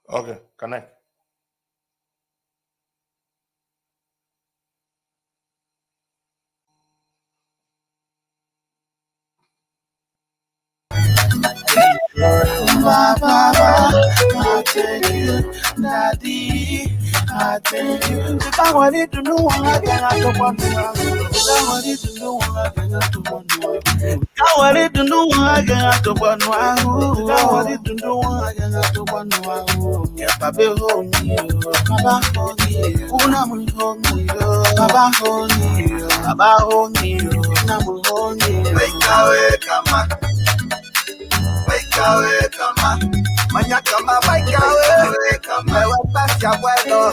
Okay, connect. I thank you, Daddy. I thank you. If I wanted to know what I don't want to know. If I wanted to know what I don't want to know. I wanted to know what I don't want to know. I wanted to know what I don't want to know. Yeah, Baba hold me, Baba hold me, Unam hold me, Baba hold me, Baba hold me, Unam hold me. Wake up, come on. Wake up, come on. Manya come on, wake up, come on. We're back to well.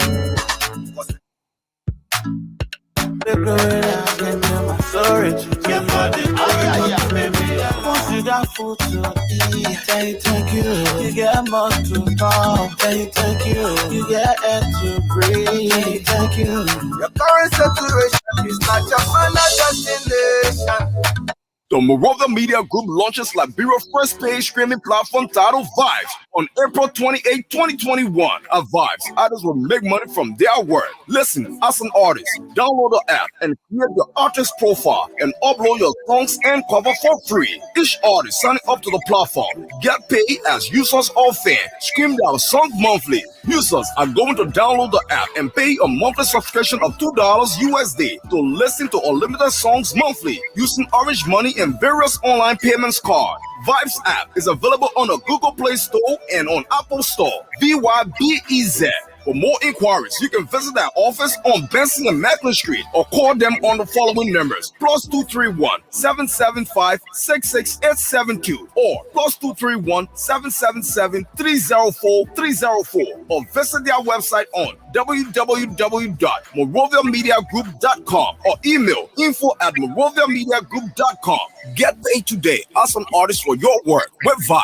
Sorry to get baby. Once you got food to eat, thank you. You get more to talk, thank you. You get air to breathe, thank you. Your current situation is not your final destination. The Morovia Media Group launches Liberia's first paid streaming platform titled Vibes on April 28, 2021. At Vibes, artists will make money from their work. Listen, as an artist, download the app and create your artist profile and upload your songs and cover for free. Each artist signing up to the platform get paid as users or fans stream their song monthly. Users are going to download the app and pay a monthly subscription of $2 USD to listen to unlimited songs monthly using Orange Money and various online payments cards. Vibes app is available on the Google Play Store and on Apple Store. VYBEZ. For more inquiries, you can visit our office on Benson and Macklin Street or call them on the following numbers: +231 775 66872 or +231 777 304 304 or visit their website on www.moroviamediagroup.com or email info@moroviamediagroup.com. Get paid today as an artist for your work with Vibe.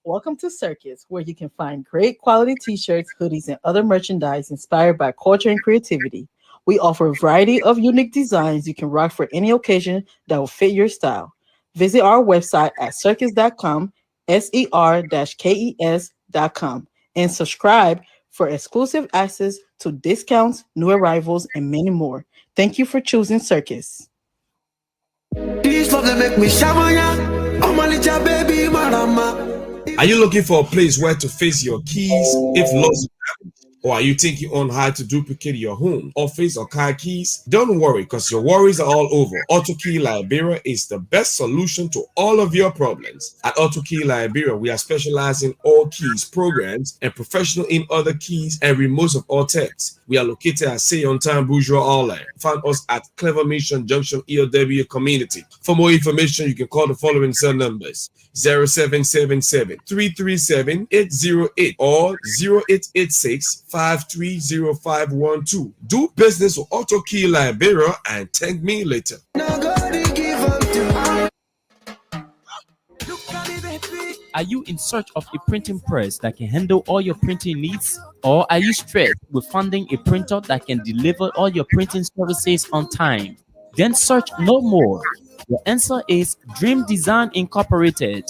Welcome to Circus, where you can find great quality t-shirts, hoodies, and other merchandise inspired by culture and creativity. We offer a variety of unique designs you can rock for any occasion that will fit your style. Visit our website at circus.com, ser-kes.com, and subscribe for exclusive access to discounts, new arrivals, and many more. Thank you for choosing Circus. These love they make me shamanya. I'm a little baby, marama. Are you looking for a place where to fix your keys if lost? Or are you thinking on how to duplicate your home, office, or car keys? Don't worry, because your worries are all over. AutoKey Liberia is the best solution to all of your problems. At AutoKey Liberia, we are specialized in all keys programs and professional in other keys and remotes of all techs. We are located at Say on Time Bourgeois Online. Find us at Clever Mission Junction, EOW Community. For more information, you can call the following cell numbers: 0777 337 808 or 0886 530512. Do business with AutoKey Liberia and thank me later. Are you in search of a printing press that can handle all your printing needs? Or are you stressed with finding a printer that can deliver all your printing services on time? Then search no more. The answer is Dream Design Incorporated.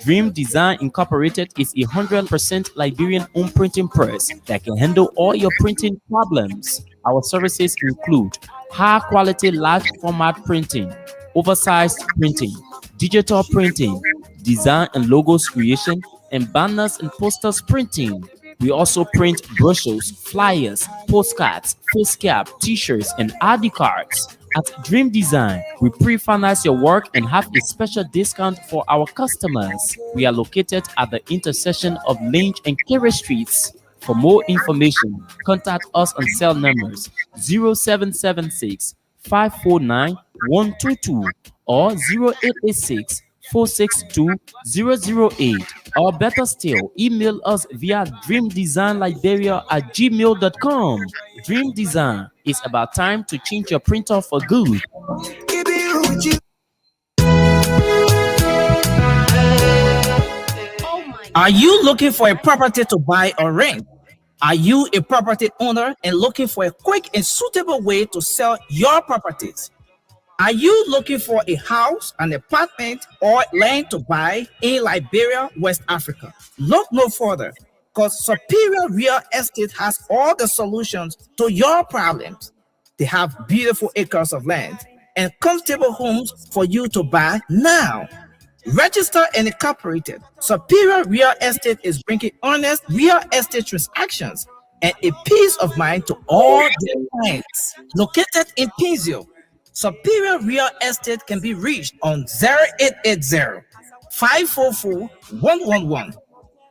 Dream Design Incorporated is a 100% Liberian-owned printing press that can handle all your printing problems. Our services include high-quality large format printing, oversized printing, digital printing, design and logos creation, and banners and posters printing. We also print brochures, flyers, postcards, face cap, t-shirts, and ID cards. At Dream Design, we pre-finance your work and have a special discount for our customers. We are located at the intersection of Lynch and Kere Streets. For more information, contact us on cell numbers 0776 549 122 or 0886 462 008, or better still, email us via dreamdesignliberia@gmail.com. Dream Design is about time to change your printer for good. Are you looking for a property to buy or rent? Are you a property owner and looking for a quick and suitable way to sell your properties? Are you looking for a house, an apartment, or land to buy in Liberia, West Africa? Look no further. because Superior Real Estate has all the solutions to your problems. They have beautiful acres of land and comfortable homes for you to buy now. Registered and incorporated, Superior Real Estate is bringing honest real estate transactions and a peace of mind to all their clients. Located in Pinzio, Superior Real Estate can be reached on 0880 544 111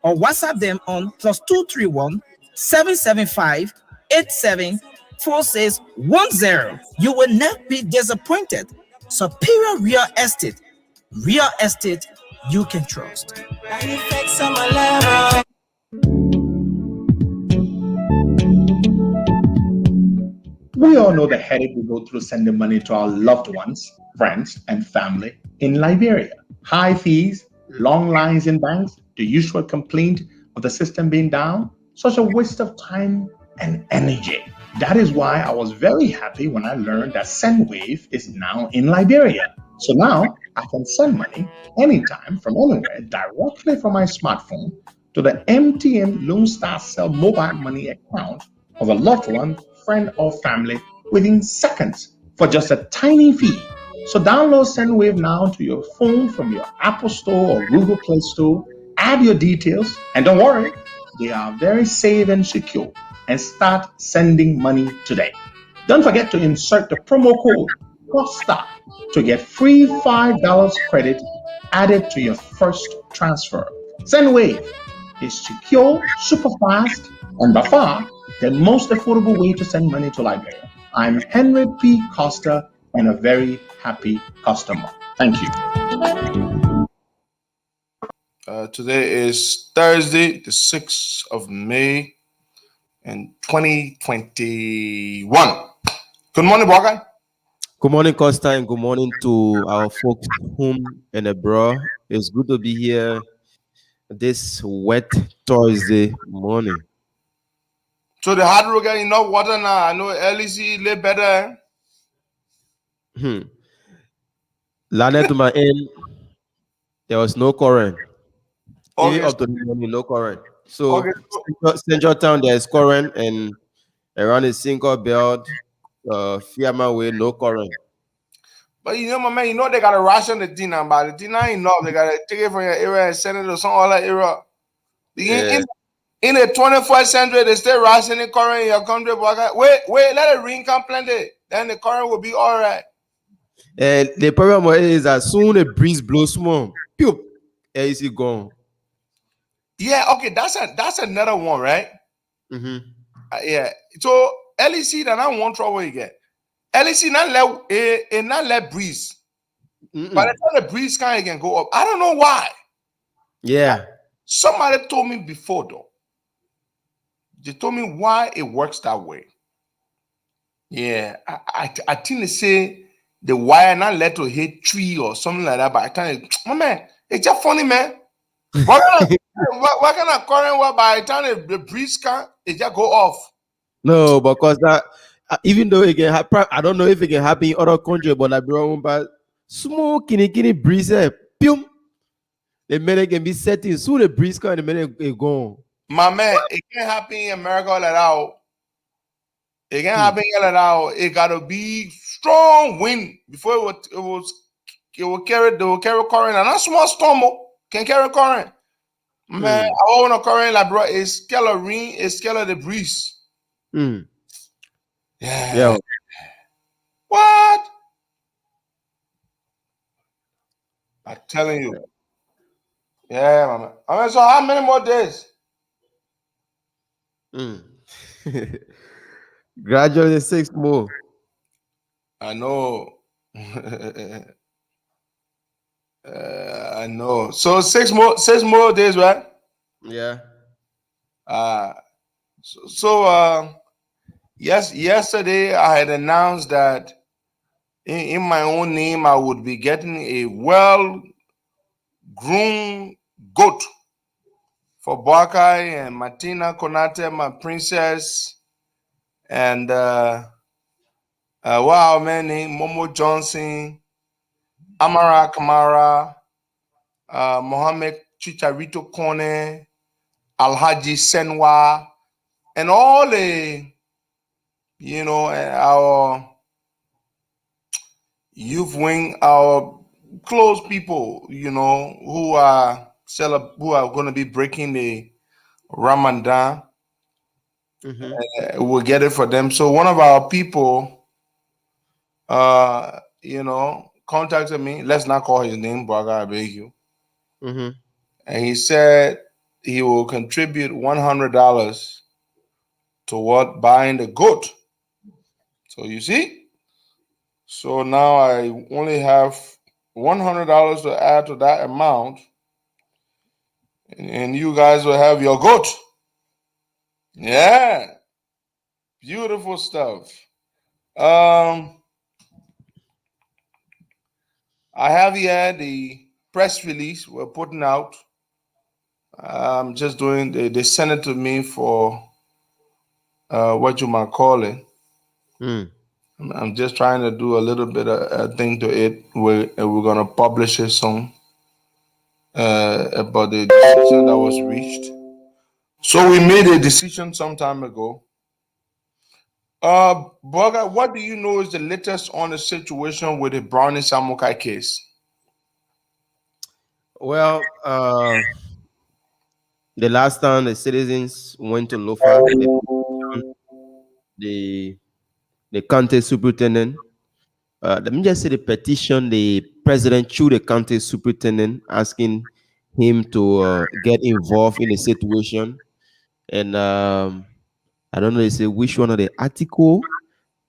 or WhatsApp them on +231 775 874610. You will not be disappointed. Superior Real Estate you can trust. We all know the headache we go through sending money to our loved ones, friends, and family in Liberia. High fees, long lines in banks, the usual complaint of the system being down, such a waste of time and energy. That is why I was very happy when I learned that SendWave is now in Liberia. So now I can send money anytime from anywhere directly from my smartphone to the MTN Lone Star Cell mobile money account of a loved one, friend, or family within seconds for just a tiny fee. So download SendWave now to your phone from your Apple Store or Google Play Store. Add your details, and don't worry, they are very safe and secure. And start sending money today. Don't forget to insert the promo code Costa to get free $5 credit added to your first transfer. SendWave is secure, super fast, and by far the most affordable way to send money to Liberia. I'm Henry P. Costa and a very happy customer. Thank you. Today is Thursday, the 6th of May in 2021. Good morning, Boga. Good morning, Costa, and good morning to our folks home and abroad. It's good to be here this wet Thursday morning. So the hard road getting enough water now. I know LEC lay better. Landed to my end, there was no current. Okay. Even up to the morning, no current. So Okay. Central Town, there is current, and around the single belt, Fiamma way, no current. But you know, my man, you know they gotta ration the thing now, but the thing ain't enough. They gotta take it from your area and send it to some other area. In the 21st century, they still rationing current in your country. But wait, let the rain come plenty. Then the current will be all right. And the problem is that soon the breeze blows small, pew, is it gone? Yeah, okay, that's another one, right? Mm-hmm. Yeah. So LEC that I want trouble again. LEC not let breeze. Mm-mm. By the time the breeze can go up, I don't know why. Yeah. Somebody told me before though. They told me why it works that way. Yeah, I think they say the wire not let to hit tree or something like that. But I can't. My man, it's just funny, man. What kind of current? What by the time the breeze can, it just go off. No, because that even though it can happen, I don't know if it can happen in other countries, but like bro, but small kini breeze, pew, the minute can be setting, soon the breeze can, the minute it gone. My man, it can't happen in America like that. It can't happen like that. It gotta be strong wind before it will carry current, and not small storm can carry current. Man, I want a current like bro. It's scale of rain, it's scale of the breeze. Yeah. What? I'm telling you. Yeah, man. I mean, so how many more days? Gradually 6 more. I know. I know. So six more days, right? Yeah. Yes, yesterday I had announced that in my own name I would be getting a well-groomed goat for Bakai and Martina Konate, my princess, and wow, man, Momo Johnson, Amara Kamara, Mohammed Chicharito Kone, Alhaji Senwa, and all the, our youth wing, our close people, who are going to be breaking the Ramadan. We'll get it for them. So one of our people, contacted me. Let's not call his name, but I beg you. And he said he will contribute $100 toward buying the goat. So you see, so now I only have $100 to add to that amount, and you guys will have your goat. Yeah, beautiful stuff. I have here the press release we're putting out. I'm just doing. They sent it to me for what you might call it. I'm just trying to do a little bit of a thing to it. We're gonna publish it soon about the decision that was reached. So we made a decision some time ago. Burger, what do you know is the latest on the situation with the Brownie Samukai case? Well, the last time the citizens went to Lofa, the county superintendent. Let me just say the petition. The president through the county superintendent asking him to get involved in the situation, and I don't know. They say which one of the article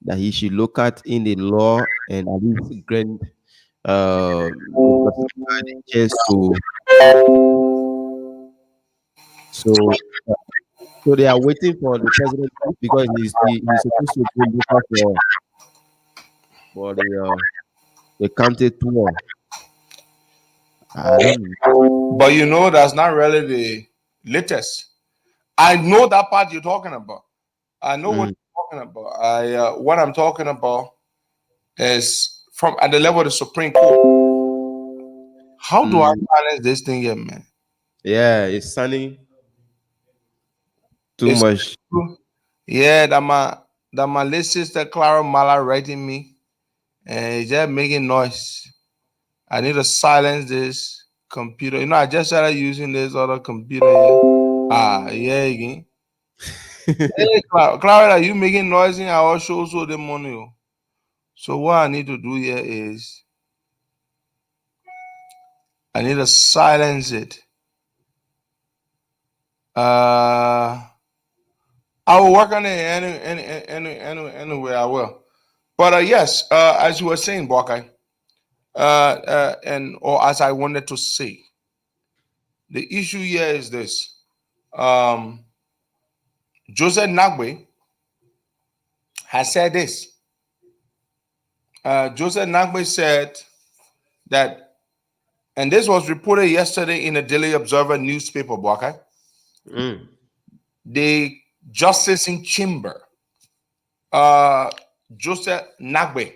that he should look at in the law and at least grant the chance to. So they are waiting for the president because he's supposed to go look for the county tour. I don't know. But that's not really the latest. I know that part you're talking about. I know what you're talking about. What I'm talking about is from at the level of the Supreme Court. How do I balance this thing here, man? Yeah, it's sunny. Too much. Yeah, that my little sister Clara Mala writing me, and it's just making noise. I need to silence this computer. I just started using this other computer here. Yeah, again. Hey, Clara, are you making noise in our show so the money? So what I need to do here is I need to silence it. I will work on it anyway. I will. But yes, as you were saying, Buckeye, or as I wanted to say, the issue here is this: Joseph Nagbe has said this. Joseph Nagbe said that, and this was reported yesterday in the Daily Observer newspaper, Buckeye. The Justice in Chamber, Joseph Nagbe,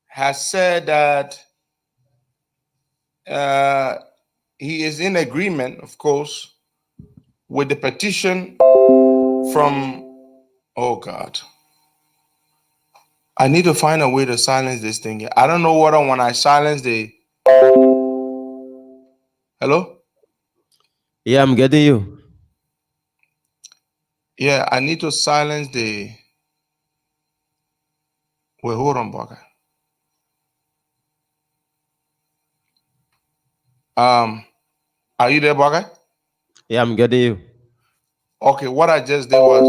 has said that he is in agreement, of course, with the petition from, oh God, I need to find a way to silence this thing. I don't know whether when I silence the, hello? Yeah, I'm getting you. Yeah, I need to silence the, wait, hold on, Baka. Are you there, Baka? Yeah, I'm getting you. Okay, what I just did was,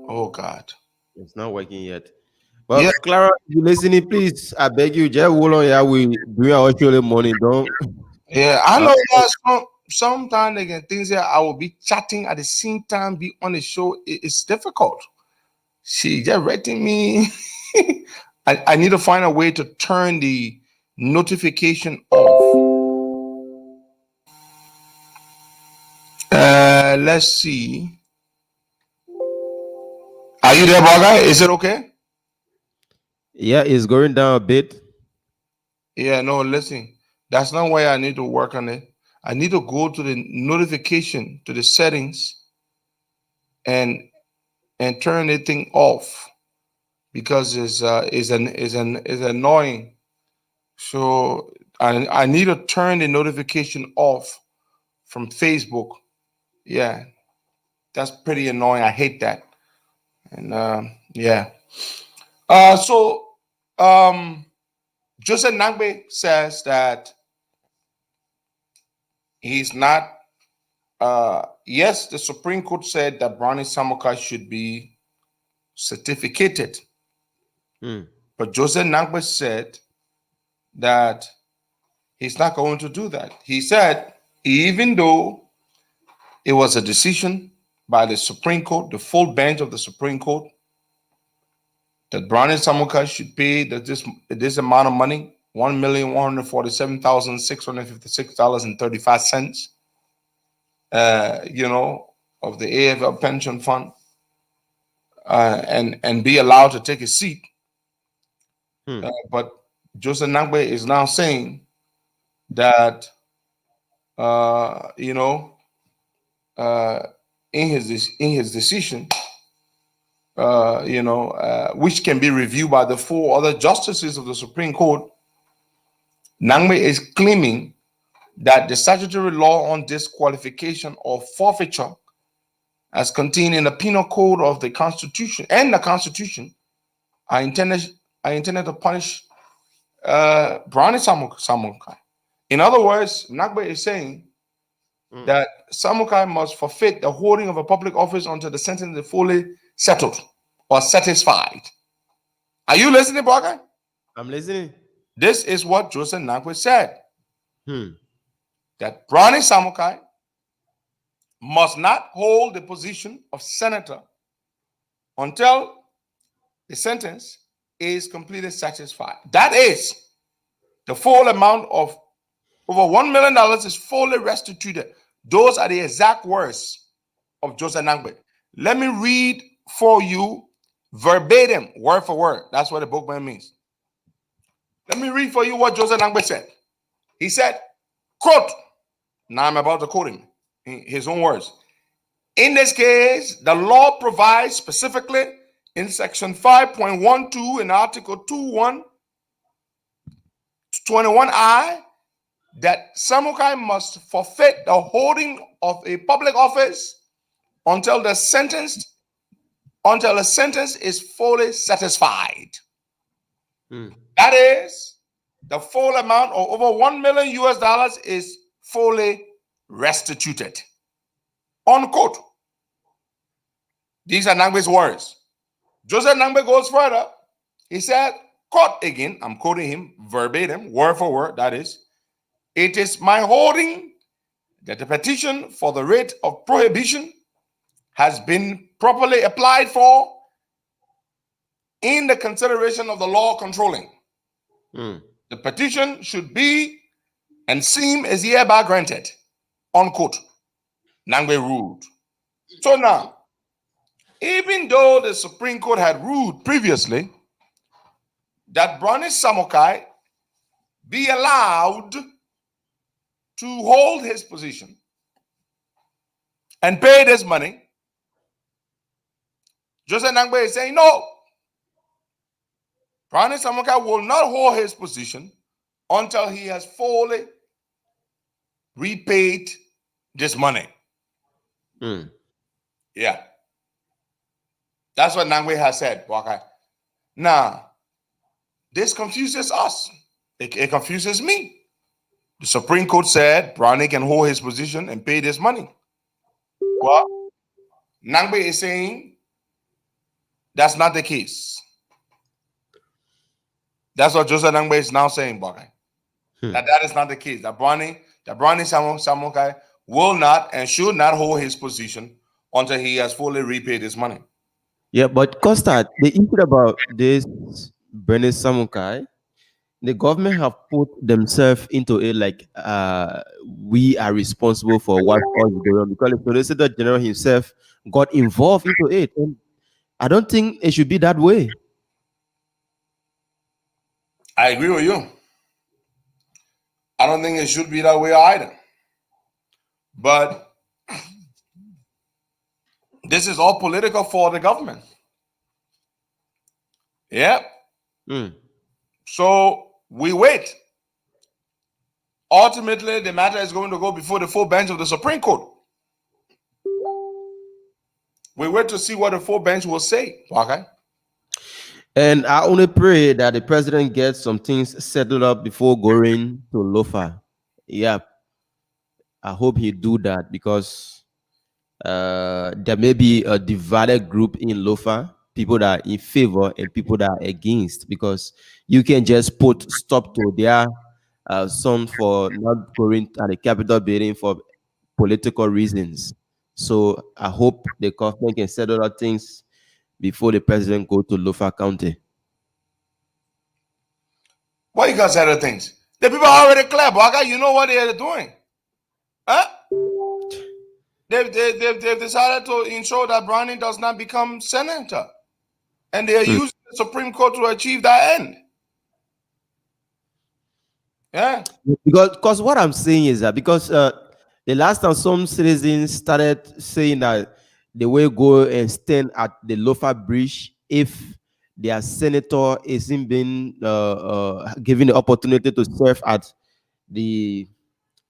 oh God. It's not working yet. But yeah. Clara, if you're listening, please, I beg you, just hold on here. We do our show in the morning, don't. Yeah, I know that sometimes they can things here. I will be chatting at the same time, be on the show. It's difficult. She just rating me. I need to find a way to turn the notification off. Let's see. Are you there, Baga? Is it okay? Yeah, it's going down a bit. Yeah, no, listen. That's not why I need to work on it. I need to go to the notification, to the settings, and turn the thing off because it's annoying. So I need to turn the notification off from Facebook. Yeah, that's pretty annoying. I hate that. And yeah. So Joseph Nagbe says that he's not. Yes, the Supreme Court said that Brownie Samukai should be certificated, but Joseph Nagbe said that he's not going to do that. He said even though it was a decision by the Supreme Court, the full bench of the Supreme Court, that Brownie Samukai should pay this amount of money, $1,147,656.35. Of the AFL pension fund, and be allowed to take a seat. But Joseph Nagbe is now saying that, in his decision, which can be reviewed by the 4 other justices of the Supreme Court, Nagbe is claiming that the statutory law on disqualification or forfeiture, as contained in the Penal Code of the Constitution and the Constitution, are intended to punish Brownie Samukai. In other words, Nagbe is saying that Samukai must forfeit the holding of a public office until the sentence is fully settled or satisfied. Are you listening, Baka? I'm listening. This is what Joseph Nagbe said. That Brownie Samukai must not hold the position of senator until the sentence is completely satisfied. That is, the full amount of over $1 million is fully restituted. Those are the exact words of Joseph Nagbe. Let me read for you verbatim, word for word. That's what the bookman means. Let me read for you what Joseph Nagbe said. He said, quote, now I'm about to quote him in his own words. In this case, the law provides specifically in section 5.12 in article 21I that Samukai must forfeit the holding of a public office until the sentence is fully satisfied. That is, the full amount of over $1 million is fully restituted. Unquote. These are Nagbe's words. Joseph Nagbe goes further. He said, quote again, I'm quoting him verbatim, word for word, that is, it is my holding that the petition for the writ of prohibition has been properly applied for in the consideration of the law controlling. The petition should be and seem as hereby granted. Unquote. Nagbe ruled. So now, even though the Supreme Court had ruled previously that Brownie Samukai be allowed to hold his position and pay this money, Joseph Nagbe is saying, no, Brownie Samukai will not hold his position until he has fully repaid this money. Yeah. That's what Nagbe has said, Waka. Now, this confuses us. It confuses me. The Supreme Court said Brownie can hold his position and pay this money. Well, Nagbe is saying that's not the case. That's what Joseph Nagbe is now saying, Waka. That is not the case. That Brownie Samukai will not and should not hold his position until he has fully repaid his money. Yeah, but Costa, the issue about this Brownie Samukai, the government have put themselves into it like we are responsible for what all is going on, because the Solicitor General himself got involved into it. And I don't think it should be that way. I agree with you. I don't think it should be that way either. But this is all political for the government. Yep. So we wait. Ultimately, the matter is going to go before the full bench of the Supreme Court. We wait to see what the full bench will say. Okay. And I only pray that the president gets some things settled up before going to Lofa. Yeah, I hope he do that, because there may be a divided group in Lofa, people that are in favor and people that are against, because you can just put stop to their son for not going at the Capitol building for political reasons. So I hope the government can settle out things before the president go to Lofa County. What you guys settle things? The people are already clear, Baka. You know what they are doing. Huh? They've decided to ensure that Browning does not become senator. And they are using the Supreme Court to achieve that end. Yeah. Because what I'm saying is that because the last time some citizens started saying that they will go and stand at the Lofa Bridge if their senator isn't being given the opportunity to serve at the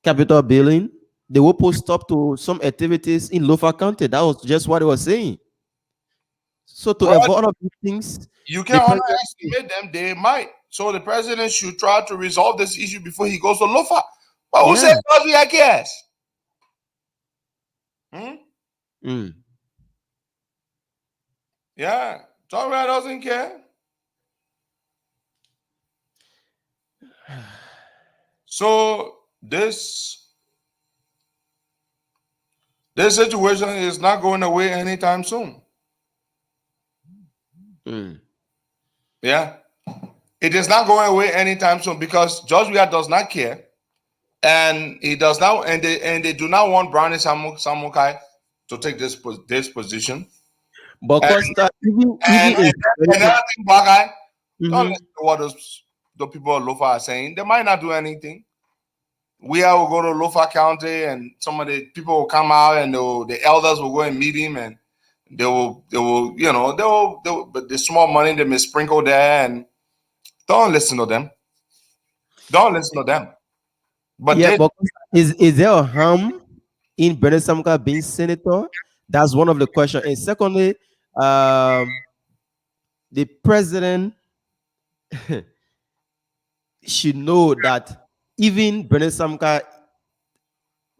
Capitol building, they will put stop to some activities in Lofa County. That was just what they were saying. So to avoid all of these things, you can't underestimate them. They might. So the president should try to resolve this issue before he goes to Lofa. But who said we I guess? Yeah, Torah doesn't care. So this situation is not going away anytime soon. Yeah, it is not going away anytime soon because George Weah does not care, and he does not, and they do not want Brownie Samukai to take this position. But Costa, another thing, Bagai, don't listen to what the people of Lofa are saying. They might not do anything. We will go to Lofa County, and some of the people will come out, and the elders will go and meet him, and they will, but the small money they may sprinkle there, and don't listen to them. Don't listen to them. But is there a harm in Bernard Samka being senator? That's one of the questions. And secondly, the president should know that even Bernard Samka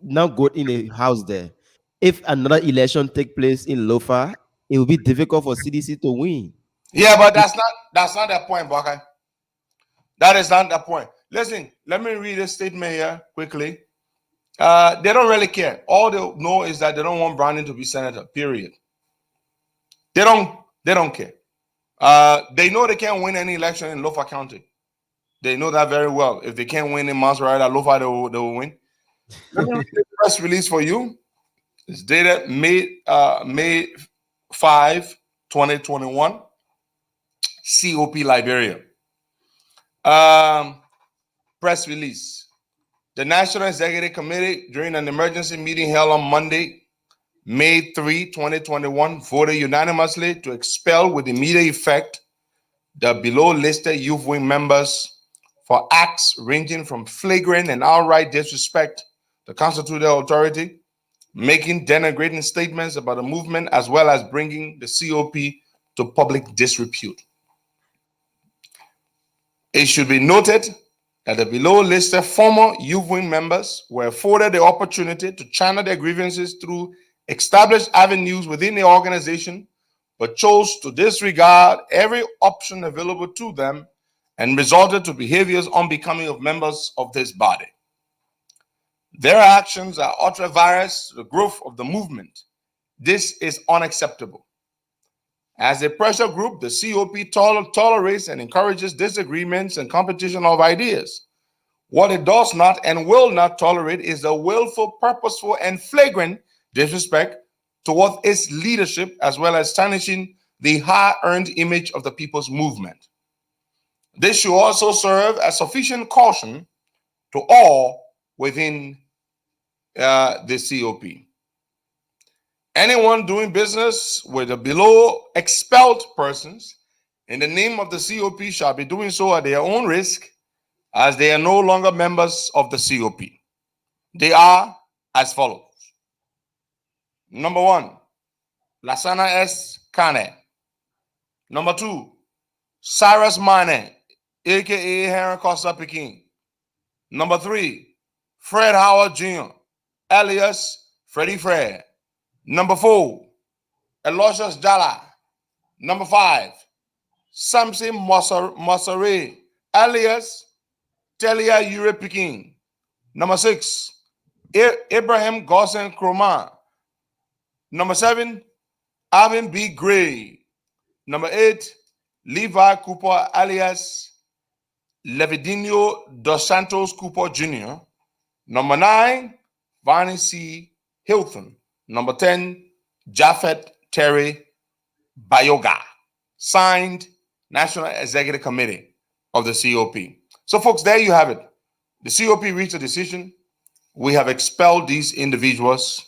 now got in a house there. If another election take place in Lofa, it will be difficult for CDC to win. Yeah, but that's not the point, Baka. That is not the point. Listen, let me read a statement here quickly. They don't really care. All they know is that they don't want Browning to be senator. Period. They don't care. They know they can't win any election in Lofa County. They know that very well. If they can't win in Montserrat, Lofa, they will win. Let me read the press release for you. It's dated May 5, 2021. COP Liberia. Press release. The National Executive Committee, during an emergency meeting held on Monday, May 3, 2021, voted unanimously to expel with immediate effect the below listed youth wing members for acts ranging from flagrant and outright disrespect to constitutional authority, making denigrating statements about the movement, as well as bringing the COP to public disrepute. It should be noted that the below listed former youth wing members were afforded the opportunity to channel their grievances through established avenues within the organization, but chose to disregard every option available to them and resorted to behaviors unbecoming of members of this body. Their actions are ultra-virus to the growth of the movement. This is unacceptable. As a pressure group, the COP tolerates and encourages disagreements and competition of ideas. What it does not and will not tolerate is the willful, purposeful, and flagrant disrespect towards its leadership, as well as tarnishing the high-earned image of the people's movement. This should also serve as sufficient caution to all within the COP. Anyone doing business with the below expelled persons in the name of the COP shall be doing so at their own risk, as they are no longer members of the COP. They are as follows. Number 1, Lasana S. Kane. Number 2, Cyrus Mane, aka Henry Costa Peking. Number 3, Fred Howard Jr., alias Freddie Fred. Number 4, Eloshus Jala. Number 5, Samson Mosare, alias Telia Ure Peking. Number 6, Abraham Gosson Kroman. Number 7, Alvin B. Gray. Number 8, Levi Cooper, alias Levidinho Dos Santos Cooper Jr. Number 9, Varney C. Hilton. Number 10, Japhet Terry Bayoga. Signed, National Executive Committee of the COP. So, folks, there you have it. The COP reached a decision. We have expelled these individuals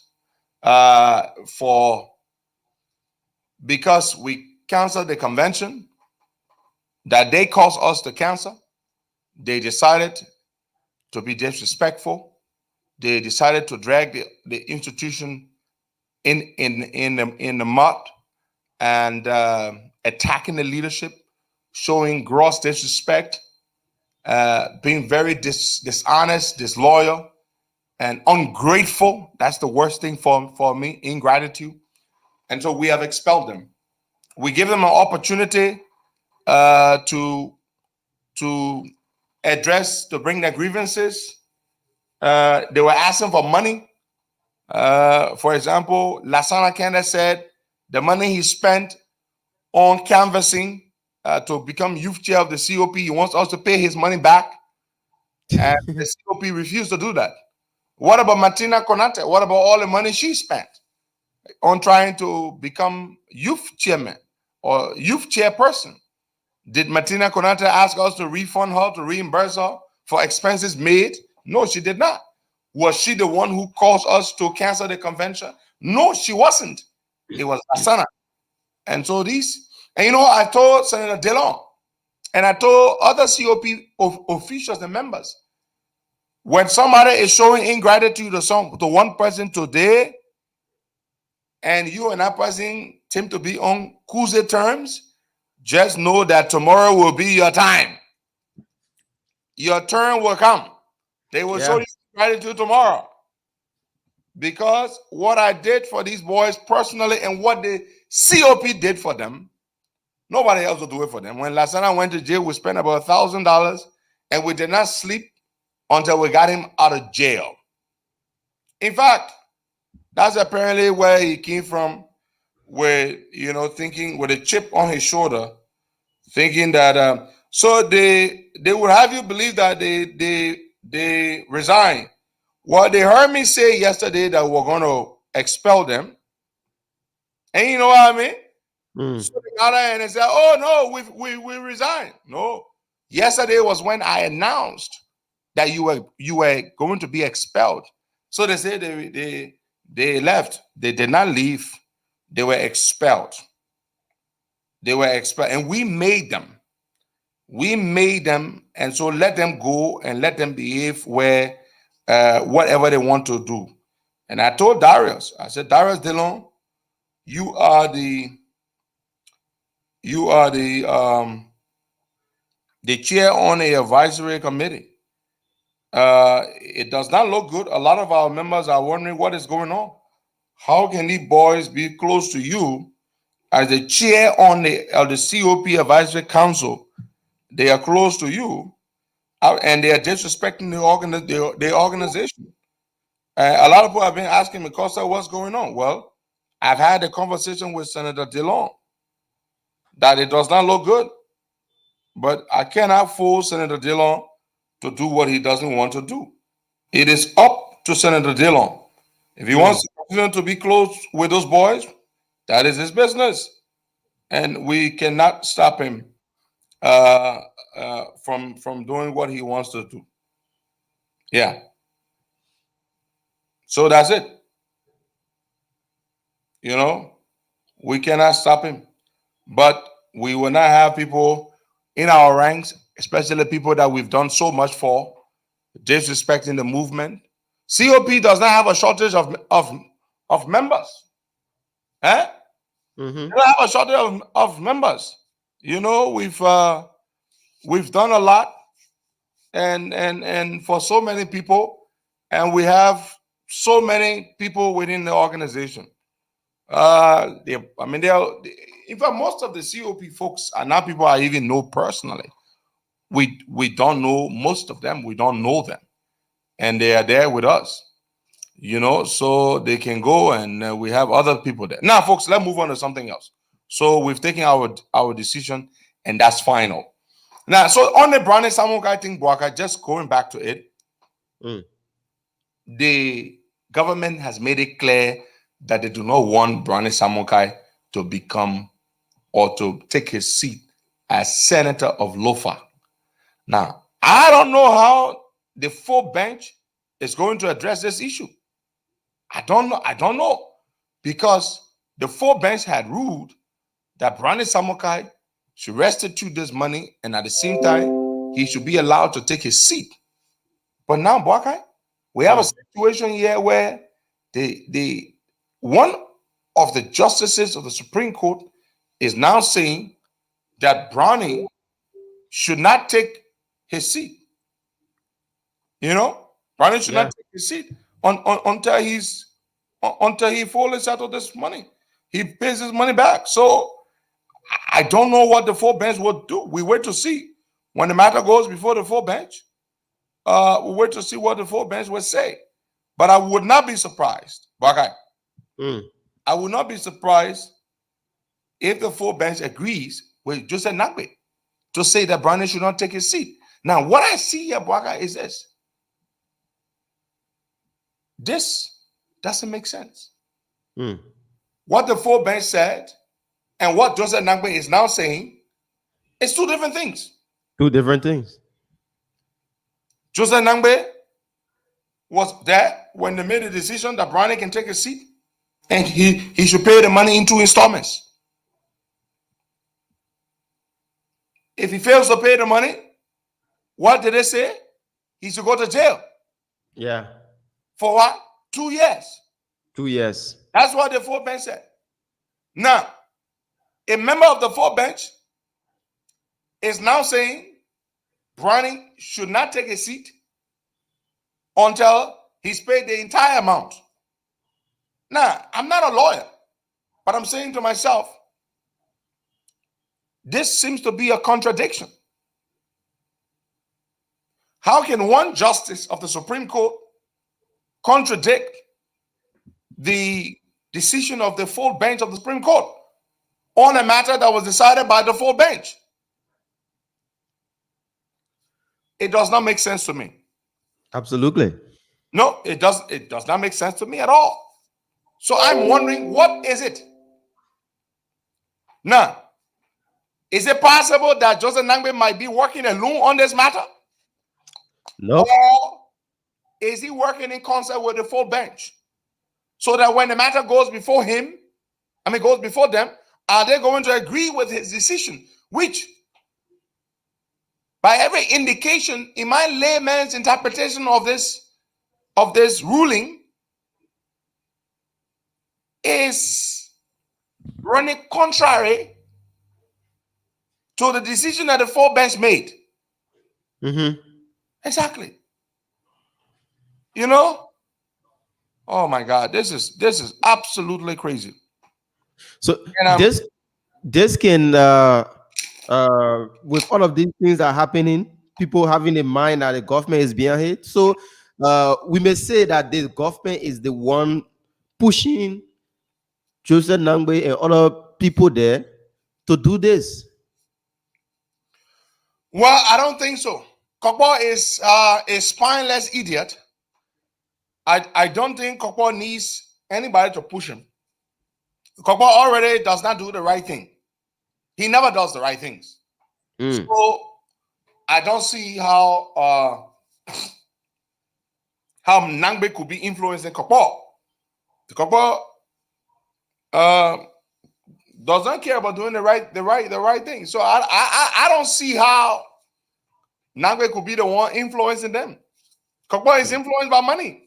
because we canceled the convention that they caused us to cancel. They decided to be disrespectful. They decided to drag the institution in the mud and attacking the leadership, showing gross disrespect, being very dishonest, disloyal, and ungrateful. That's the worst thing for me, ingratitude. And so we have expelled them. We give them an opportunity to bring their grievances. They were asking for money. For example, Lasana Kenda said the money he spent on canvassing to become youth chair of the COP, he wants us to pay his money back. And the COP refused to do that. What about Martina Konate? What about all the money she spent on trying to become youth chairman or youth chairperson? Did Martina Konate ask us to refund her, to reimburse her for expenses made? No, she did not. Was she the one who caused us to cancel the convention? No, she wasn't. It was Asana. And so I told Senator Delon and I told other COP officials and members, when somebody is showing ingratitude to one person today, and you and that person seem to be on cozy terms, just know that tomorrow will be your time. Your turn will come. They will show you gratitude tomorrow. Because what I did for these boys personally and what the COP did for them, nobody else will do it for them. When Lasana went to jail, we spent about $1,000 and we did not sleep until we got him out of jail. In fact, that's apparently where he came from, thinking with a chip on his shoulder, thinking that so they would have you believe that they resigned. Well, they heard me say yesterday that we're going to expel them, and you know what I mean. So they got and they said, "Oh no, we resigned." No, yesterday was when I announced that you were going to be expelled. So they said they left. They did not leave. They were expelled. They were expelled, and we made them. We made them, and so let them go and let them behave where whatever they want to do. And I told Darius, I said, Darius Delon, you are the chair on a advisory committee. It does not look good. A lot of our members are wondering what is going on. How can these boys be close to you as the chair on the COP Advisory Council? They are close to you, and they are disrespecting the organization. A lot of people have been asking me, Costa, what's going on? Well, I've had a conversation with Senator Delon that it does not look good, but I cannot force Senator Delon to do what he doesn't want to do. It is up to Senator Delon. If he wants to continue to be close with those boys, that is his business, and we cannot stop him from doing what he wants to do. Yeah. So that's it. You know, we cannot stop him. But we will not have people in our ranks, especially people that we've done so much for, disrespecting the movement. COP does not have a shortage of members. Eh? Mm-hmm. They don't have a shortage of members. You know, we've done a lot and for so many people, and we have so many people within the organization. In fact, most of the COP folks are not people I even know personally. We don't know most of them. We don't know them, and they are there with us. You know, so they can go, and we have other people there. Now, folks, let's move on to something else. So we've taken our decision, and that's final. Now, so on the Brownie Samukai thing, Boaka, just going back to it, the government has made it clear that they do not want Brownie Samukai to become or to take his seat as senator of Lofa. Now, I don't know how the full bench is going to address this issue. I don't know. Because the full bench had ruled that Brownie Samukai should restitute this money, and at the same time, he should be allowed to take his seat. But now, Boakai, we have a situation here where the one of the justices of the Supreme Court is now saying that Brownie should not take his seat. You know, Brownie should not take his seat until he fully settled this money. He pays his money back. So I don't know what the full bench will do. We wait to see when the matter goes before the full bench. We wait to see what the full bench will say. But I would not be surprised, Bakai. I would not be surprised if the full bench agrees with Joseph Nagbe to say that Brownie should not take his seat. Now, what I see here, Bakai, is this. This doesn't make sense. What the full bench said and what Joseph Nagbe is now saying is two different things. Two different things. Joseph Nagbe was there when they made the decision that Brownie can take a seat and he should pay the money in 2 installments. If he fails to pay the money, what did they say? He should go to jail. Yeah. For what? 2 years. 2 years. That's what the full bench said. Now, a member of the full bench is now saying Brownie should not take a seat until he's paid the entire amount. Now, I'm not a lawyer, but I'm saying to myself, this seems to be a contradiction. How can one justice of the Supreme Court contradict the decision of the full bench of the Supreme Court on a matter that was decided by the full bench? It does not make sense to me. Absolutely. No, it does not make sense to me at all. So I'm wondering, what is it? Now, is it possible that Joseph Nagbe might be working alone on this matter? No. Or is he working in concert with the full bench? So that when the matter goes before goes before them, are they going to agree with his decision? Which, by every indication, in my layman's interpretation of this ruling, is running contrary to the decision that the full bench made. Exactly. You know? Oh my God, this is absolutely crazy. So this can with all of these things that are happening, people having in mind that the government is behind it. So we may say that the government is the one pushing Joseph Nagbe and other people there to do this. Well, I don't think so. Kokpo is a spineless idiot. I don't think Kokpo needs anybody to push him. Kokpo already does not do the right thing. He never does the right things. So I don't see how how Nangbe could be influencing Kokpo. The Kokpo doesn't care about doing the right thing. So I don't see how Nangbe could be the one influencing them. Kokpo is influenced by money.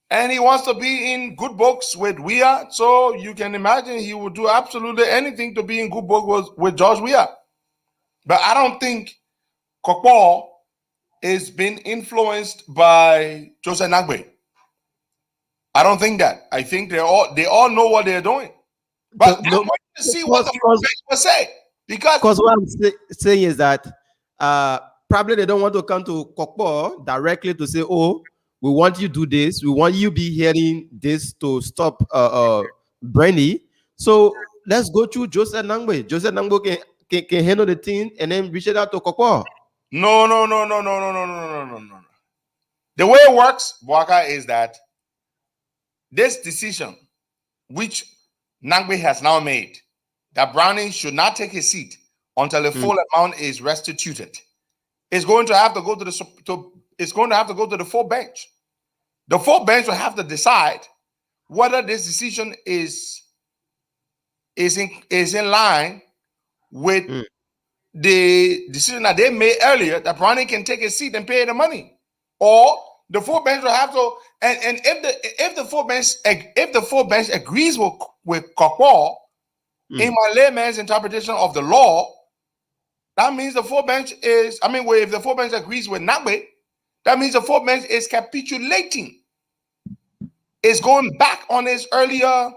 And he wants to be in good books with Weah. So you can imagine he would do absolutely anything to be in good books with George Weah. But I don't think Kokpo is being influenced by Joseph Nangbe. I don't think that. I think they all know what they're doing. But I'm waiting to see what the bench will say. Because what I'm saying is that probably they don't want to come to Kokpo directly to say, oh, we want you to do this. We want you to be hearing this to stop Brandy. So let's go through Joseph Nangbe. Joseph Nangbe can handle the thing and then reach it out to Kokpo. No. The way it works, Waka, is that this decision, which Nangbe has now made, that Browning should not take his seat until the full amount is restituted, is going to have to go to the full bench. The full bench will have to decide whether this decision is in line with the decision that they made earlier, that Browning can take his seat and pay the money, or the full bench will have to. And if the full bench agrees with Kokpo, in my layman's interpretation of the law, that means the full bench is. If the full bench agrees with Nangbe, that means the full bench is capitulating. Is going back on his earlier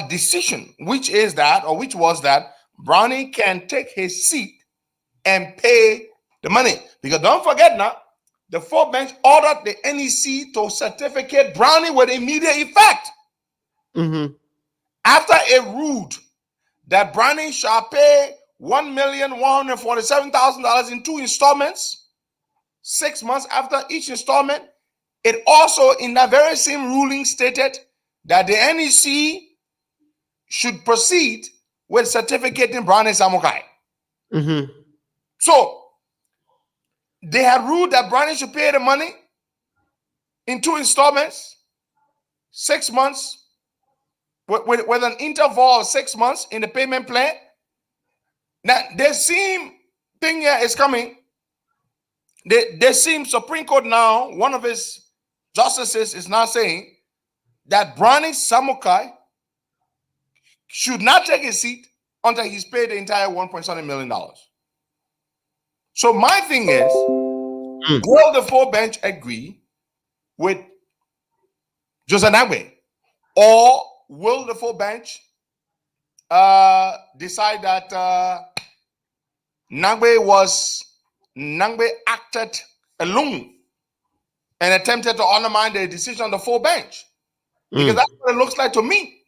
decision, which was that Browning can take his seat and pay the money. Because don't forget now, the full bench ordered the NEC to certificate Browning with immediate effect. After it ruled that Browning shall pay $1,147,000 in 2 installments, 6 months after each installment, it also, in that very same ruling, stated that the NEC should proceed with certificating Browning Samukai. So they had ruled that Browning should pay the money in 2 installments, 6 months, with an interval of 6 months in the payment plan. Now, the same thing here is coming. They seem Supreme Court now, one of his justices is now saying that Browning Samukai should not take his seat until he's paid the entire $1.7 million. So my thing is, will the full bench agree with Joseph Nangbe, or will the full bench decide that Nangbe acted alone and attempted to undermine the decision of the full bench? Because that's what it looks like to me.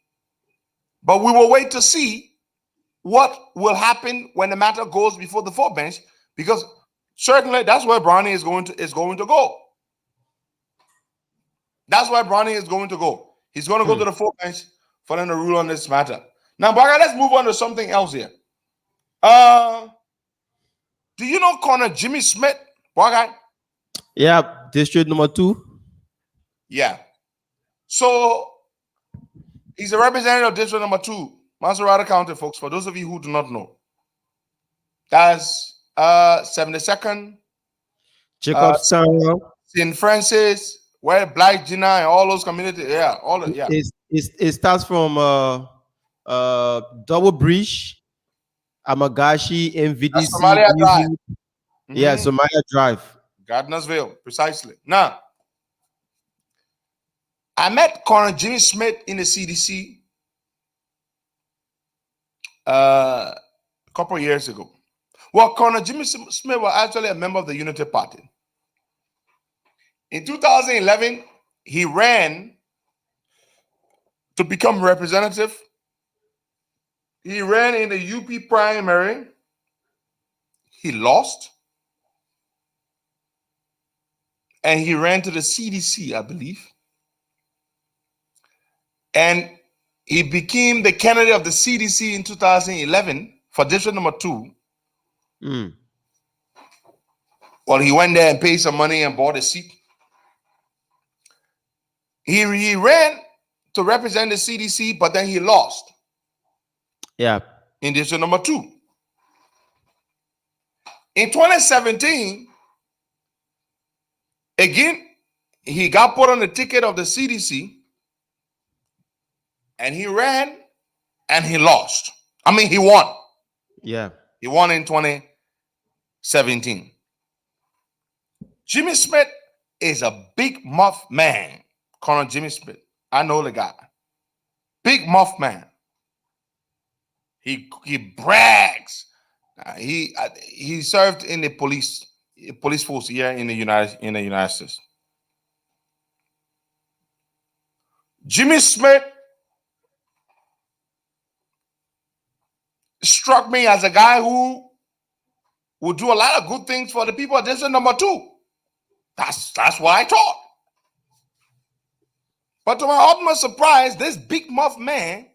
But we will wait to see what will happen when the matter goes before the full bench, because certainly that's where Browning is going to go. That's where Browning is going to go. He's going to go to the full bench for them to rule on this matter. Now, Baga, let's move on to something else here. Do you know Connor Jimmy Smith, Baga? Yeah, district number 2. Yeah. So he's a representative of district number 2, Maserati County, folks, for those of you who do not know. That's 72nd, Jacobstown, St. Francis, where Black Gina and all those communities. Yeah, It starts from Double Bridge, Amagashi, MVDC. Somalia Drive. Yeah, Somalia Drive. Gardnersville, precisely. Now, I met Connor Jimmy Smith in the CDC a couple of years ago. Well, Connor Jimmy Smith was actually a member of the Unity Party. In 2011, he ran to become representative. He ran in the UP primary. He lost. And he ran to the CDC, I believe. And he became the candidate of the CDC in 2011 for district number 2. Well, he went there and paid some money and bought a seat. He ran to represent the CDC, but then he lost Yeah. in district number 2. In 2017, again, he got put on the ticket of the CDC and he ran and he lost. I mean, he won. Yeah. He won in 2017. Jimmy Smith is a big muff man. Colonel Jimmy Smith. I know the guy. Big muff man. He brags. He served in the police force here in the United States. Jimmy Smith struck me as a guy who would do a lot of good things for the people of district number 2. That's what I thought. But to my utmost surprise, this big muff man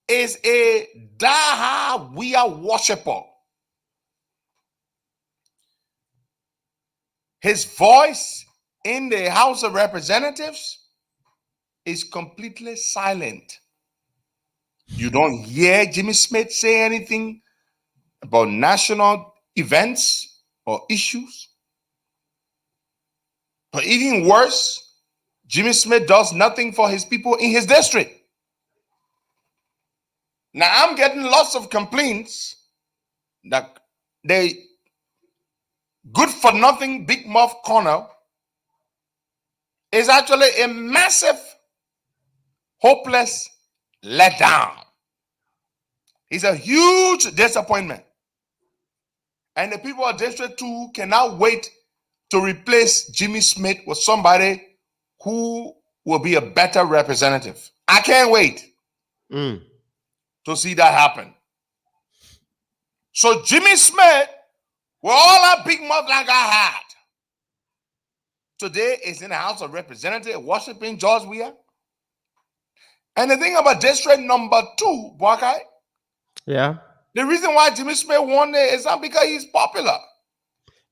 is a diehard weird worshiper. His voice in the House of Representatives is completely silent. You don't hear Jimmy Smith say anything about national events or issues. But even worse, Jimmy Smith does nothing for his people in his district. Now, I'm getting lots of complaints that the good-for-nothing Big Muff Corner is actually a massive, hopeless letdown. He's a huge disappointment. And the people of District 2 cannot wait to replace Jimmy Smith with somebody who will be a better representative. I can't wait to see that happen. So Jimmy Smith, with all that big mouth like I had, today is in the House of Representatives worshiping George Weah. And the thing about district number 2, Buakai, Yeah. the reason why Jimmy Smith won there is not because he's popular.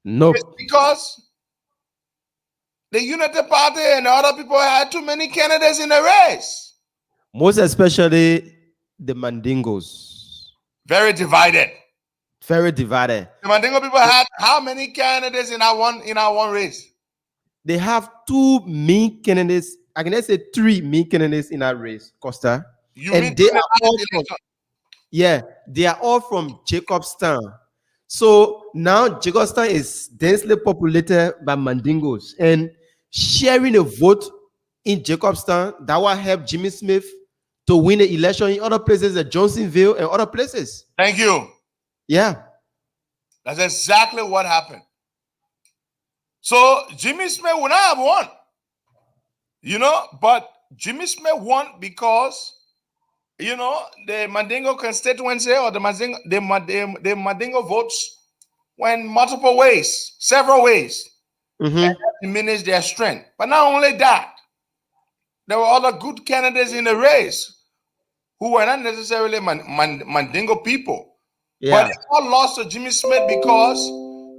Nope. It's because the Unity Party and the other people had too many candidates in the race. Most especially the Mandingos. Very divided. Very divided. The Mandingo people had how many candidates in our one race? They have 2 main candidates. I can say 3 main candidates in that race, Costa. You And mean they are all the from, they are all from Jacobstown. So now Jacobstown is densely populated by Mandingos, and sharing a vote in Jacobstown that will help Jimmy Smith to win the election in other places like Johnsonville and other places. Thank you. Yeah. That's exactly what happened. So Jimmy Smith would not have won. But Jimmy Smith won because, the Mandingo constituency or the Mandingo votes went multiple ways, several ways, and that diminished their strength. But not only that, there were other good candidates in the race who were not necessarily Mandingo people. Yeah. But they all lost to Jimmy Smith because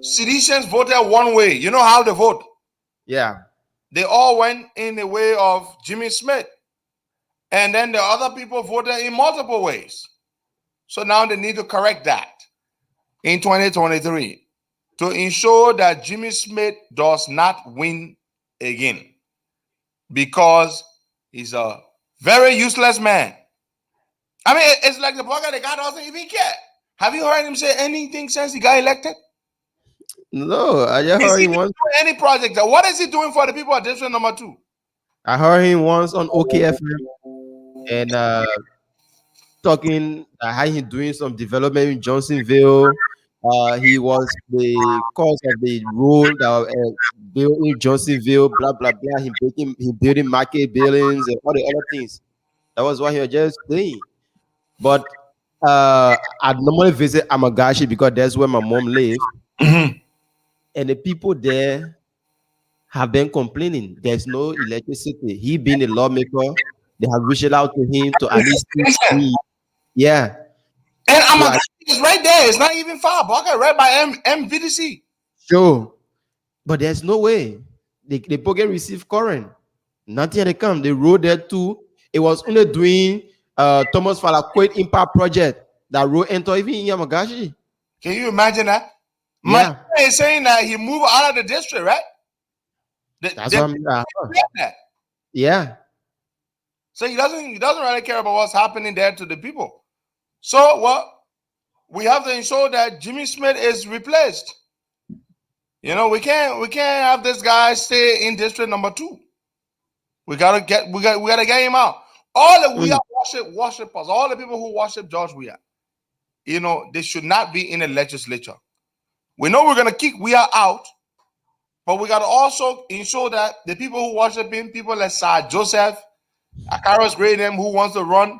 Seditians voted one way. You know how they vote? Yeah. They all went in the way of Jimmy Smith. And then the other people voted in multiple ways. So now they need to correct that in 2023 to ensure that Jimmy Smith does not win again, because he's a very useless man. I mean, it's like the guy doesn't even care. Have you heard him say anything since he got elected? No, I just Is heard he him doing once. any project? What is he doing for the people of district number 2? I heard him once on OKFM and talking how he doing some development in Johnsonville. He was the cause of the road that built in Johnsonville, blah blah blah. He building market buildings and all the other things. That was what he was just saying. But I normally visit Amagashi because that's where my mom lives. And the people there have been complaining. There's no electricity. He being a lawmaker, they have reached out to him to at least see. Yeah. And Amagashi is right there. It's not even far. Right by MVDC. Sure. But there's no way. They get receive current. Nothing they come. They road there too. It was only doing Thomas Falaquet Impact Project that road enter even in Yamagashi. Can you imagine that? Yeah. My is saying that he moved out of the district, right? That's what I'm that. Yeah. So he doesn't really care about what's happening there to the people. So what we have to ensure that Jimmy Smith is replaced. You know, we can't have this guy stay in district number 2. We gotta get him out. All the Weah worshipers, all the people who worship George Weah, you know, they should not be in the legislature. We know we're gonna kick Weah out, but we gotta also ensure that the people who worship him, people like Sir Joseph, Akaros Graham, who wants to run,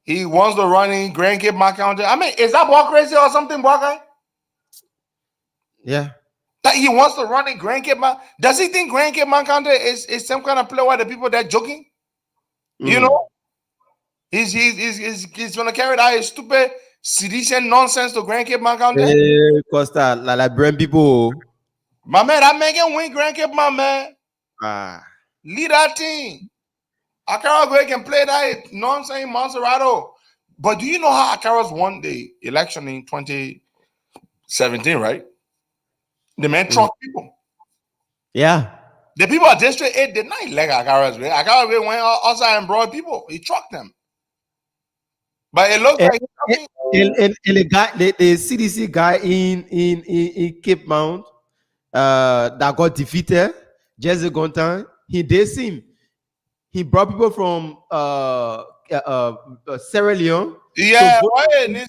he wants to run in Grand Cape County. I mean, is that boy crazy or something, boy guy? Yeah. That he wants to run in Grand Cape Man. Does he think Grand Cape County is some kind of play where the people that joking? You know, he's gonna carry that his stupid sedition nonsense to Grand Cape County. Hey, Costa, like brand people. My man, that man can win Grand Cape, my man. Lead that team. Akara Gray can play that nonsense in Monserrato. But do you know how Akara's won the election in 2017, right? The man trucked people. Yeah. The people at District 8 did not elect Akara's Gray. Akara's Gray went outside and brought people. He trucked them. But it looks like the guy, the CDC guy in Cape Mount that got defeated, Jesse Gontan, he did him. He brought people from Sierra Leone. Yeah, why is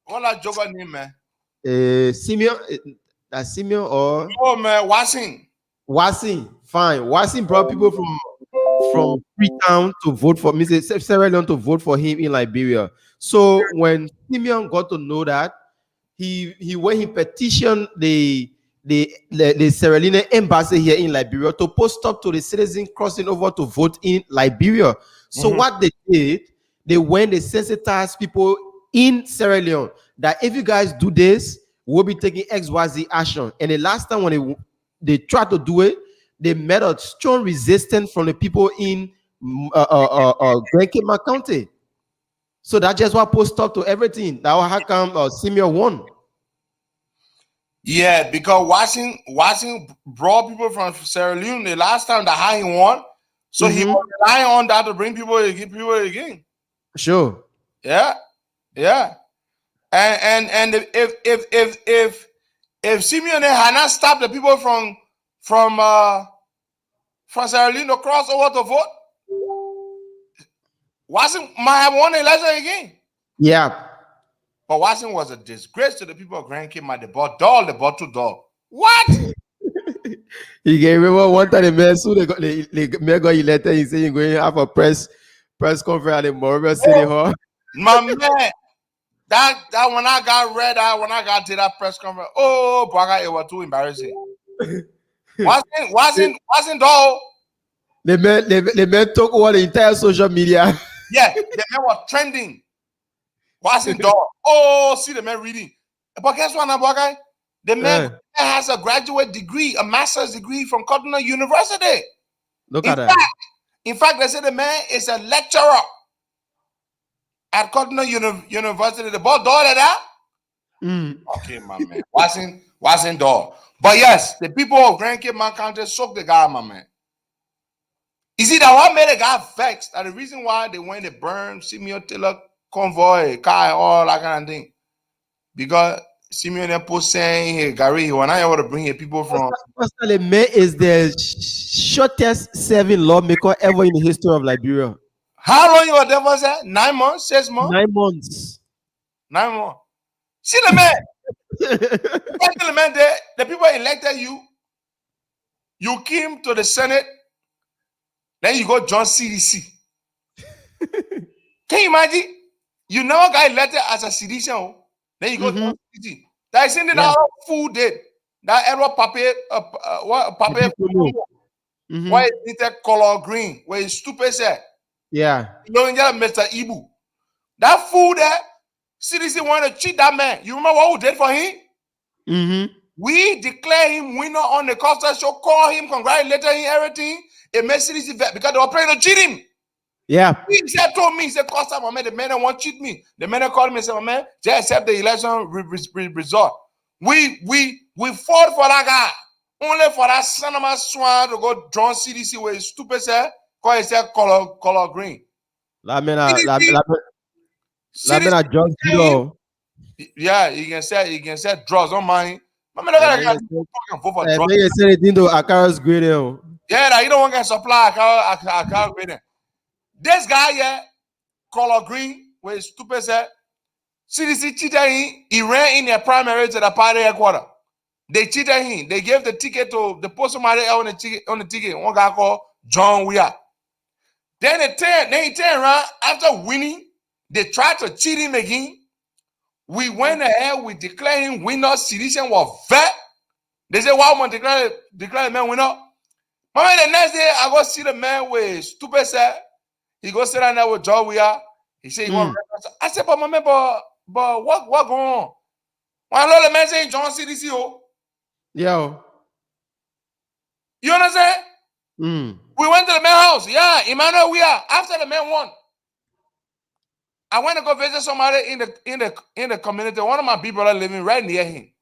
what that joker name, man? Simeon, that's Simeon or oh man, Wassing. Fine. Wassing brought people from Freetown to vote for Mr. Sierra Leone to vote for him in Liberia. So when Simeon got to know that, he went, he petitioned the Sierra Leone embassy here in Liberia to post up to the citizen crossing over to vote in Liberia. So what they did, they went, they sensitized people in Sierra Leone that if you guys do this, we'll be taking XYZ action. And the last time when they tried to do it, they met a strong resistance from the people in Grand Cape County. So that's just what post up to everything. That how come Simeon won. Yeah, because Washington brought people from Sierra Leone the last time that how he won. So he was relying on that to bring people again. Sure. Yeah. And if Simeon had not stopped the people from Sierra Leone to cross over to vote, Washington might have won the election again. Yeah. But Washington was a disgrace to the people of Grand Cape. They bought two dog. What? You can remember one time the man so the mayor got elected. He said he's going to have a press conference at the Moribel City Hall. My man, that when I got read out, when I got to that press conference, oh, Braga, it was too embarrassing. Wasn't dog. The man took over the entire social media. Yeah, the man was trending. Wasn't dog. Oh, see the man reading. But guess what, Braga? The man has a graduate degree, a master's degree from Costa University. Look at that. In fact, they say the man is a lecturer at Costa University. The boy daughter that. Okay, my man. Wasn't dog. But yes, the people of Grand Cape County soaked the guy, my man. You see that what made the guy vexed? And the reason why they went to burn Simeon Taylor convoy, car, all that kind of thing. Because Simeon post saying, hey, Gary, when I able to bring here people from. Pastor May is the shortest serving lawmaker ever in the history of Liberia. How long you were there for, sir? 9 months? 6 months? 9 months. 9 months. See the man. The man there, the people elected you. You came to the Senate. Then you go join CDC. Can you imagine? You never got elected as a citizen. Then you go to CDC. That is sending out food did. That Edward Pape, why is it color green? Where it's stupid said. Yeah. You know, Mr. Ibu. That food there, CDC wanted to cheat that man. You remember what we did for him? We declare him winner on the Costa Show. Call him, congratulate him, everything. It makes CDC because they were trying to cheat him. Yeah. He said, told me, he said, Costa, my man, the man that won't cheat me. The man that called me and said, my man, just accept the election result. We fought for that guy. Only for that son of a swan to go join CDC where his stupid said, call himself color green. La mena CDC, just zero. yeah, you can say drugs on mine. My man, I got fucking vote for drugs. They say it into Akara's grade. Yeah, you don't want to supply Akara green. This guy here, color green, where his stupid said, CDC cheated him. He ran in their primary to the party headquarters. They cheated him. They gave the ticket to the post somebody on the ticket. One guy called John Weir. Then he turned around after winning. They tried to cheat him again. We went ahead. We declared him winner. Citizen was vet. They said, "Why want to declare the man winner?" My man, the next day I go see the man with stupid set. He go sit down there with John Weir. He said, I said, but my man, but what going on? Why well, the man saying John CDC? Yo. You understand? We went to the man house. Yeah, Emmanuel Weir. After the man won, I went to go visit somebody in the community. One of my people are living right near him.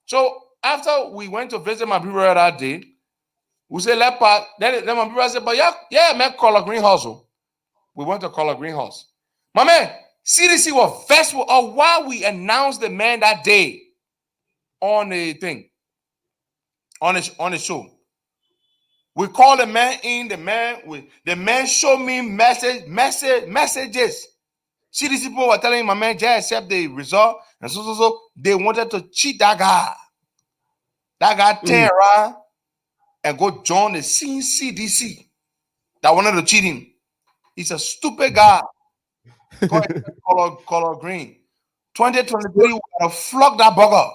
So after we went to visit my people that day, we said, let part. Then my people said, but yeah, man, call a greenhouse. We went to call a greenhouse. My man, CDC was festival of why we announced the man that day on the thing, on the show. We called the man in, the man showed me messages. CDC people were telling my man, just accept the result. And so they wanted to cheat that guy. That guy turned around and go join the CDC that wanted to cheat him. He's a stupid guy. color green. 2023, we're gonna flog that bugger.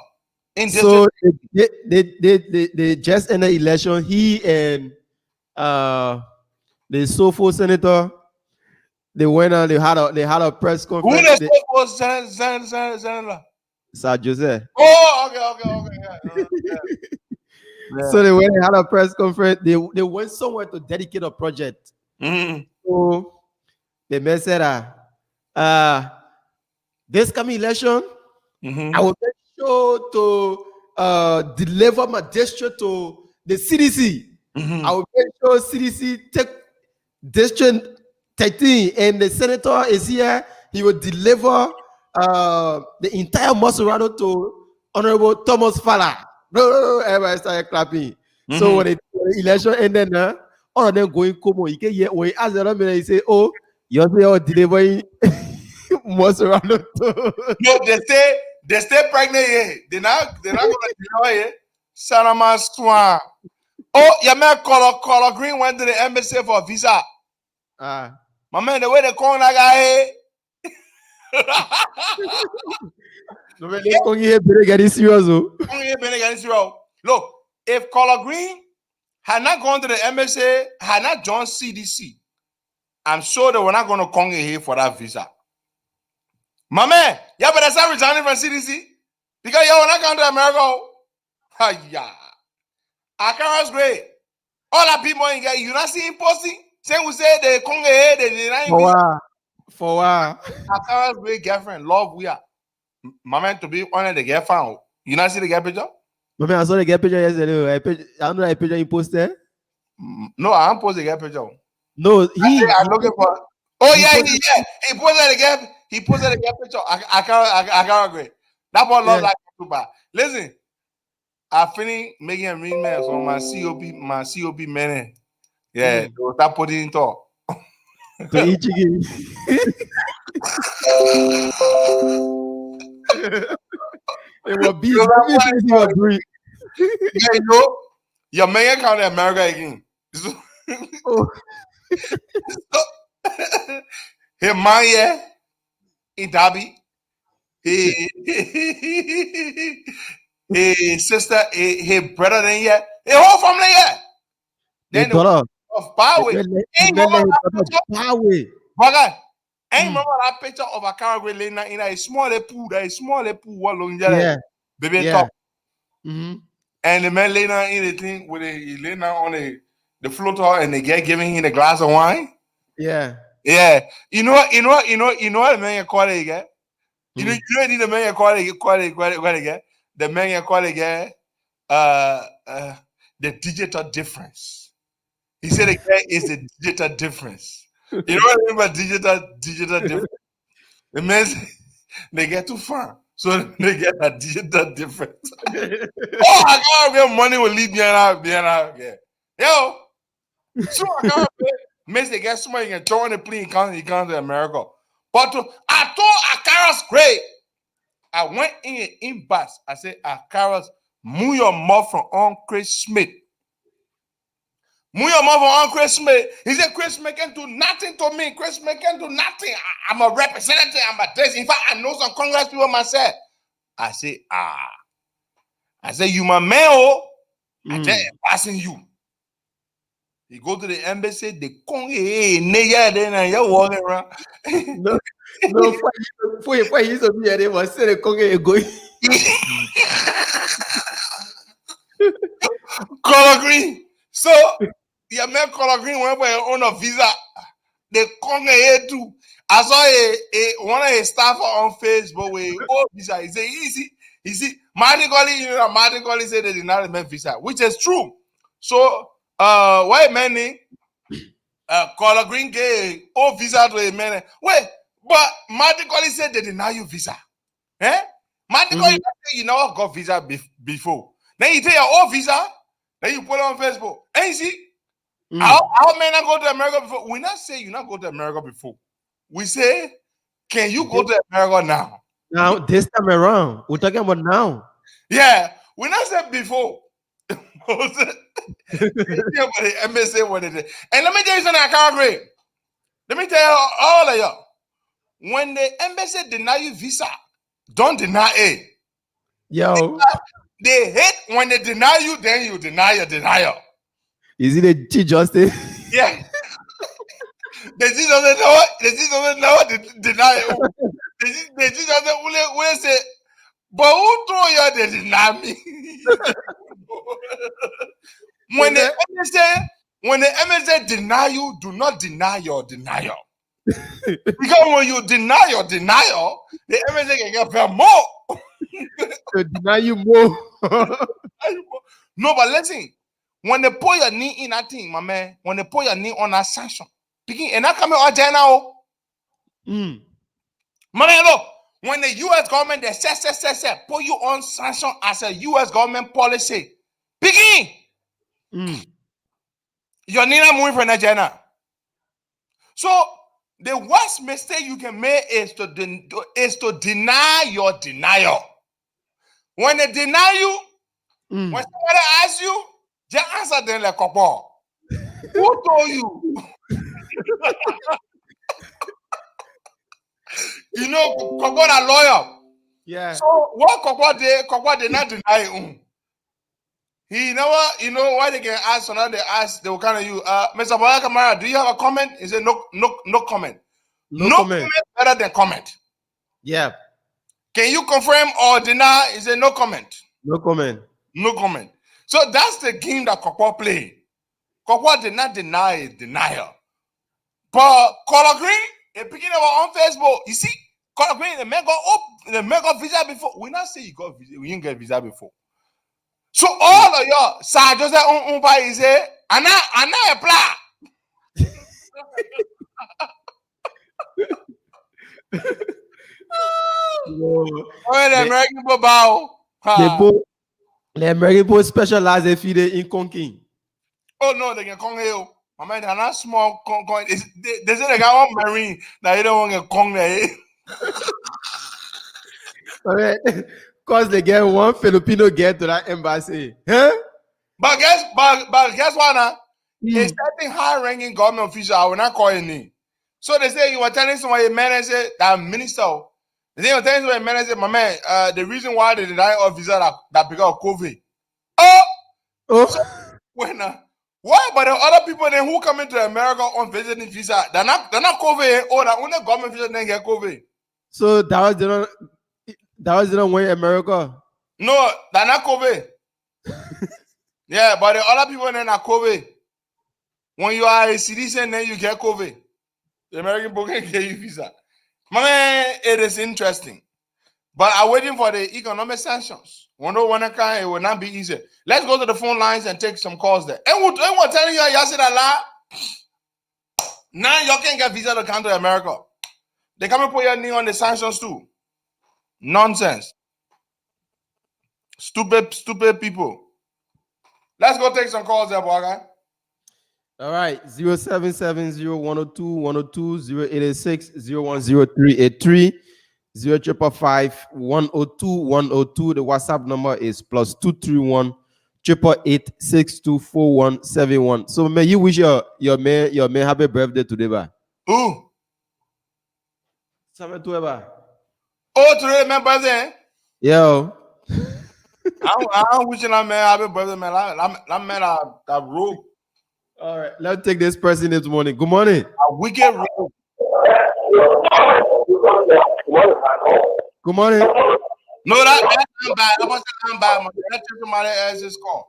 So they just ended the election. He and the SOFO senator, they went on. They had a press conference. Who the SOFO senator? Sir Jose. Oh, okay. Yeah. So they went and had a press conference. They went somewhere to dedicate a project. So the man said, this coming election, I will make sure to deliver my district to the CDC. I will make sure CDC take district 13, and the senator is here. He will deliver the entire Maserado to Honorable Thomas Fala. Everybody started clapping. So when the election ended, all of them going Como. You can hear when he asked the other man, he say, "Oh, you're delivering Maserado." No, they stay pregnant here. They're not gonna deny it. Sanama Swan. Oh, your man color green went to the embassy for a visa. My man, the way they call that guy. Look, if Color Green had not gone to the embassy, had not joined CDC, I'm sure they were not going to come here for that visa. My man, yeah, but that's not resigning from CDC because you not going to America. Yeah, Akara's great. All the people in here, you not seeing posting? Saying we say they come here, they deny for what? Akara's great girlfriend, love we are. My man, to be honest, the girl found. You not see the girl picture? My man, I saw the girl picture yesterday. I don't know the picture you posted. No, I don't post the girl picture. No, I'm looking for. Oh yeah, he posted the girl. He posted the girl picture. I can't agree. That one love like too bad. Listen, I finished making arrangements on my COP man. Yeah, we'll start putting in talk. To each again. It will be you know, your man account in America again. His man, yeah, in Derby. His sister, his brother, then yeah, his whole family, yeah. Then the of Power. Ain't remember that picture of a car in a small pool. That is small pool. Baby, talk. Mm-hmm. And the man lay down in the thing he lay down on the floor, and the guy giving him a glass of wine. Yeah. Yeah. You know what the man call it again? You know the man call it again? The man call it again the digital difference. He said again is the digital difference. You know what I mean by digital difference? The man they get too far. So they get a digital difference. Oh, I can't get money will lead behind. Yeah. Yo. So I can't miss the get somebody can join the plane, he comes to America. But I told Akara's great. I went in bus. I said, Akara's, move your mouth from on Chris Smith. Move your mouth from on Chris Smith. He said, Chris Smith can do nothing to me. Chris Smith can do nothing. I'm a representative. I'm a this. In fact, I know some Congress people myself. I say, I say, you my man, oh. I just passing you. You go to the embassy, they come here, then you're walking around. No, for you to be here, they was saying they going. Color green. So, your man color green went on a visa. They come here too. I saw one of his staff on Facebook with visa. He said, easy. Martin Colley said they did not have visa, which is true. So, why many color green gay visa to a man? Wait, but Martin Colley said they deny you visa. Martin Colley said you never got visa before. Then you take your own visa, then you put it on Facebook. And you see, how men not go to America before? We not say you not go to America before. We say, can you go to America now? Now, this time around, we're talking about now. Yeah, we not said before. MSA what it is. And let me tell you something I can't agree. Let me tell all of y'all. When the embassy deny you visa, don't deny it. Yo. They hate when they deny you, then you deny your denial. Is it a Chief Justice? Yeah. They just don't know what. They just don't know what to deny. They just don't know say, but who told you they deny me? When the MSA deny you, do not deny your denial. Because when you deny your denial, the MSA can get paid more. To deny you more. No, but listen, when they put your knee in that thing, my man, when they put your knee on that sanction, and that coming out there now. My man, look, when the US government they say put you on sanction as a US government policy, begin. Your Nina moving from Nigeria. So the worst mistake you can make is to deny your denial. When they deny you, when somebody asks you, just answer them like Kopo. Who told you? You know, Kopo a lawyer. Yeah. So what Kopo did not deny him. He never, you know, why they can ask or not, they will kind of you, Mr. Boya Kamara, do you have a comment? He said, no comment. No comment better than comment. Yeah. Can you confirm or deny? He said, no comment. No comment. No comment. So that's the game that Kopo played. Kopo did not deny his denial. But Color Green, they picking up on Facebook. You see, Color Green, the man got visa before. We not say you got visa, we didn't get visa before. So all of y'all, Sir Joseph Umpa is a apply. The American people bow. The American people specialize if they in conking. Oh no, they can come here. My man, they're not small coin. They say they got one marine that you don't want to come there. Because they get one Filipino get to that embassy. Huh? But guess what now? A certain high-ranking government official, I will not call your name. So they say you were telling somebody, man, I said that minister. They say you were telling somebody, man, I said, my man, the reason why they deny all visa that because of COVID. So, why? But the other people then who come into America on visiting visa, they're not COVID. Oh, the only government visa then get COVID. So that was the one in America. No, they're not COVID. Yeah, but the other people then are COVID. When you are a citizen, then you get COVID. The American people can get you visa. My man, it is interesting. But I'm waiting for the economic sanctions. It will not be easy. Let's go to the phone lines and take some calls there. And we're telling you, y'all said a lot. Now y'all can't get visa to come to America. They come and put your knee on the sanctions too. Nonsense. Stupid people. Let's go take some calls there, boy. Guy. All right, 0770-102-102-086-010-383. 055-102-102. The WhatsApp number is +231 888-624-171. So may you wish your man happy birthday today, ba? Who? Oh, today my birthday. yo. I'm wishing that man happy birthday, man. That man that rogue. All right, let's take this person this morning. Good morning. A wicked rogue. Good morning. No, that's not bad. I'm bad, man. Let's take somebody else's call.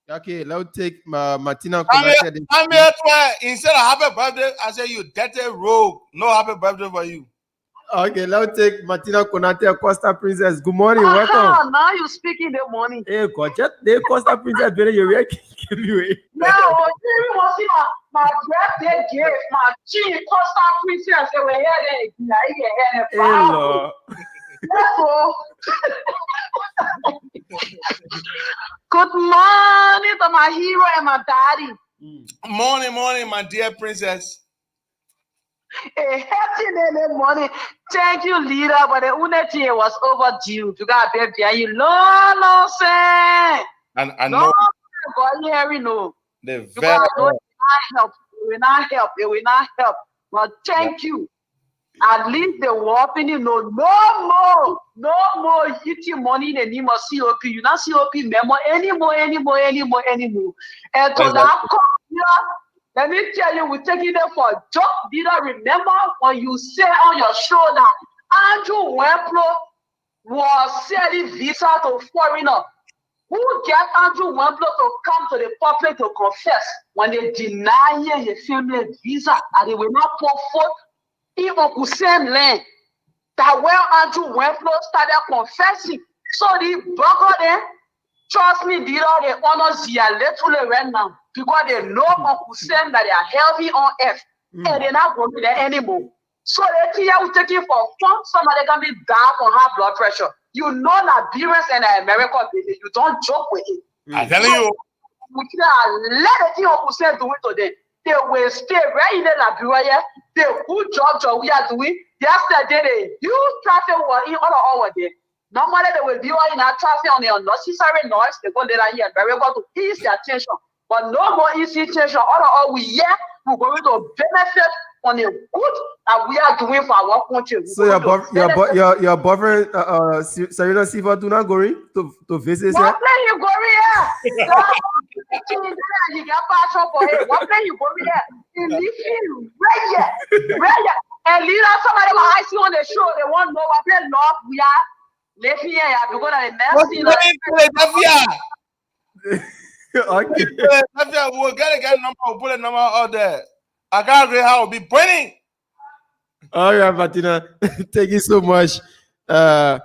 Okay, let's take Martina. I'm here to, instead of happy birthday, I say you dirty rogue. No happy birthday for you. Okay, let's take Martina Konate, Costa Princess. Good morning, welcome. Now you speak in the morning. Hey, the Costa Princess, you're No, you want to see my birthday gift, my G Costa Princess. They were here. Hello. Good morning to my hero and my daddy. Morning, my dear princess. A happy morning. Thank you, leader. But the unity was overdue. You got baby, you long say. And I know. No. The You very will not help. It will not help. But thank you. At least the opening, no more eating money in the name of COP. You not COP memo anymore. And to that let me tell you, we're taking them for a joke. Did I remember when you said on your show that Andrew Wemplo was selling visa to foreigner? Who get Andrew Wemplo to come to the public to confess when they deny his family visa and they will not put forth even to same land? That when Andrew Wemplo started confessing, so the burger there, trust me, they honor Zia literally right now. Because they know Uncle Sam that they are healthy on earth and they're not going to be there anymore. So they think you take it for fun. Somebody can be down for high blood pressure. You know Liberians and America, baby, you don't joke with it. I'm telling you. We can let the thing Uncle Sam do it today. They will stay right in Liberia. They good job we are doing. Yesterday, they huge traffic was in all over there. Normally, they will be all in our traffic on the unnecessary noise. They go there here and very well to ease their attention. But no more institution. All we here, we're going to benefit on the good that we are doing for our country. So your boyfriend, Serena Siva, do not go to visit. What play you go here? You got passion for it. What play you go here? Right here. And leader, somebody will see on the show. They want to know what play love we are. Left here, you go to the next thing. Okay. We'll get a number. We'll put a number out there. I can't agree how it'll be pointing. All right, Martina. Thank you so much. Because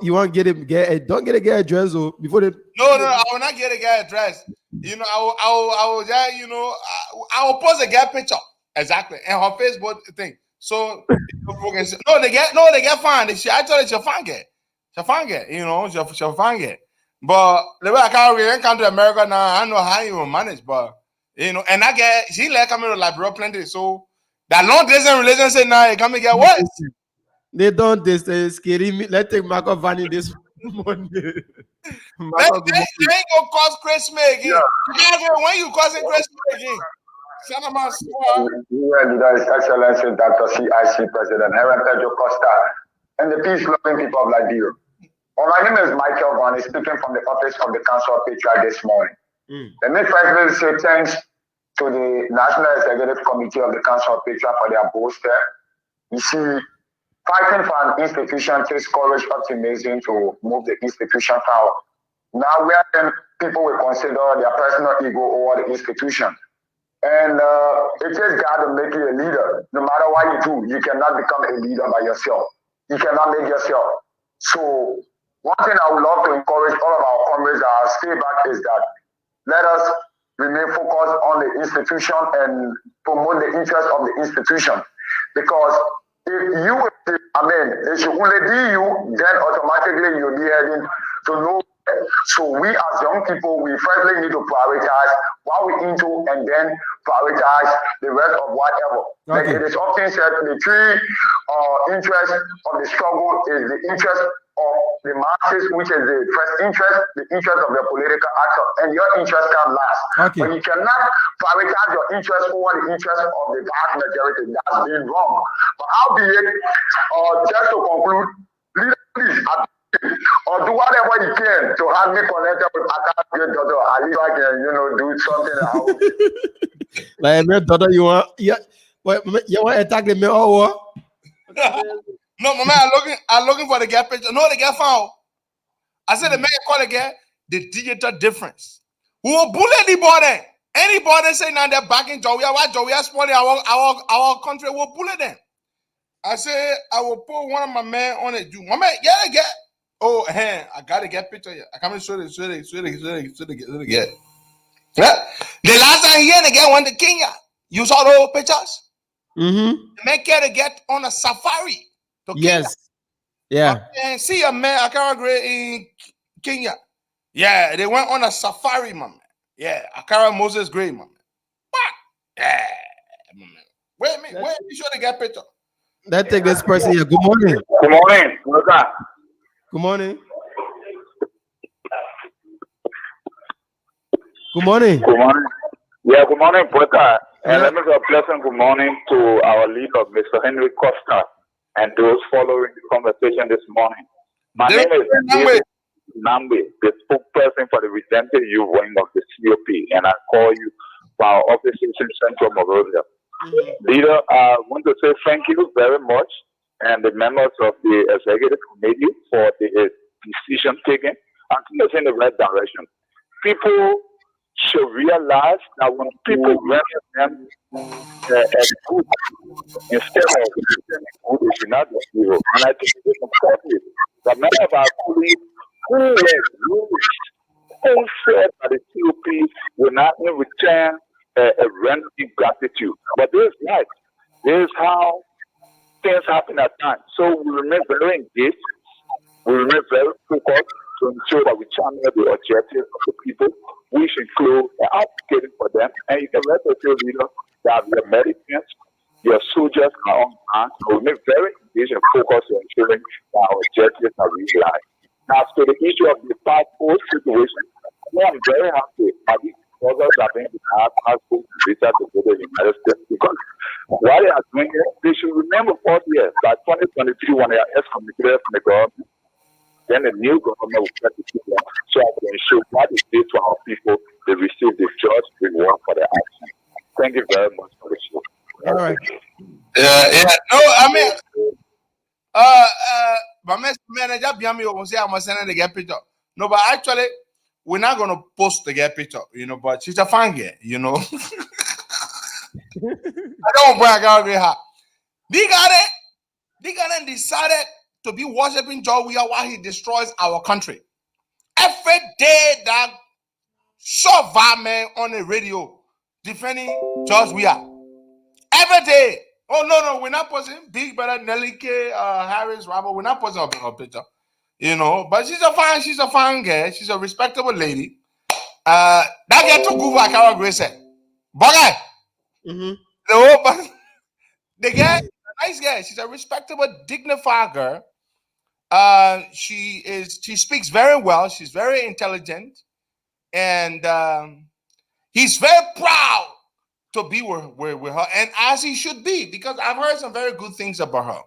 you want to get a dress before they. No, I will not get a guy address. You know, I will just, you know, I will post a guy picture exactly and her Facebook thing. So they get fine. Actually, she'll find it. You know, she'll find it. But the way I can't come to America now, I don't know how you will manage. But you know, and she like coming to Liberia plenty. So that long distance relationship now, it can get worse. They don't scary me. Let's take Marco Vanny this morning. They ain't gonna cause Christmas again. Yeah. When you causing Christmas again? His Excellency Dr. CIC President Heritage Costa and the peace-loving people of Liberia. Well, my name is Michael Van, speaking from the office of the Council of Patriarch this morning. Let me first say thanks to the National Executive Committee of the Council of Patriarch for their bolster. You see, fighting for an institution takes courage, optimism to move the institution forward. Now, where then people will consider their personal ego over the institution. And it takes God to make you a leader. No matter what you do, you cannot become a leader by yourself. You cannot make yourself. So one thing I would love to encourage all of our comrades that stay back is that let us remain focused on the institution and promote the interest of the institution. Because if you, it should only be you, then automatically you'll be heading to no. So we as young people, we firstly need to prioritize what we into and then prioritize the rest of whatever. Like it is often said, the true interest of the struggle is the interest of the masses, which is the first interest, the interest of the political actor, and your interest can last. But you cannot prioritize your interest over the interest of the vast majority. That's been wrong. But how be it, just to conclude, please, or do whatever you can to have me connected with Akara's daughter. At least I can, do something. Like my daughter, you want? Yeah. What? You want to attack me? Oh, what? No, my man, I'm looking for the gap picture. No, the gap found. I said the man call again the digital difference. Who will bully anybody? Anybody say now they're backing Joey? Why Joey is spoiling our country? Will bully them. I say I will put one of my men on it. My man, yeah. Oh, I gotta get picture here. I can't show it. Yeah. The last time here, they went to Kenya. You saw those pictures? Mm-hmm. The man care to get on a safari to Kenya. Yeah. And see a man, I can't agree in Kenya. Yeah, they went on a safari, my man. Yeah, Akara Moses Gray, my man. What? Yeah, my man. Wait a minute. You sure they get picture? Let's take this person here. Good morning. Good morning. What's that? Good morning. Good morning. Good morning. Yeah, good morning, Porter. And let me give a pleasant good morning to our leader, Mr. Henry Costa, and those following the conversation this morning. My name is David Nambe, the spokesperson for the Redemptive Youth Wing of the COP, and I call you for our office in Central Monrovia. Leader, I want to say thank you very much, and the members of the executive committee for the decision taken. I think it's in the right direction. People should realize that when people render them as good, instead of good, they should not be hero. And I think it's important that many of our colleagues who were ruled, who said that the COP will not in return rendering gratitude. But this is life. This is how things happen at times. So we remain very engaged. We remain very focused to ensure that we channel the objectives of the people, which include advocating for them. And you can rest assured, leader, that your Americans, your soldiers are on hand. So we remain very engaged and focused on ensuring that our objectives are realized. Now, to the issue of the passport situation, I'm very happy that these brothers are going to have passports to reach to the United States, because what they are doing here, they should remember 4 years, by 2023, when they are excommunicated from the government, then the new government will try to keep them so as to ensure what they did to our people, they receive the just reward for their action. Thank you very much for the show. All right. Yeah. No, I mean, my manager behind me will say I'm sending the get picture. No, but actually, we're not gonna post the get picture, but she's a fan girl, I don't brag out very hard. They got it decided to be worshiping Joe while he destroys our country. Every day that shove man on the radio defending George Weah. Every day. Oh no, we're not posting Big Brother Nelly K, Harris, Robert. We're not posting a picture. But she's a fine girl. She's a respectable lady. That girl took over Akara Grace said. Bugger. The girl, a nice girl. She's a respectable, dignified girl. She speaks very well. She's very intelligent, and he's very proud to be with her, and as he should be, because I've heard some very good things about her.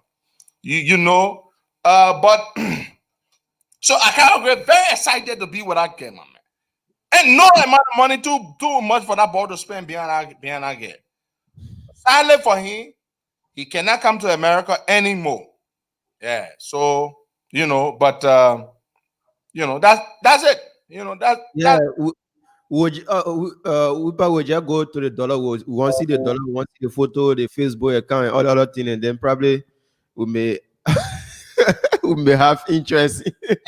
But so I can't get very excited to be with that girl, man. And no amount of money too much for that boy to spend behind that girl. Sadly for him, he cannot come to America anymore. Yeah. So but that's it. Yeah, we probably just go to the dollar. We want to see the dollar. We want to see the photo, the Facebook account, and all the other thing, and then probably we may we may have interest.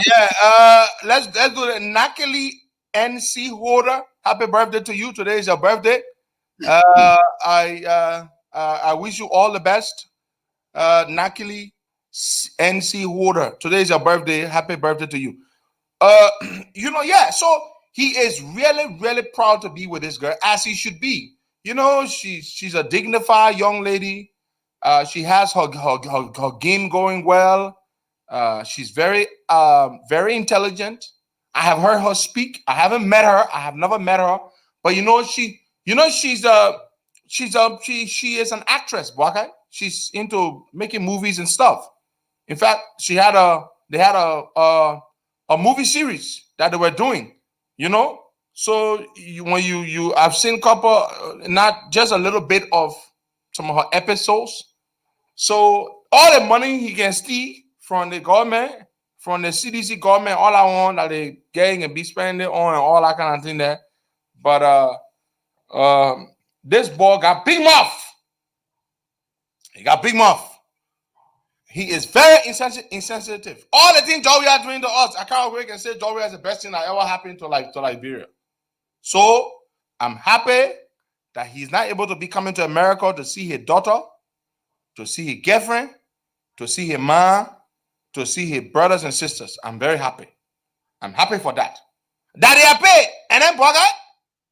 Yeah. Let's do it. Nakili NC Holder. Happy birthday to you. Today is your birthday. I wish you all the best. Nakili NC Holder. Today is your birthday. Happy birthday to you. Yeah. So he is really, really proud to be with this girl, as he should be. She's a dignified young lady. She has her game going well. She's very intelligent. I have heard her speak. I haven't met her. I have never met her. But she is an actress, okay? She's into making movies and stuff. In fact, they had a movie series that they were doing, So I've seen couple, not just a little bit of some of her episodes. So all the money he can steal from the government, from the CDC government, all I want that they getting and be spending on and all that kind of thing there. But this boy got big mouth. He got big mouth. He is very insensitive. All the things Joey are doing to us, I can't wait and say Joey is the best thing that ever happened to Liberia. So I'm happy that he's not able to be coming to America to see his daughter, to see his girlfriend, to see his mom, to see his brothers and sisters. I'm very happy. I'm happy for that. Daddy, I pay. And then, brother,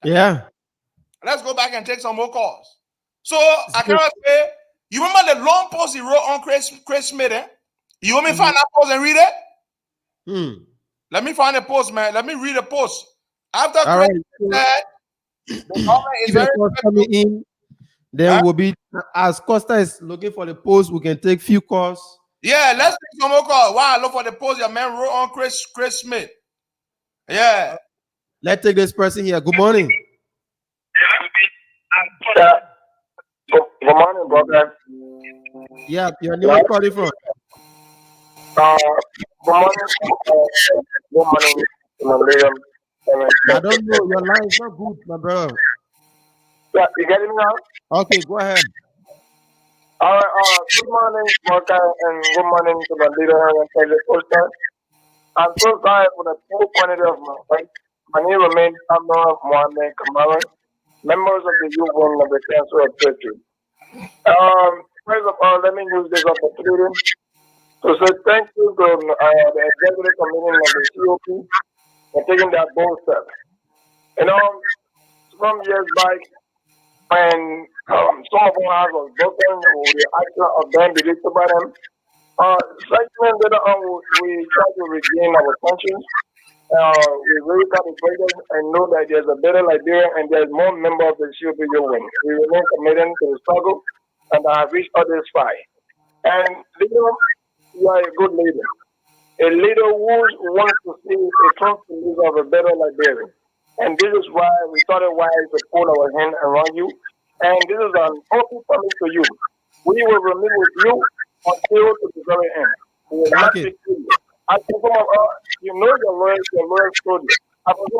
Yeah. let's go back and take some more calls. So I cannot say, you remember the long post he wrote on Chris Smith? You want me to find that post and read it? Let me find the post, man. Let me read the post. After Chris said, the government is very coming in. Then we'll be, as Costa is looking for the post, we can take few calls. Yeah, let's take some more calls. While I look for the post your man wrote on Chris Smith. Yeah. Let's take this person here. Good morning. Good morning, brother. Yeah, your name is calling from. Good morning, William. I don't know. Your line is not good, my brother. Yeah, you getting me now? Okay, go ahead. All right. Good morning, Martha, and good morning to the leader and the poster. I'm so sorry for the poor quantity of my life. My name remains Abdullah Mohammed Kamara, members of the youth wing of the Council of Churches. First of all, let me use this opportunity to say thank you to the executive committee of the COP for taking that bold step. Some years back, when some of our was broken, the action of them released by them. Segment later on, we try to regain our conscience. We really calibrated and know that there's a better Liberia and there's more members of the COP wing. We remain committed to the struggle and have reached others fight. And leader, you are a good leader. A leader who wants to see a transformation of a better Liberia. And this is why we thought it wise to put our hand around you. And this is an open promise to you. We will remain with you until to the very end. We will not be you. I think some of your lawyers told you. I will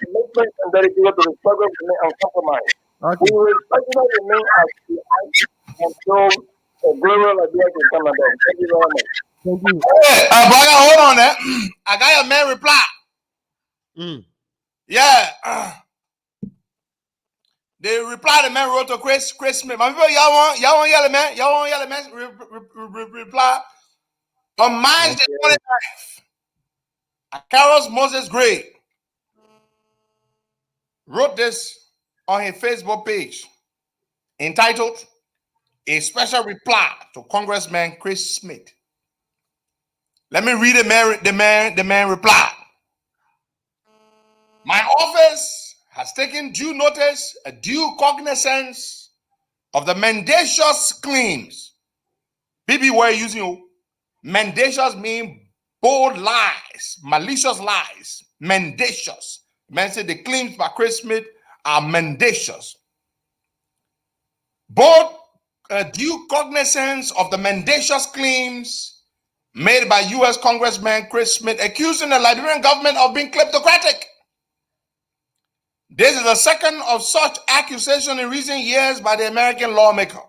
commitment and dedicated to the struggle remain uncompromised. We will respectfully remain as the until the glory of Liberia can come about. Thank you very much. Thank you. Hey, brother, hold on there. I got your man reply. Yeah. They replied, the man wrote to Chris Smith. My people, y'all want yellow man? Y'all want yellow man? Reply. On March the 29th, Carlos Moses Gray wrote this on his Facebook page entitled A Special Reply to Congressman Chris Smith. Let me read the man reply. My office has taken due notice, a due cognizance of the mendacious claims. BB, where you using mendacious mean bold lies, malicious lies, mendacious. Man said the claims by Chris Smith are mendacious. Both due cognizance of the mendacious claims made by U.S. Congressman Chris Smith accusing the Liberian government of being kleptocratic. This is the second of such accusation in recent years by the American lawmaker.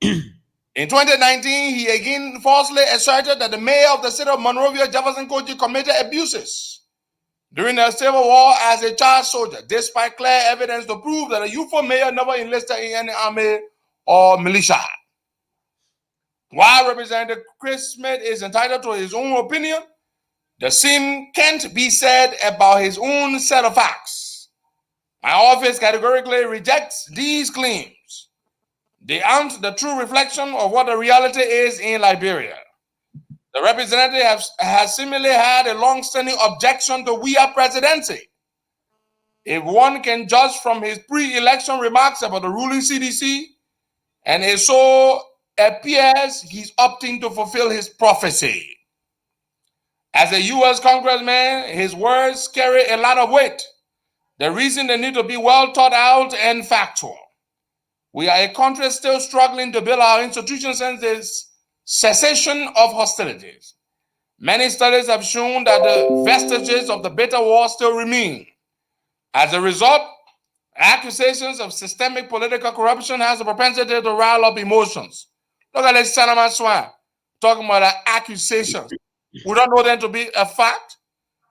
In 2019, he again falsely asserted that the mayor of the city of Monrovia, Jefferson Koji, committed abuses during the Civil War as a child soldier, despite clear evidence to prove that the youthful mayor never enlisted in any army or militia. While Representative Chris Smith is entitled to his own opinion, the same can't be said about his own set of facts. My office categorically rejects these claims. They aren't the true reflection of what the reality is in Liberia. The representative has similarly had a long-standing objection to WIA presidency. If one can judge from his pre-election remarks about the ruling CDC, and it so appears he's opting to fulfill his prophecy. As a U.S. congressman, his words carry a lot of weight. The reason they need to be well thought out and factual. We are a country still struggling to build our institutions since the cessation of hostilities. Many studies have shown that the vestiges of the bitter war still remain. As a result, accusations of systemic political corruption has a propensity to rile up emotions. Look at this Salaman Swan talking about the accusations. We don't know them to be a fact.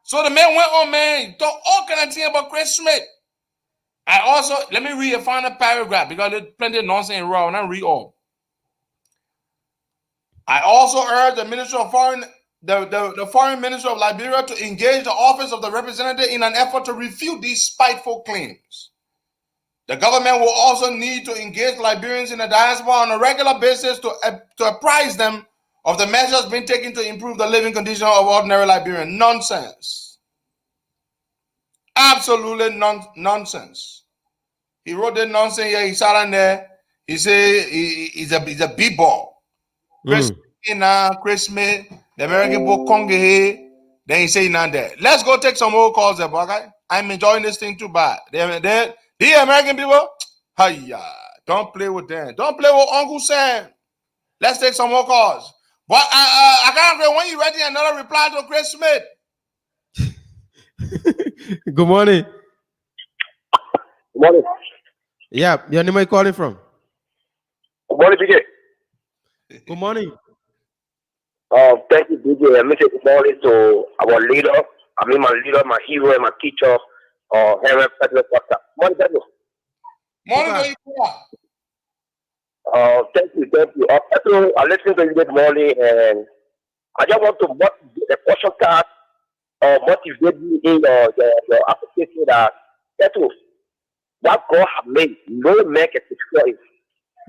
So the man went on, man, talk all kind of thing about Chris Smith. I also, let me read a final paragraph because there's plenty of nonsense in raw, and I read all. I also urge the Minister of Foreign, the Foreign Minister of Liberia to engage the Office of the Representative in an effort to refute these spiteful claims. The government will also need to engage Liberians in the diaspora on a regular basis to apprise them of the measures being taken to improve the living condition of ordinary Liberians. Nonsense. Absolutely nonsense. He wrote that nonsense here. He sat on there. He said he's a b-ball. Chris Smith, the American book Conge. Then he said not there. Let's go take some more calls there, okay? I'm enjoying this thing too bad. The American people, hiya, don't play with them. Don't play with Uncle Sam. Let's take some more calls. But I can't remember when you ready another reply to Chris Smith. Good morning. Good morning. Yeah, your name are you calling from? Good morning, BJ. Good morning. Thank you, BJ. I'm good morning to our leader. I mean, my leader, my hero, and my teacher, Henry Pedro Costa. Morning, Pedro. Morning, thank you. Pedro, I listened to you this morning, and I just want to motivate the question card, motivate you in your application that Pedro, that God have made, no man can destroy it.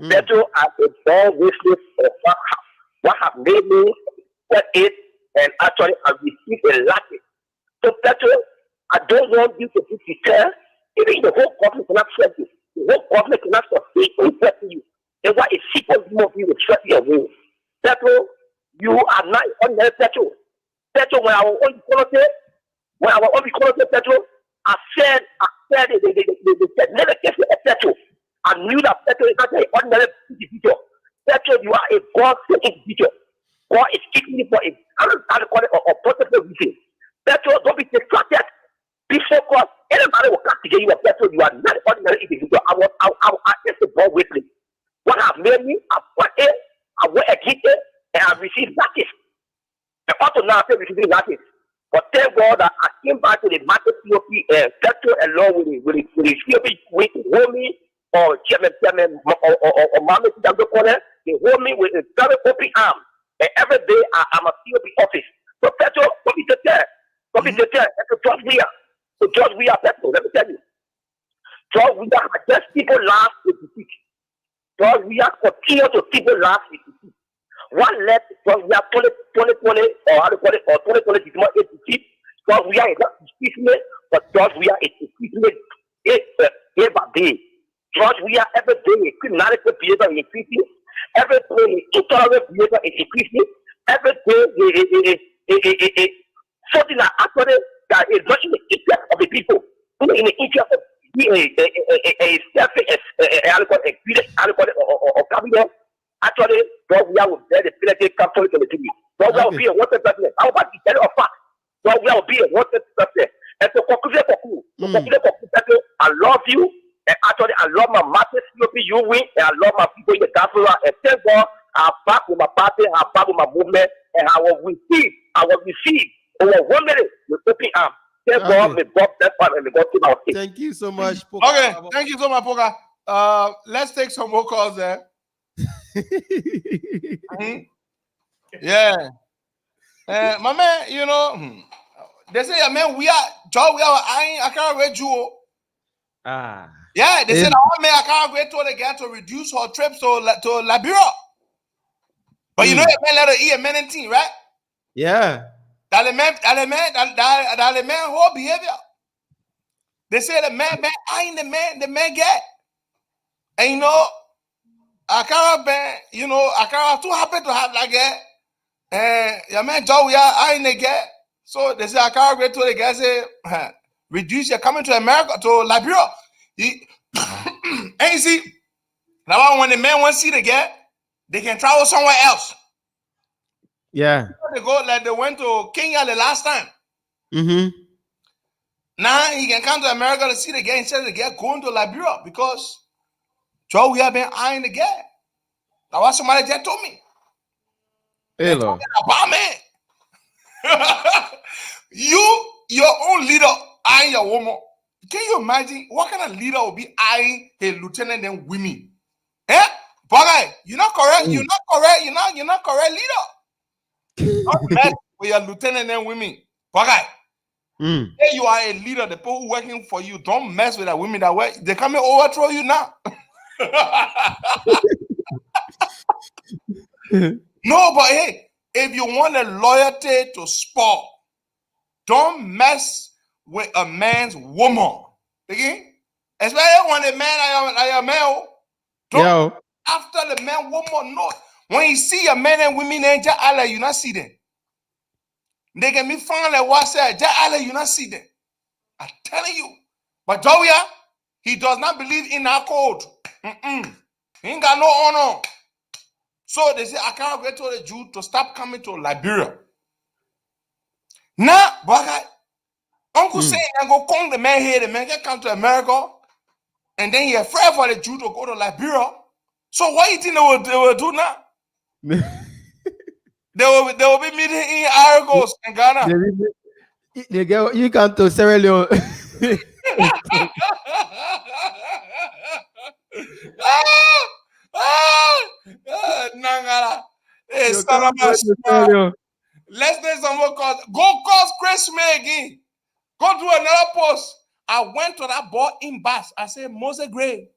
Pedro, as a born witness of what have made me set it, and actually I received a lesson. So Pedro, I don't want you to be deterred. Even the whole government cannot threaten you. The whole government cannot sustain or threaten you. And what a secret of you will threaten your will. Pedro, you are not ordinary Pedro. Pedro, when I was on the Pedro, I said they said never get a Pedro. I knew that Pedro is not an ordinary individual. Pedro, you are a God-sent individual. God is keeping you for a possible reason. Pedro, don't be distracted. Be focused. Anybody will come to get you a Pedro. You are not an ordinary individual. I just a born with me. What have made me, I went in, I went against it, and I received nothing. And also now I receiving nothing. But thank God that I came back to the market POP and Pedro along with the POP with Homie or Chairman or Mama Corner. They hold me with a very open arm. And every day I'm a POP office. So Pedro, don't be deterred. Don't be deterred. Trust we are. So trust we are, Pedro. Let me tell you. Trust we are just people laugh with defeat. Trust we are continue to people laugh with defeat. One left, trust we are 2020 or how to call it, or 2020 is not a defeat. Trust we are not defeatment, but trust we are a defeatment day by day. Trust we are every day criminality behavior is increasing. Every day intolerant behavior is increasing. Every day something that actually that is not in the interest of the people, in the interest of cabinet, Actually, God will bear the penalty Catholic and the TV. God will be a wanted person. How about the tell of fact? God will be a wanted person. And so, I love you. And actually, I love my master COP, you win. And I love my people in the diaspora. And thank God, I'm back with my party, I'm back with my movement. And I will receive. Over 1 minute with open arms. Thank God, may God bless us and may God keep our faith. Thank you so much, Poka. Okay, thank you so much, Poka. Let's take some more calls there. Yeah. My man, you know, they say, man, we are I can't read you. Yeah, they said, man, I can't wait to the girl to reduce her trips to Liberia. But you know, man, let her eat a man and tea, right? Yeah. That the man whole behavior. They say the man, I ain't the man get. And you know, I can't be, you know, I can't too happy to have like that. And your man Joe, I ain't the get. So they say I can't wait to the guy say, reduce your coming to America to Liberia. And you see, now when the man wants to see the guy, they can travel somewhere else. Yeah. They go like they went to Kenya the last time. Now he can come to America to see the guy instead of the guy going to Liberia because Joe, we have been eyeing the guy. That's what somebody just told me. Hello. About man. Your own leader eyeing your woman. Can you imagine what kind of leader will be eyeing a lieutenant and women? Eh? But you're not correct. You're not correct. You're not correct leader. Not mess with your lieutenant and women. But if you are a leader, the people working for you, don't mess with the women that work. They come and overthrow you now. No, but hey, if you want a loyalty to sport, don't mess with a man's woman. Okay? Especially when a man are a male. Don't after the man woman, no. When you see a man and women and Allah, you not see them. They can be found like what said, Allah, you not see them. I'm telling you. But Joya, he does not believe in our code. He ain't got no honor. So they say, I can't wait to the Jew to stop coming to Liberia. Now, but Uncle say, I'm going to come the man here, the man can come to America, and then he afraid for the Jew to go to Liberia. So what do you think they will do now? They will be meeting in Argos and Ghana. You come to Sierra Leone. Nangala. Hey, let's make some more calls. Go cause Christmas again. Go to another post. I went to that boy in Bass. I said, Moses Gray,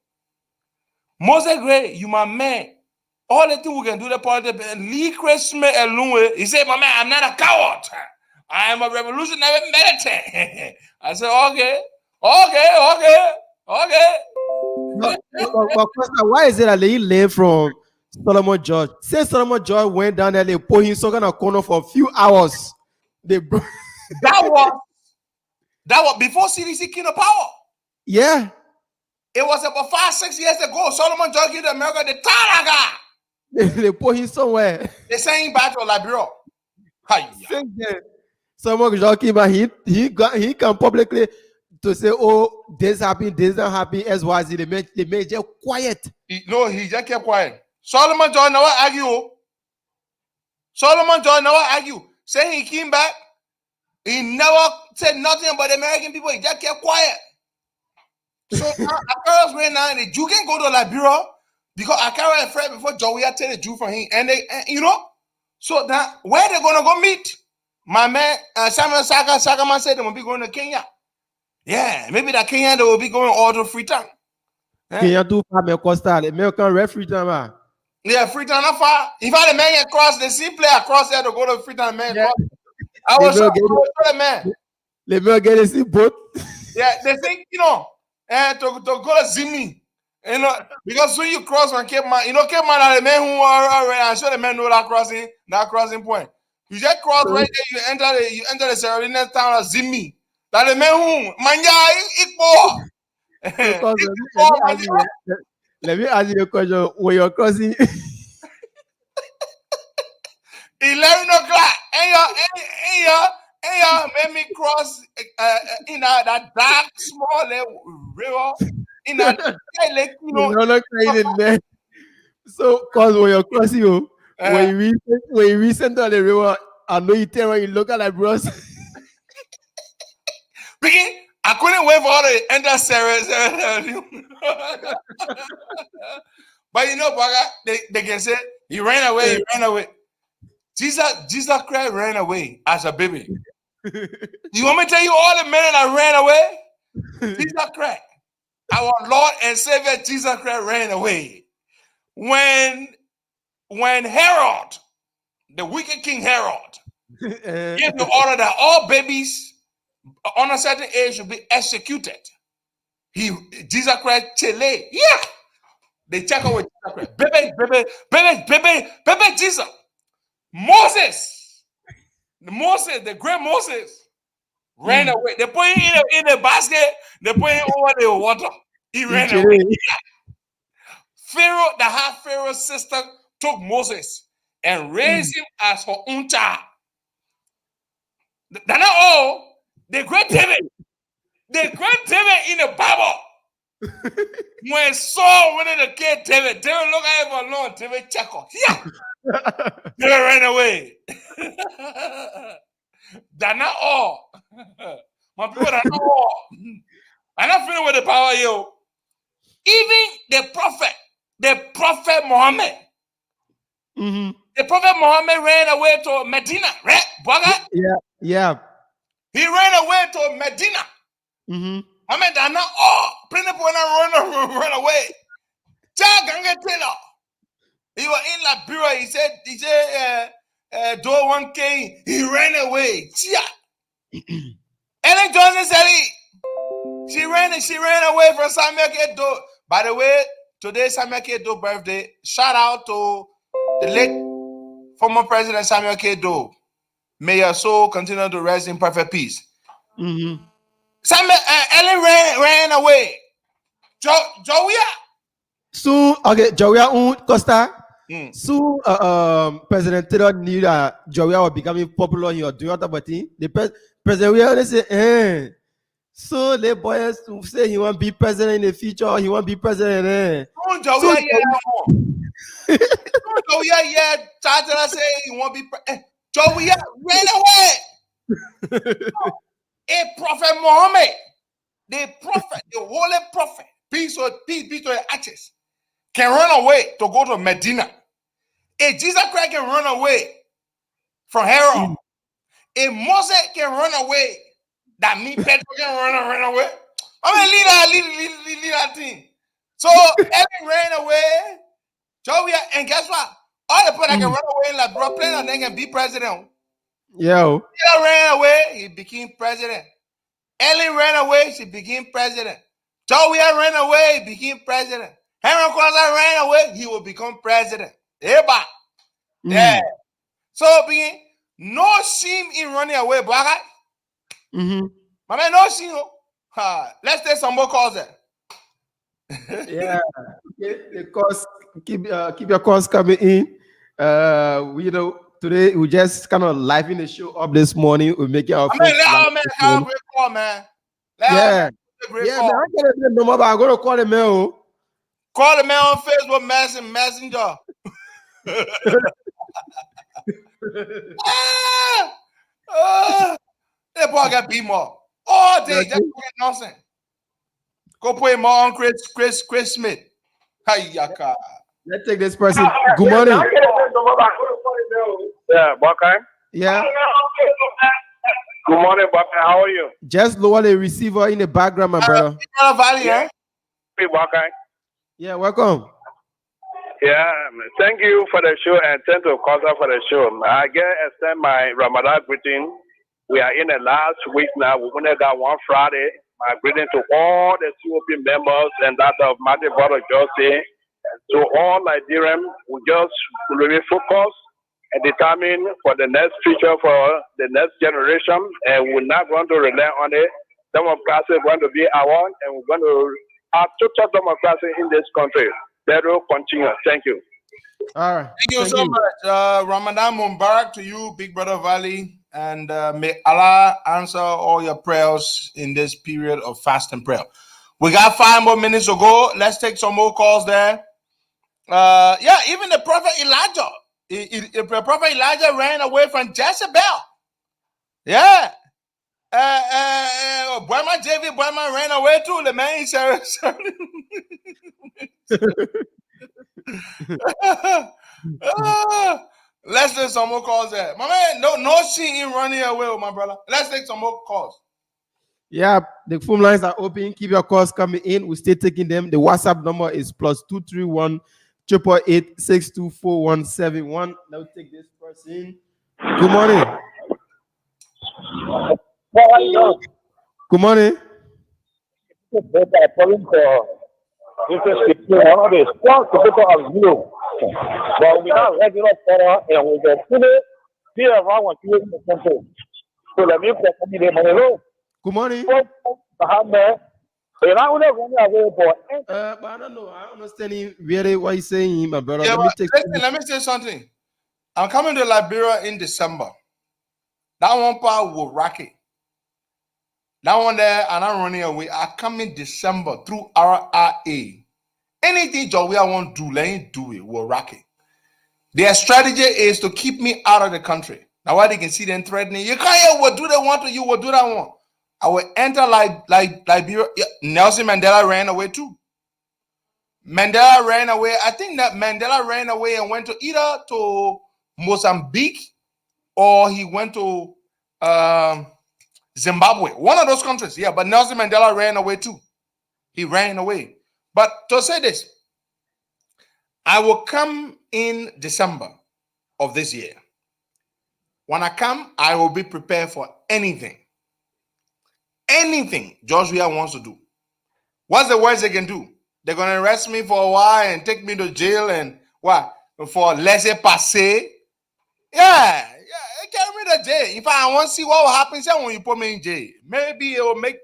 you my man. All the things we can do the politics and leave Christmas alone. He said, my man, I'm not a coward. I am a revolutionary militant. I said, okay. But why is it that they learn from Solomon George? Say Solomon George went down there, they put him so in a corner for a few hours. That was before CDC came to power. Yeah. It was about 5-6 years ago. Solomon George gave America the Talaga. They put him somewhere. They sent him back to Liberia. Solomon George came back. He can publicly to say, oh, this happened, this not happen, SYZ. They made just quiet. He just kept quiet. Solomon George never argue. Saying he came back, he never said nothing about the American people. He just kept quiet. So Akara's right now, the Jew can go to Liberia because Akara and Fred before Joey had taken the Jew from him, and you know, so that where they gonna go meet? My man Samuel Sagaman said they will be going to Kenya. Yeah, maybe that Kenya they will be going all to Freetown. Kenya too far, me Costa, American referee time. Yeah, Freetown not far. If I the man across, the sea play across there to go to Freetown, man. Yeah. I was sure the man. Let me get a sea boat. Yeah, they think, you know, to go to Zimi. You know, because when you cross from Cape Man, you know, Cape Man are the men who are already, I'm sure the men know that crossing point. You just cross right there, you enter the Sierra Leone town of Zimi. That the men who Manja, let me ask you a question. When you're crossing 11 o'clock. And y'all made me cross in that dark small river in that lake, you know. You're not crying in there. So, cause when you're crossing you, when you recent on the river, I know you tell when you look at that bros. Begin. I couldn't wait for all the enter Sarah. But you know, Baga, they can say he ran away. Jesus Christ ran away as a baby. You want me to tell you all the men that ran away? Jesus Christ, our Lord and Savior Jesus Christ ran away. When Herod, the wicked King Herod, gave the order that all babies on a certain age should be executed, Jesus Christ chile. Yeah. They check out with Jesus Christ. Baby, Jesus. Moses, the great Moses, ran away. They put him in a basket. They put him over the water. He ran away. Pharaoh, the half Pharaoh's sister, took Moses and raised him as her own child. They're not all. The great David in the Bible. When Saul wanted to kill David looked at him alone. David chuckled. Yeah. David ran away. They're not all. My people are not all. I'm not feeling with the power, yo. Even the prophet Muhammad. Mm-hmm. The prophet Muhammad ran away to Medina, right? Baga? Yeah. He ran away to Medina. Mm-hmm. I mean, they're not all. Run away. He was in Liberia. He said, do one king. He ran away. Ellen Johnson said she ran away from Samuel Kedo. By the way, today Samuel Kedo birthday. Shout out to the late former President Samuel Kedo. May your soul continue to rest in perfect peace. Mm-hmm. Ellen ran away. Joia. So Joia Costa. So President Taylor knew that Joia was becoming popular in your doing about it. The President will say, so the boys to say he want to be president in the future, he want to be president. Joia say he want to be president. Joia ran away. A prophet Muhammad, the holy prophet, peace to the ashes, can run away to go to Medina. A Jesus Christ can run away from Herod. A Moses can run away. That me Pedro can run away. I mean, lead that thing. So Ellen ran away. And guess what? All the people that can run away in like Brooklyn and they can be president. Yo. He ran away, he became president. Ellen ran away, she became president. Joey ran away, he became president. Henry Costa ran away, he will become president. Everybody. Yeah. So being no shame in running away, black guy. Mm-hmm. My man, no shame. Let's take some more calls there. Yeah. The cost, keep your calls coming in. Today we just kind of liven the show up this morning. We make it our great call, man. Man, I'm going to call the man. Call the man on Facebook Messenger. That boy got beat more all day. That's nonsense. Go put him on Chris Smith. Hi, Yaka. Let's take this person. Good morning. Yeah, Buckeye. Yeah. Good morning, Buckeye. How are you? Just lower the receiver in the background, my brother. Valley, Hey, Buckeye. Yeah, welcome. Yeah, thank you for the show and thank you, Costa, for the show. I extend my Ramadan greeting. We are in the last week now. We only got one Friday. My greeting to all the COP members and that of Martin Brother Jose. To all Nigerians, we just really focus and determine for the next future for the next generation, and we're not going to rely on it. Democracy is going to be our, and we're going to have total democracy in this country. That will continue. Thank you. All right. Thank you so much. Ramadan Mubarak to you, Big Brother Valley. And may Allah answer all your prayers in this period of fast and prayer. We got 5 more minutes to go. Let's take some more calls there. Yeah, even the prophet Elijah. The prophet Elijah ran away from Jezebel. Yeah. Boyman JV Boyman ran away too. The man he said. Let's take some more calls there. My man, no seeing running away with my brother. Let's take some more calls. Yeah, the phone lines are open. Keep your calls coming in. We stay taking them. The WhatsApp number is +231 888 624171. Now take this person. Good morning. Good morning. But we have regular water and we get food here around so let me put the money. Good morning. And I will not run away for but I don't know. I don't understand really what he's saying, my brother. Yeah, let me say something. I'm coming to Liberia in December. That one part will rock it. That one there, and I'm running away. I come in December through RRA. Anything Joey I want to do, let him do it. We'll rock it. Their strategy is to keep me out of the country. Now, why they can see them threatening, you can't hear what do they want to you, what do they want. I will enter like Liberia. Yeah, Nelson Mandela ran away too. Mandela ran away. I think that Mandela ran away and went to either to Mozambique or he went to Zimbabwe. One of those countries. Yeah, but Nelson Mandela ran away too. He ran away. But to say this, I will come in December of this year. When I come, I will be prepared for anything. Anything Joshua wants to do. What's the worst they can do? They're going to arrest me for a while and take me to jail and what? For laissez-passer? Yeah, carry me to jail. If I want to see what will happen when you put me in jail, maybe it will make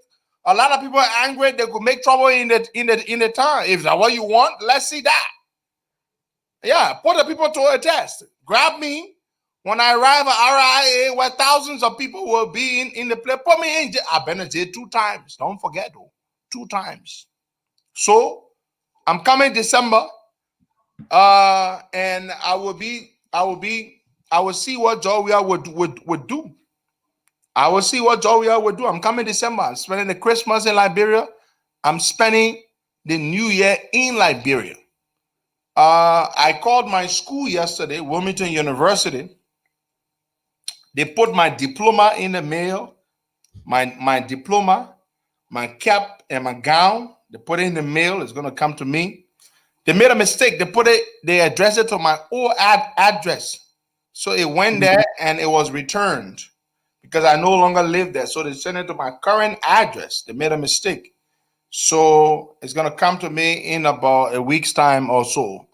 a lot of people angry. They could make trouble in the town. If that's what you want, let's see that. Yeah, put the people to a test. Grab me when I arrive at RIA, where thousands of people will be in the place. Put me in jail. I've been in jail 2 times. Don't forget, though, 2 times. So I'm coming December, and I will see what Joria would do. I will see what Joria would do. I'm coming December. I'm spending the Christmas in Liberia. I'm spending the New Year in Liberia. I called my school yesterday, Wilmington University. They put my diploma in the mail, my diploma, my cap, and my gown. They put it in the mail. It's going to come to me. They made a mistake. They addressed it to my old address. So it went there and it was returned because I no longer live there. So they sent it to my current address. They made a mistake. So it's going to come to me in about a week's time or so.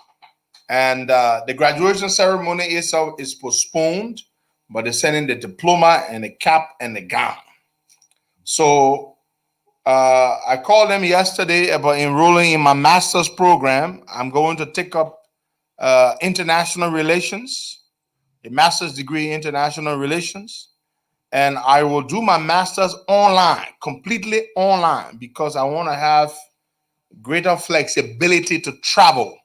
And the graduation ceremony itself is postponed, but they're sending the diploma and the cap and the gown. So I called them yesterday about enrolling in my master's program. I'm going to take up international relations, a master's degree in international relations. And I will do my master's online, completely online, because I want to have greater flexibility to travel.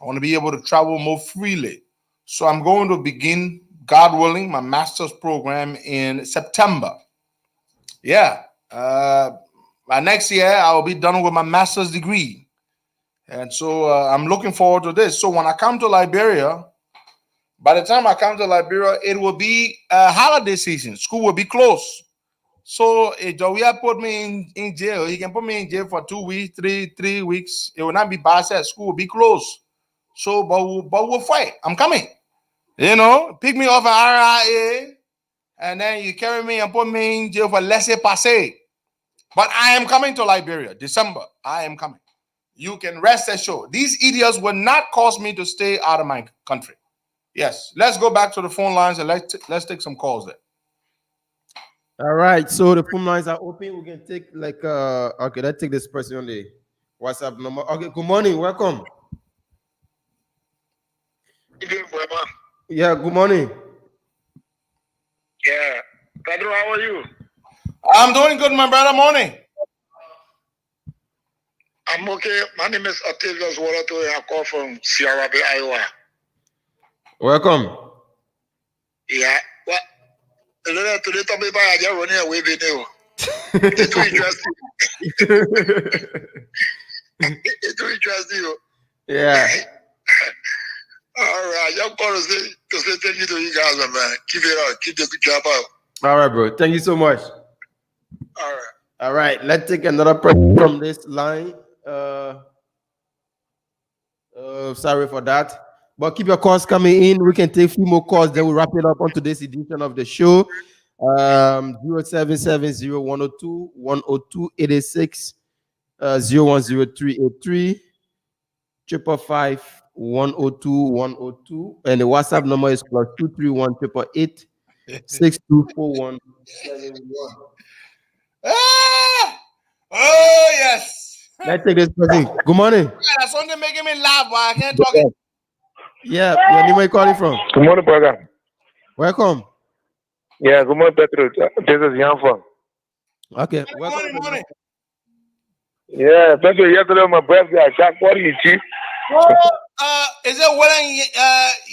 I want to be able to travel more freely. So I'm going to begin, God willing, my master's program in September. Yeah. By next year, I'll be done with my master's degree. And so I'm looking forward to this. So when I come to Liberia, by the time I come to Liberia, it will be a holiday season. School will be closed. So if Joia put me in jail, he can put me in jail for 2 weeks, three weeks. It will not be bad. School will be closed. So, but we'll fight. I'm coming. You know, pick me off an RIA, and then you carry me and put me in jail for laissez-passer. But I am coming to Liberia, December. I am coming. You can rest assured. These idiots will not cause me to stay out of my country. Yes. Let's go back to the phone lines and let's take some calls there. All right. So the phone lines are open. We can take okay, let's take this person on the WhatsApp number. Okay, good morning. Welcome. Yeah, good morning. Yeah. Pedro, how are you? I'm doing good, my brother. Morning. I'm okay. My name is Octavius Walato. I call from Sierra Bay, Iowa. Welcome. Yeah. What? Today, tell me about I just running away with you. It's too interesting. It's too interesting. Yeah. All right. Just call to say thank you to you guys, man. Keep it up. Keep the good job up. All right, bro. Thank you so much. All right. All right. Let's take another person from this line. Sorry for that. But keep your calls coming in. We can take a few more calls. Then we'll wrap it up on today's edition of the show. 0770-102-102-886 010383 555-102-102, and the WhatsApp number is +231 888 6241 71. Oh yes. Let's take this person. Good morning. That's something making me laugh, but I can't talk it. Yeah, your name, where you calling from? Good morning, brother. Welcome. Yeah, good morning, Pedro. This is Yanfa. Okay. Morning, morning. Yeah, Pedro, yesterday on my birthday, I shot 40, chief. Is it William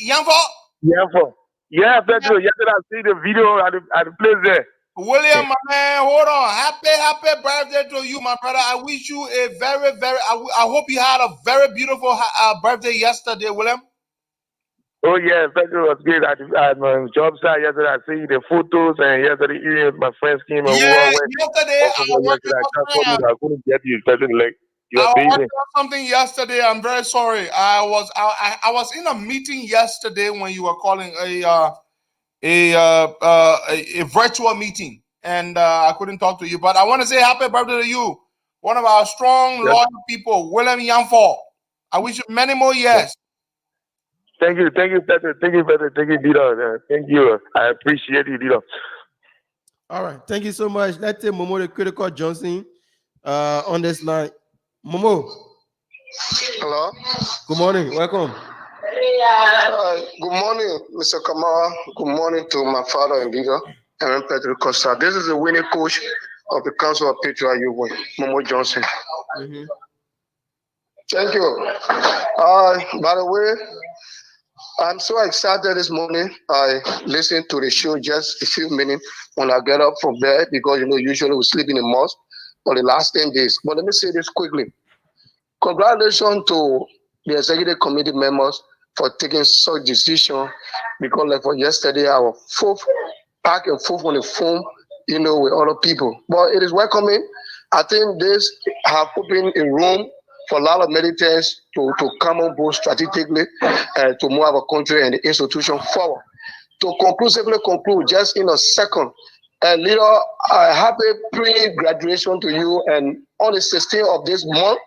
Yanfo? Yanfa. Yeah, Pedro, yesterday I see the video at the place there. William, my man, hold on. Happy birthday to you, my brother. I wish you a very, I hope you had a very beautiful birthday yesterday, William. Oh, yeah, Pedro was good. At my job site yesterday, I see the photos, and yesterday evening, my friends came and Yeah, we all went. yesterday I couldn't get you, Pedro, like, you I are was busy. something yesterday. I'm very sorry. I was in a meeting yesterday when you were calling a virtual meeting, and I couldn't talk to you. But I want to say happy birthday to you, one of our strong, loyal people, William Yanfo. I wish you many more years. Thank you, Pedro. Thank you, Pedro. Thank you, Dito. Thank you. I appreciate you, Dito. All right. Thank you so much. Let's take Momo the Critical Johnson on this line. Momo. Hello. Good morning. Welcome. Good morning, Mr. Kamara. Good morning to my father and leader, Aaron Pedro Costa. This is the winning coach of the Council of Patriot Youth, Momo Johnson. Mm-hmm. Thank you. By the way, I'm so excited this morning. I listened to the show just a few minutes when I get up from bed because, usually we sleep in the mosque for the last 10 days. But let me say this quickly. Congratulations to the executive committee members for taking such decision because like for yesterday, our back and forth on the phone, with other people. But it is welcoming. I think this have opened a room for a lot of militants to come on board strategically to move our country and the institution forward. To conclusively conclude, just in a second, leader, happy pre-graduation to you. And on the 16th of this month,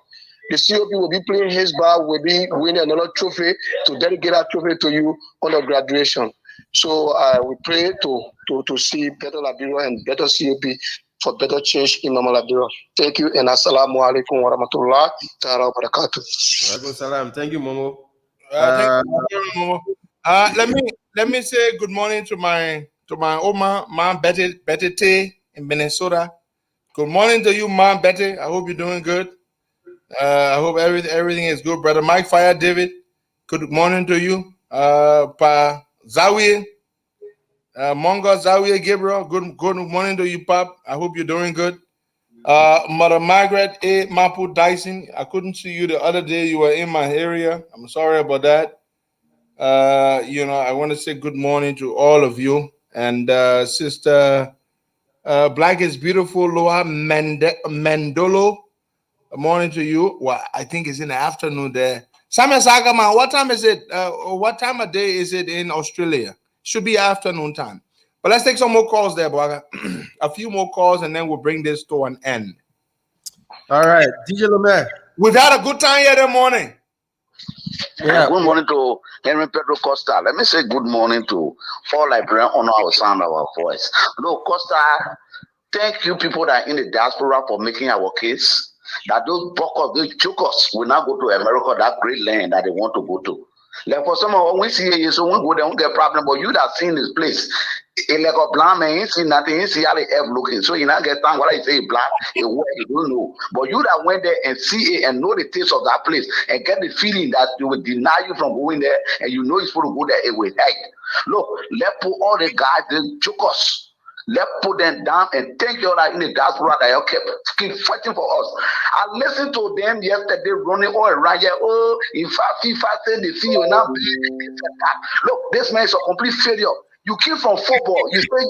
the COP will be playing his bar, will be winning another trophy to dedicate that trophy to you on the graduation. So we pray to see better Liberia and better COP for better change in normal Liberia. Thank you and assalamu alaikum wa rahmatullah ta'ala wa barakatuh. Salam. Thank you, Momo. Thank you, Momo. Let me say good morning to my Oma, Mom Betty T in Minnesota. Good morning to you, Mom Betty. I hope you're doing good. I hope everything is good, brother. Mike Fire David. Good morning to you. Pa Zawiya. Mongo Zawiya Gabriel. Good morning to you, Pop. I hope you're doing good. Mother Margaret A. Mapu Dyson. I couldn't see you the other day. You were in my area. I'm sorry about that. I want to say good morning to all of you. And Sister Black is Beautiful, Loa Mandolo. Good morning to you. Well, I think it's in the afternoon there. Samuel Sagaman, what time is it? What time of day is it in Australia? Should be afternoon time. But let's take some more calls there, Boga. A few more calls, and then we'll bring this to an end. All right, DJ Lemaire. We've had a good time here this morning. Yeah. Good morning to Henry Pedro Costa. Let me say good morning to all Liberians on our sound of our voice. No, Costa, thank you people that are in the diaspora for making our case. That those jokers will now go to America, that great land that they want to go to. Like for some of we see here, so we go there, we get problem. But you that seen this place, it like a blind man, ain't see nothing, ain't see how they have looking. So you not get time what I say blind, it what you don't know. But you that went there and see it and know the taste of that place and get the feeling that you will deny you from going there, and you know you're supposed to go there, it will hate. Look, let's put all the guys, they choke us. Let's put them down and thank you that in the diaspora that you keep fighting for us. I listened to them yesterday running all around here. Oh, if FIFA said the fee will not be. Look, this man is a complete failure. You came from football. You say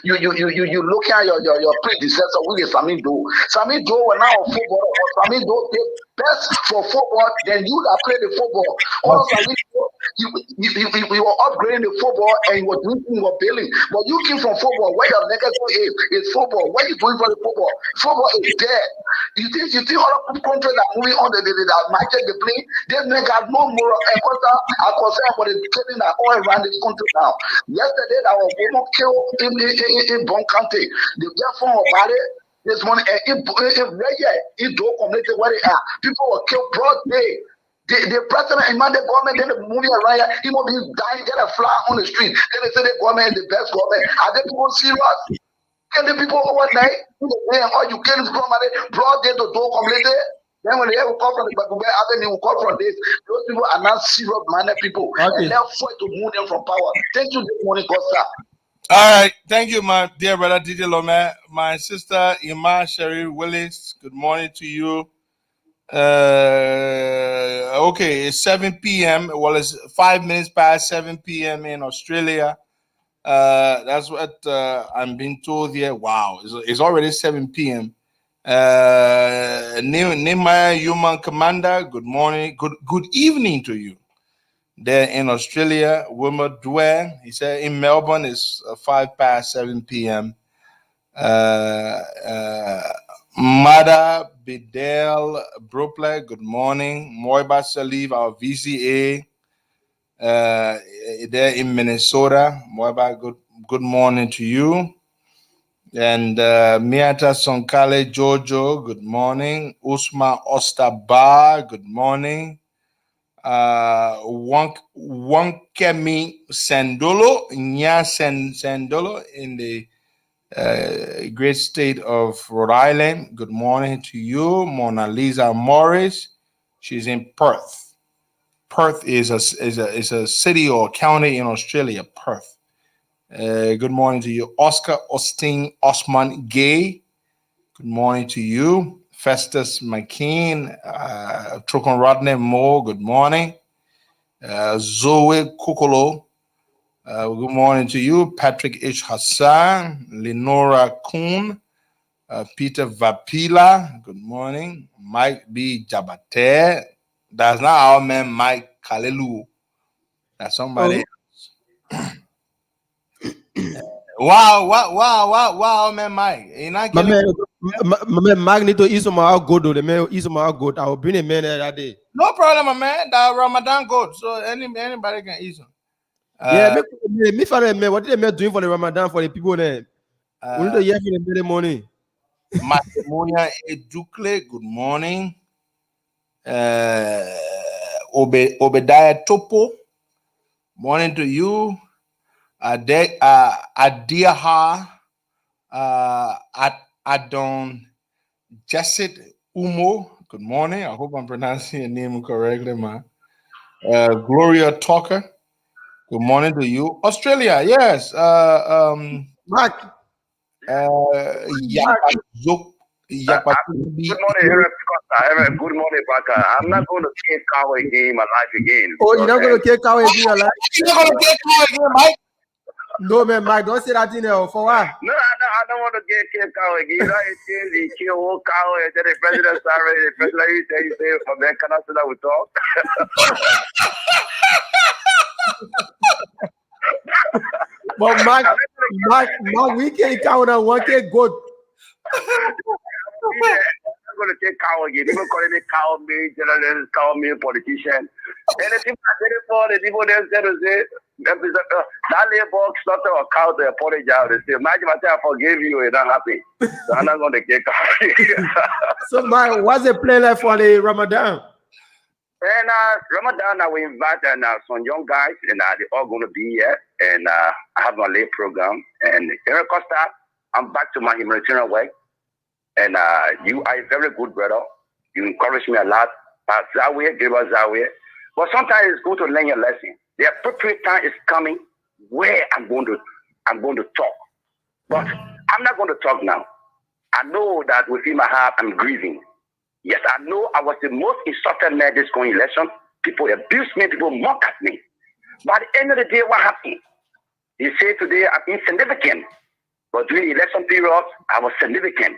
you look at your predecessor, who is Sami Do. Sami Do were now football. Sami Do did best for football than you that play the football. All Sami Do, you were upgrading the football and you were doing you were building. But you came from football. Where your legacy is football. What you doing for the football? Football is dead. You think other countries are moving on the market they play? They make got no more concern for the trading that all around this country now. Yesterday, that was woman killed in Bon County. The platform about it this morning, and it don't communicate where they are. People were killed broad day. The president and the government, then the movie around here, he will be dying, get a fly on the street. Then they say the government is the best government. Are they people serious? Can the people overnight? All you kill is broad day to do community. Then when they ever come from the Bagube Avenue, will come from this. Those people are not serious-minded people. Okay. And they're fight to move them from power. Thank you this morning, Costa. All right. Thank you, my dear brother Didi Lome. My sister, Ima Sherry Willis, good morning to you. Okay, it's 7 p.m. Well, it's 5 minutes past 7 p.m. in Australia. That's what I'm being told here. Wow, it's already 7 p.m. Nehemiah Human Commander, good morning, good evening to you. There in Australia, Wilmer Dwyer, he said in Melbourne it's 5 past 7 p.m. Mada Bidel Brople, good morning. Moiba Salif, our VCA, there in Minnesota. Moiba, good morning to you. And Miata Sonkale Jojo, good morning. Usma Ostaba, good morning. Wankemi Sandolo, Nya Sandolo in the great state of Rhode Island. Good morning to you. Mona Lisa Morris, she's in Perth. Perth is a city or county in Australia, Perth. Good morning to you. Oscar Austin Osman Gay, good morning to you. Festus McKean, Trokon Rodney Moore, good morning. Zoe Kukolo, good morning to you. Patrick H. Hassan, Lenora Kuhn, Peter Vapila, good morning. Mike B. Jabate, that's not our man Mike Kalelu, that's somebody else. Wow, man, Mike. My man, Mike need to eat some more good. The man eat some more good. I will bring a man that day. No problem, my man. That Ramadan good, so anybody can eat some. Yeah, me for the man. What did the man doing for the Ramadan for the people there? We need to hear from the morning. Macedonia Edukle, good morning. Obediah Topo, morning to you. Adiaha Adon Jessit Umo, good morning. I hope I'm pronouncing your name correctly, man. Gloria Talker, good morning to you. Australia, yes. Mark. Good morning, good morning, Baka. I'm not going to kick Kawa again my life again. Oh, you're not going to kick Kawa again your life? You're not going to kick Kawa again, Mike? No, man, Mike, don't say that in there. For what? No, I don't want to get kicked out again. You know, he killed whole cow and then the president started. The president, you say, from there, can I say that we talk? But Mike, we can't count on 1K good. I'm going to take cow again. People calling me cow me, journalist, cow me, politician. And the people I did it for, the people there said to say, that labor start to account to apologize. They say, imagine I forgive you, you're not happy. So I'm not going to get cow. So, Mike, what's the plan like for the Ramadan? And Ramadan, I will invite some young guys, and they're all going to be here. And I have my late program. And Henry Costa, I'm back to my humanitarian work. And you are a very good brother. You encourage me a lot. Zawiya, give us Zawiya. But sometimes it's good to learn your lesson. The appropriate time is coming where I'm going to talk. But I'm not going to talk now. I know that within my heart, I'm grieving. Yes, I know I was the most insulted man this going election. People abuse me, people mock at me. But at the end of the day, what happened? You say today I'm insignificant. But during the election period, I was significant.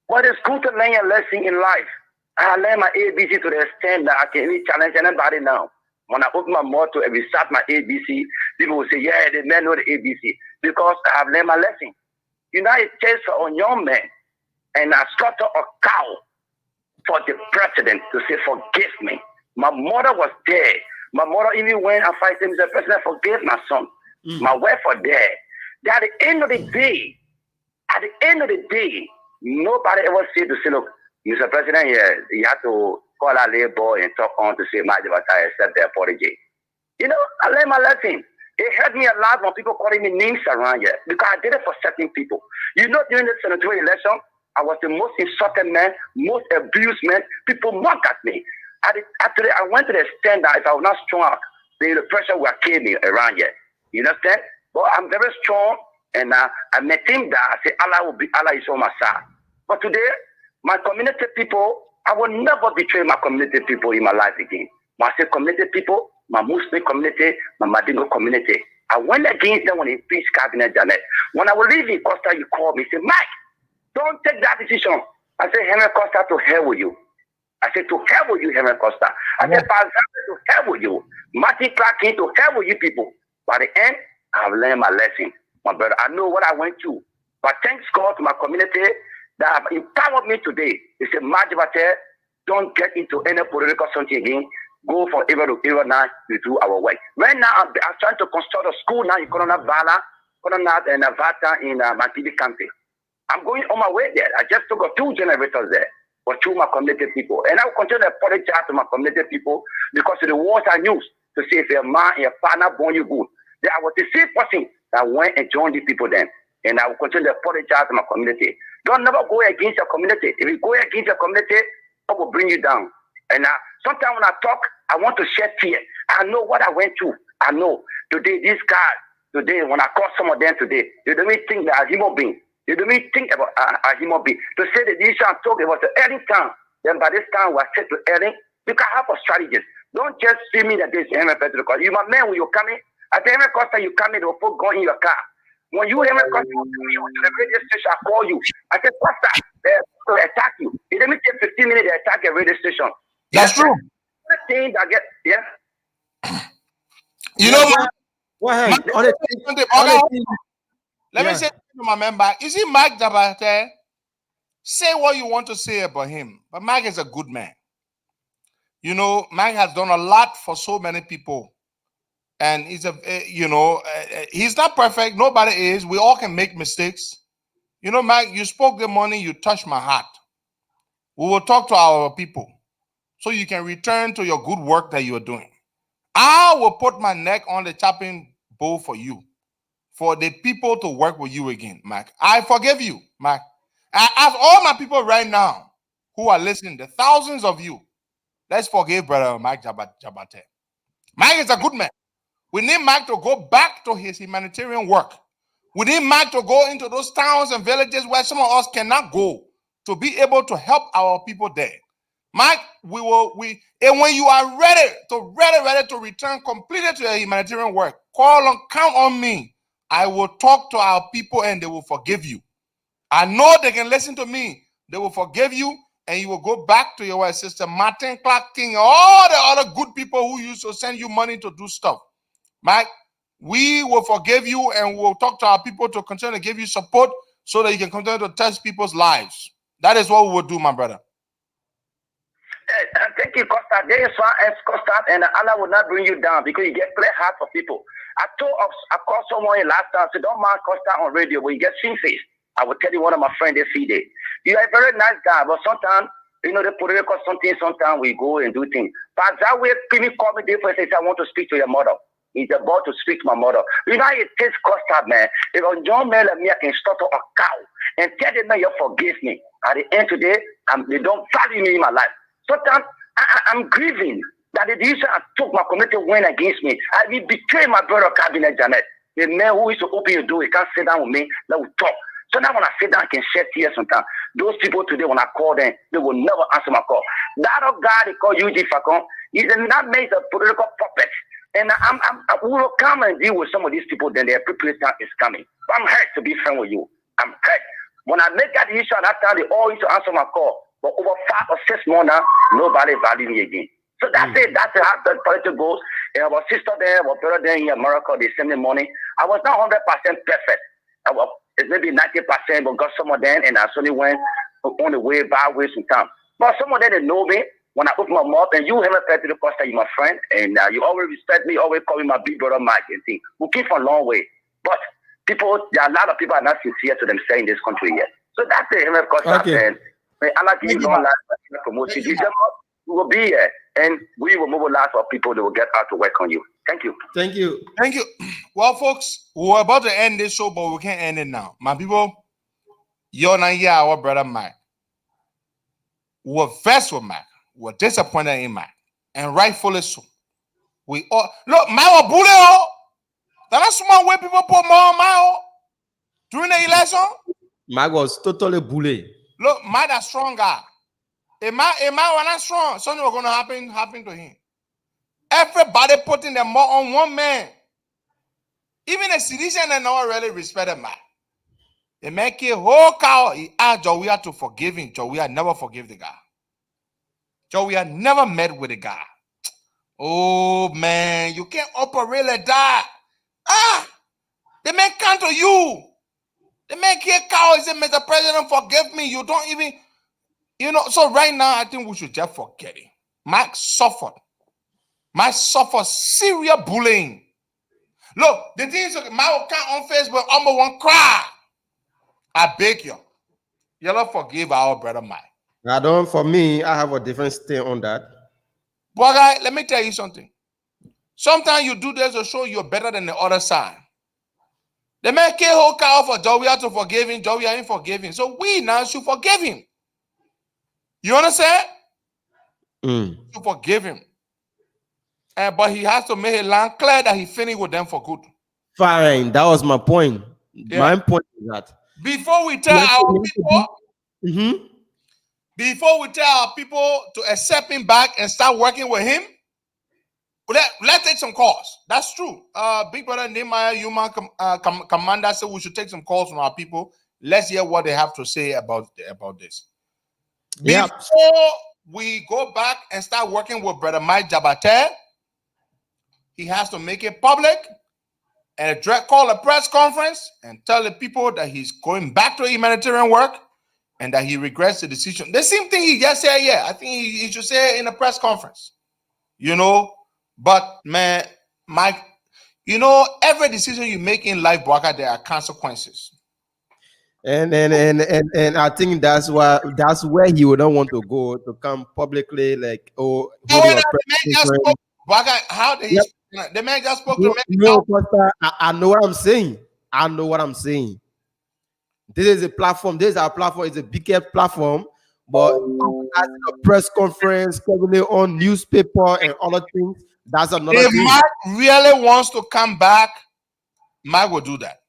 But it's good to learn a lesson in life. I learned my ABC to the extent that I can really challenge anybody now. When I open my mouth to recite my ABC, people will say, yeah, the man know the ABC. Because I have learned my lesson. United States for a young man, and I slaughter a cow for the president to say, forgive me. My mother was there. My mother, even when I fight him, the president, forgive my son. My wife was there. At the end of the day, nobody ever said to say, look, Mr. President, yeah, you have to call our labor and talk on to say, my I accept the apology. You know, I learned my lesson. It hurt me a lot when people calling me names around here because I did it for certain people. You know, during the senatorial election, I was the most insulted man, most abused man. People mock at me. Actually, I went to the extent that if I was not strong, the pressure will kill me around here. You understand? But I'm very strong, and I met him that I said, Allah is on my side. But today, my community people, I will never betray my community people in my life again. When I say community people, my Muslim community, my Madingo community. I went against them when he preached Cabinet Janet. When I was leaving Costa, you called me, say, Mike, don't take that decision. I said, Henry Costa, to hell with you. I said, to hell with you, Henry Costa. I said, to hell with you. Martin Clark King, to hell with you people. By the end, I have learned my lesson. My brother, I know what I went through. But thanks God to my community that have empowered me today. They say, Majibate, don't get into any political something again. Go from evil to evil now to do our work. Right now, I'm trying to construct a school now in Corona Bala, Corona and Navata in Matibi County. I'm going on my way there. I just took 2 generators there for 2 my community people. And I will continue to apologize to my community people because of the words I used to say if a man and a partner born you good. Then I was the same person that went and joined the people then. And I will continue to apologize to my community. Don't never go against your community. If you go against your community, I will bring you down. And sometimes when I talk, I want to shed tears. I know what I went through. I know. Today, these guys, today, when I call some of them today, they don't even think that a human being. They don't even think about a human being. To say that this I'm talking about the earning time, then by this time we're set to earning, you can have a strategist. Don't just see me that this Henry Petro. You my man when you're coming. At the Henry Costa, you come in, they'll put gun in your car. When you Henry Costa to the radio station, I call you. I said, Costa, to attack you. It didn't take 15 minutes to attack a radio station. That's true. The thing that get You know what? Let me say to my member, you see Mike Jabate, say what you want to say about him, but Mike is a good man. You know, Mike has done a lot for so many people, and he's he's not perfect. Nobody is. We all can make mistakes. You know, Mike, you spoke the money, you touched my heart. We will talk to our people so you can return to your good work that you are doing. I will put my neck on the chopping board for you, for the people to work with you again, Mike. I forgive you, Mike. I ask all my people right now who are listening, the thousands of you, let's forgive brother Mike Jabate. Mike is a good man. We need Mike to go back to his humanitarian work. We need Mike to go into those towns and villages where some of us cannot go to be able to help our people there. Mike, and when you are ready to return completely to your humanitarian work, count on me. I will talk to our people and they will forgive you. I know they can listen to me. They will forgive you and you will go back to your sister Martin Clark King, all the other good people who used to send you money to do stuff. Mike, we will forgive you and we'll talk to our people to continue to give you support so that you can continue to touch people's lives. That is what we will do, my brother. Thank you, Costa. There is one else, Costa, and Allah will not bring you down because you get play hard for people. I called someone last time, so don't mind Costa on radio, but you get seen face. I will tell you one of my friends every day. You are a very nice guy, but sometimes You know, the political sometimes we go and do things. But that way, people call me there and say, I want to speak to your mother. He's about to speak to my mother. You know, it takes Costa, man. If a young man like me, I can start a cow and tell them, man, you forgive me. At the end of the day, they don't value me in my life. Sometimes I'm grieving that the decision I took, my community went against me. I will betray my brother, Cabinet Janet. The man who is to open your door, he can't sit down with me, let me talk. So now when I sit down, I can shed tears sometimes. Those people today, when I call them, they will never answer my call. That other guy they call UG Facon, he's not made a political puppet. And we will come and deal with some of these people, then their preparation is coming. But I'm hurt to be friends with you. I'm hurt. When I make that issue at that time, they all used to answer my call. But over 5 or 6 months now, nobody value me again. So that's it. That's how the politics goes. And our sister there, our brother there in America, they send me money. I was not 100% perfect. It's maybe 90%, but got some of them, and I only went on the way, by way sometimes. But some of them, they know me. When I open my mouth, and you haven't to the Costa, you're my friend, and you always respect me, always call me my big brother Mike and things. We came from a long way. But people, there are a lot of people are not sincere to themselves in this country yet. So that's the MF Costa. Okay. And I like you don't like promotion. You we will be here, and we will mobilize our people that will get out to work on you. Thank you. Thank you. Thank you. Well, folks, we're about to end this show, but we can't end it now. My people, you're not here, our brother Mike. We're vexed with Mike. We're disappointed in Mike. And rightfully so. We all look, Mike was bully. That's one way people put more on Mike during the election. Mike was totally bullied. Look, Mike is a strong guy. If Mike was not strong, something was going to happen to him. Everybody putting them more on one man. Even the citizen that not really respected Mike. The man killed whole cow. He asked Joey to forgive him. Joey never forgive the guy. Joey never met with the guy. Oh man, you can't operate like that. The man come to you. The man killed cow. He said, Mr. President, forgive me. You don't even, so right now I think we should just forget it. Mike suffered. Mike suffered serious bullying. Look, the thing is, my account on Facebook, almost one cry. I beg you. Y'all forgive our brother Mike. For me, I have a different stand on that. But guy, let me tell you something. Sometimes you do this to show you're better than the other side. The man can't hold cow for Joey to forgive him. Joey ain't forgiving. So we now should forgive him. You understand? To forgive him. But he has to make it land clear that he finished with them for good. Fine. That was my point. Yeah. My point is that before we tell our people, before we tell our people to accept him back and start working with him, let's take some calls. That's true. Big brother Nehemiah, Human Commander said we should take some calls from our people. Let's hear what they have to say about this. Before we go back and start working with brother Mike Jabate, he has to make it public and call a press conference and tell the people that he's going back to humanitarian work and that he regrets the decision. The same thing he just said, I think he should say it in a press conference. But man, Mike, every decision you make in life, Bwaka, there are consequences. And I think that's where he would not want to go, to come publicly how did he? Yep. The man just spoke to me. No, I know what I'm saying. This is a platform. This is our platform. It's a biggest platform. But as a press conference, covering on newspaper and other things, that's another thing. If Mike really wants to come back, Mike will do that.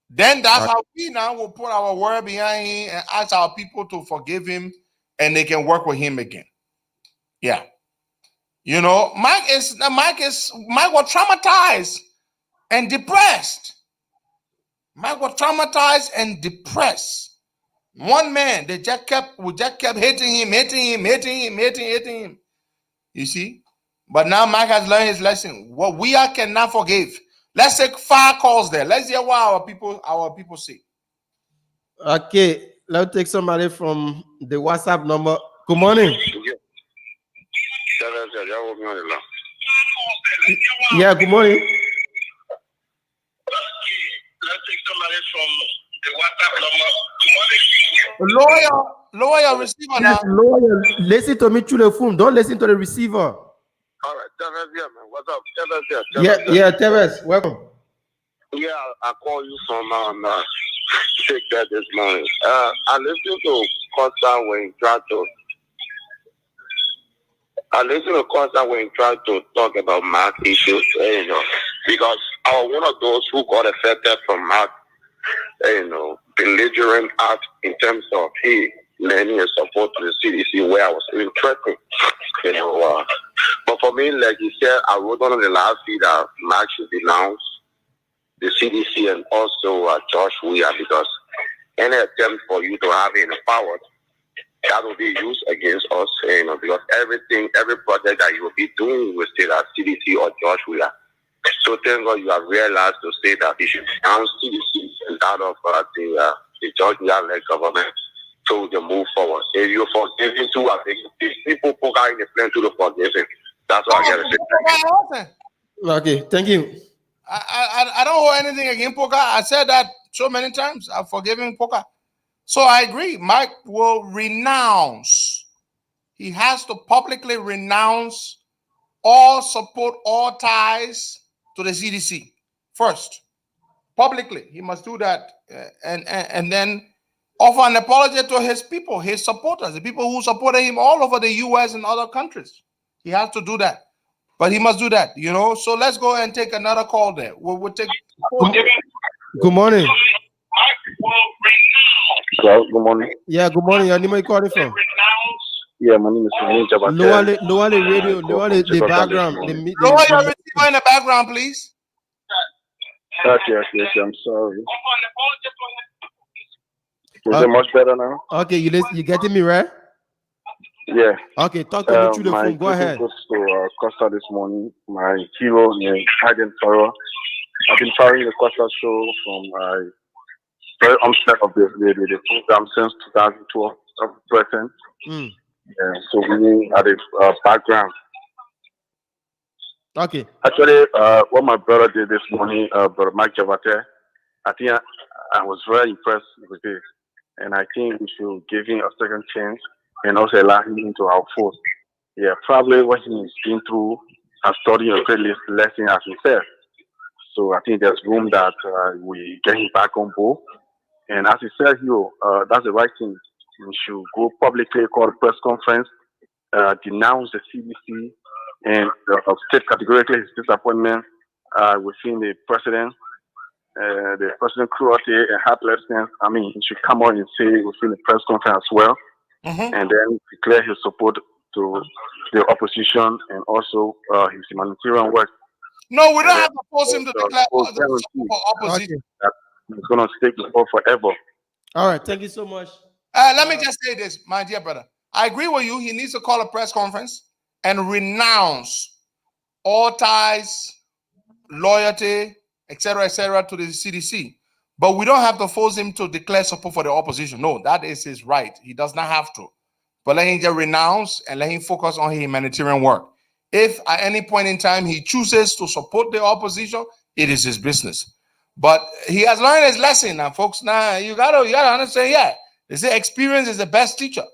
Then that's how we now will put our word behind him and ask our people to forgive him, and they can work with him again. Yeah. Mike was traumatized and depressed. Mike was traumatized and depressed. One man, we just kept hitting him. You see? But now Mike has learned his lesson. What we cannot forgive. Let's take 5 calls there. Let's hear what our people say. Okay, let's take somebody from the WhatsApp number. Good morning. Yeah, good morning. Let's take somebody from the WhatsApp number. Lawyer, Lower your receiver Yes, now. lawyer, listen to me through the phone. Don't listen to the receiver. All right, Teves, yeah, man. What's up? Teves, yeah. Yeah, Teves, welcome. Yeah, I called you from Shake That this morning. I listened to Costa when he tried to. I listened to Costa when he tried to talk about math issues, because I was one of those who got affected from math, belligerent act in terms of lending and support to the CDC where I was interested, But for me, like you said, I wrote on the last feed that Mark should denounce the CDC and also Josh Weir, because any attempt for you to have any power, that will be used against us, because every project that you will be doing will say that CDC or Josh Weir. So thank God you have realized to say that you should denounce CDC and that of the George Weir-led government so we can move forward. If you're forgiving too, I think these people put out in the plan to the forgiving. That's what I got to say. Okay, thank you. I don't hold anything against Poker. I said that so many times. I've forgiven Poker. So I agree. Mike will renounce. He has to publicly renounce all support, all ties to the CDC first. Publicly, he must do that, and then offer an apology to his people, his supporters, the people who supported him all over the U.S. and other countries. He has to do that. But he must do that, So let's go and take another call there. We'll take. Good morning. Hello, good morning. Yeah, good morning. Your name are you calling from? Yeah, my name is Lower the radio, lower the background. Lower your receiver in the background, please. Okay, I'm sorry. Is it much better now? Okay, you getting me right? Yeah. Okay, talk to me through the phone. Go ahead. Goes to Costa this morning. My hero named Hayden Toro. I've been following the Costa Show from very onset of the program since 2012 present. Yeah, so we had a background. Okay. Actually, what my brother did this morning, Brother Mike Javate, I think I was very impressed with it. And I think we should give him a second chance and also allow him into our fold. Yeah, probably what he's been through has taught him a great lesson, as he said. So I think there's room that we get him back on board. And as he said here, that's the right thing. We should go publicly, call a press conference, denounce the CDC, and state categorically his disappointment within the president cruelty and heartlessness. I mean, he should come on and say within the press conference as well, and then declare his support to the opposition and also his humanitarian work. No, we don't have to force him to declare support for opposition. It's going to stay before forever. All right, thank you so much. Let me just say this, my dear brother. I agree with you. He needs to call a press conference and renounce all ties, loyalty, etc., to the CDC. But we don't have to force him to declare support for the opposition. No, that is his right. He does not have to. But let him just renounce and let him focus on his humanitarian work. If at any point in time he chooses to support the opposition, it is his business. But he has learned his lesson now, folks. Now you gotta understand, yeah. They say experience is the best teacher.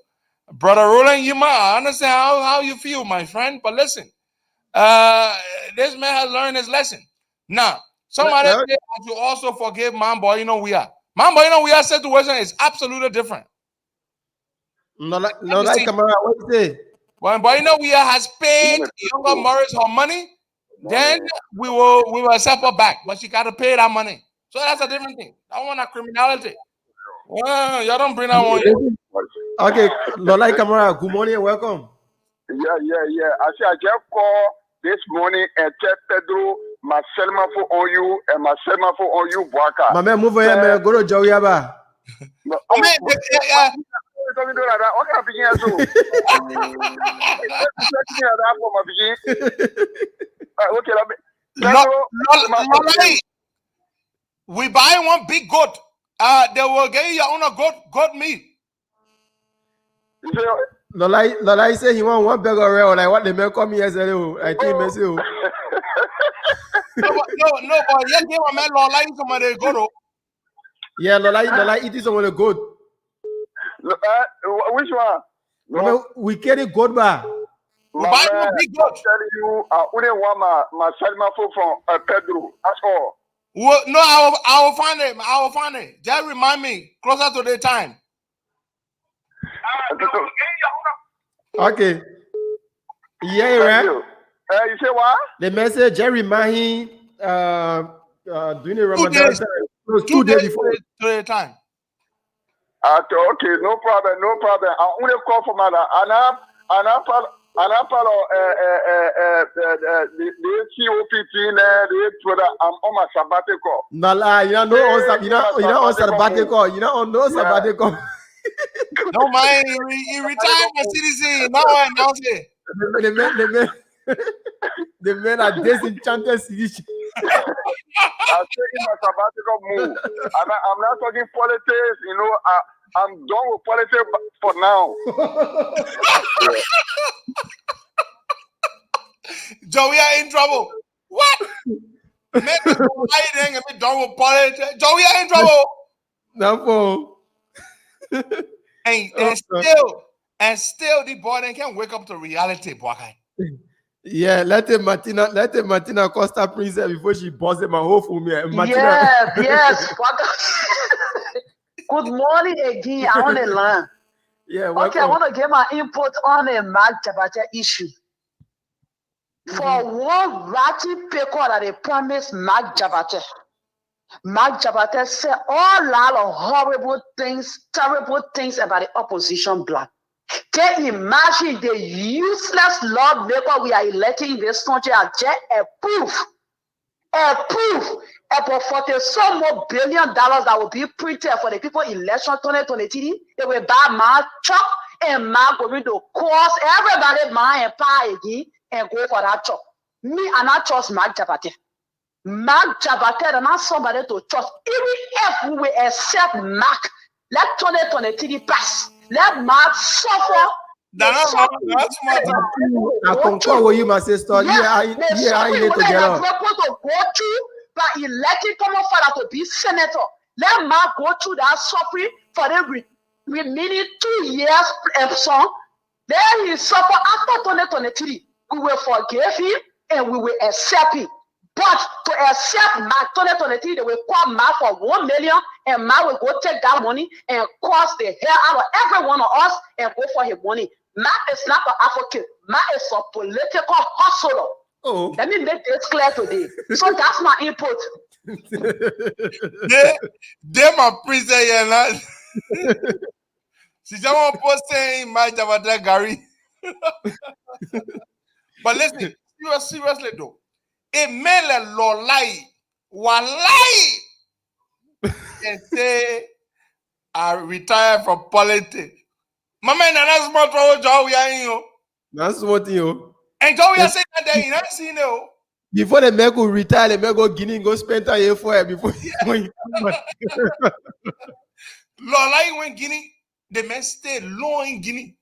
Brother Roland, I understand how you feel, my friend. But listen, this man has learned his lesson. Now, somebody said that you also forgive Mambo. We are. Situation is absolutely different. No, like Kamara, what you say? When we has paid younger Morris her money, then we will accept her back. But she got to pay that money. So that's a different thing. That one a criminality. Well, y'all don't bring that one. Okay, Lola Kamara, good morning and welcome. Yeah. I just called this morning and tell Pedro my semaphore on you and my semaphore on you, Boaka. My man, move over here, man. Go to Joey Yaba. We buy one big goat. They will get you on a goat meat. Lola, he said he want one burger around like what the man called me yesterday. I think messy. No, but yeah, give a man Lola eat some of the goat. Yeah, Lola eating some of the goat. Which one? No. We carry good bar. My man, I'm telling you, I wouldn't want my Salma from Pedro. That's all. Well, no, I will find it. I will find it. Just remind me closer to the time. Okay. Yeah, right. You say what? The message Jerry Mahi doing a Ramadan 2 days before the time. Okay, no problem. I only call for my the COPT, I'm on my sabbatical. No, you know on sabbatical. You know on no sabbatical. No mind, he retired as citizen. Now I announce it. The men are disenchanted citizens. I'm taking my sabbatical move. I'm not talking politics, you know. I'm done with politics for now. Joe, we are in trouble. What? Man, why you be done with politics? Joe, we are in trouble. No, and still the boy then can wake up to reality, boy. Yeah, let him Martina Costa Princess before she busts him a hole for me. Yes. Good morning again. I want to learn. Yeah, okay, I want to get my input on a Mark Jabata issue. For one ratty paper that they promised Mark Jabata said all lot of horrible things, terrible things about the opposition bloc. Can you imagine the useless lawmaker we are electing in this country as just a proof about $40 more billion that will be printed for the people election 2023. They will buy my truck and my going to cost everybody my empire again and go for that truck. Me and I trust Mark Jabate. Mark Jabate and not somebody to trust. Even if we will accept Mark, let 2023 pass. Let Mark suffer. I concur with you, my sister. I need to get on. But electing common father to be senator. Let Mark go through that suffering for the remaining 2 years and so. Then he suffer after 2023. We will forgive him and we will accept him. But to accept Mark 2023, they will call Mark for 1 million, and Mark will go take that money and cost the hell out of every one of us and go for his money. Mark is not an advocate. Mark is a political hustler. Oh. Let me make this clear today. So that's my input. They my princess here. She just want to post saying my Javada Gary. But listen, seriously though. A man law lie, one lie, and say I retire from politics. My man, that's what Joe we are in. That's what you. And Joe we are saying that you not seen it. Before the man go retire, the man go Guinea go spend a year for it before. Law lie when Guinea, the man stay low in Guinea.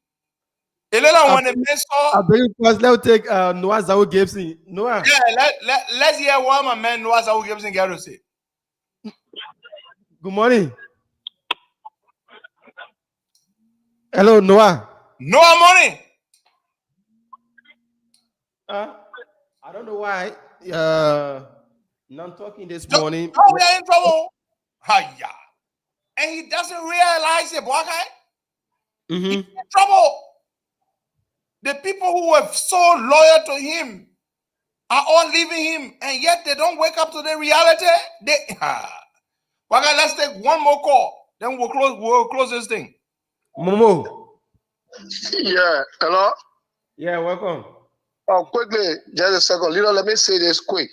When the man saw, I beg first. Let's take Noah Zao Gibson. Noah. Yeah, let's hear what my man Noah Zao Gibson got to say. Good morning. Hello, Noah. Noah morning. I don't know why. I'm talking this morning. Oh, we are in trouble. Hiya. And he doesn't realize it, boy. He's in trouble. The people who were so loyal to him are all leaving him, and yet they don't wake up to the reality. Let's take one more call, then we'll close this thing. Momo. Yeah, hello? Yeah, welcome. Quickly, just a second. Let me say this quick.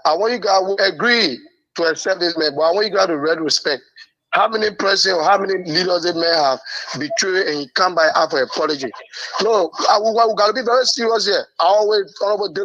I want you guys to agree to accept this man, but I want you guys to read respect. How many presidents or how many leaders they may have betrayed and he come by after an apology? No, we got to be very serious here. I always when they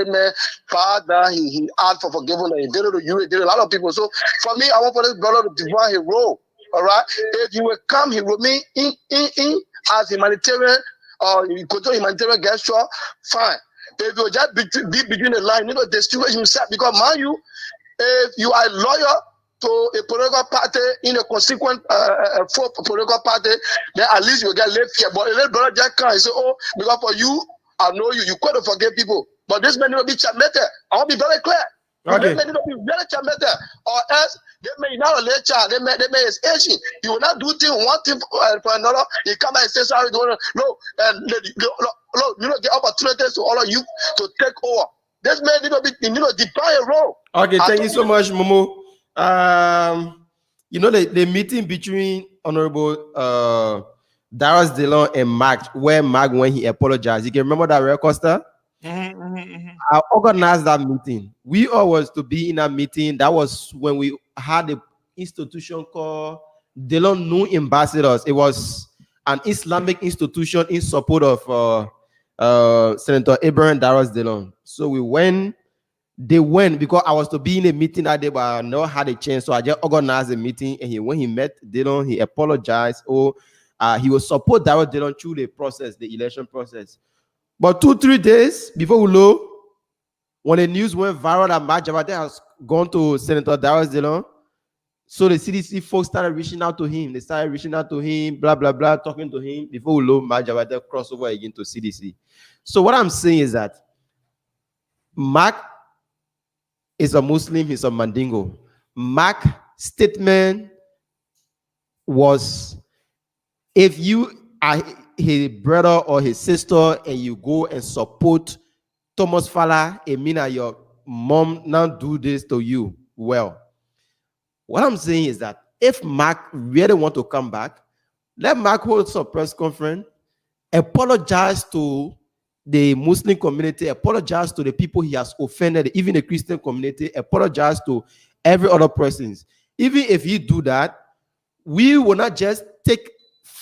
man part that he asked for forgiveness. He did it to you, he did it to a lot of people. So for me, I want for this brother to divine his role. All right, if you will come here with me in as humanitarian or you go to humanitarian gesture, fine. If you just be between the line, you know, distinguish himself because mind you, if you are a lawyer to a political party in a consequent for political party, then at least you get late fear. But a little brother just can't say, oh, because for you, I know you got to forgive people. But this man need to be chambetter. I want to be very clear. Okay. This man need to be very chambetter. Or else, they may not let child, they may is Asian. You will not do thing one thing for another. You come and say sorry. No, and you know the opportunities to all of you to take over. This man need to be, you know, define a role. Okay, thank you so much, Momo. You know the meeting between Honorable Darius Delon and Mark, where Mark, when he apologized, you can remember that, right, Costa? I organized that meeting. We all was to be in that meeting. That was when we had an institution called Delon New Ambassadors. It was an Islamic institution in support of Senator Abraham Darius Delon. So we went. They went because I was to be in a meeting that day, but I never had a chance. So I just organized a meeting, and when he met Delon, he apologized. He will support Darius Delon through the process, the election process. But 2-3 days before we know, when the news went viral that Mark Jabate has gone to Senator Darius Delon, so the CDC folks started reaching out to him. They started reaching out to him, blah, blah, blah, talking to him. Before we know, Mark Jabate crossed over again to CDC. So what I'm saying is that Mark is a Muslim, he's a Mandingo. Mark's statement was, if you are his brother or his sister and you go and support Thomas Fala, it means that your mom now do this to you. Well, what I'm saying is that if Mark really want to come back, let Mark hold some press conference, apologize to the Muslim community, apologize to the people he has offended, even the Christian community, apologize to every other person. Even if he do that, we will not just take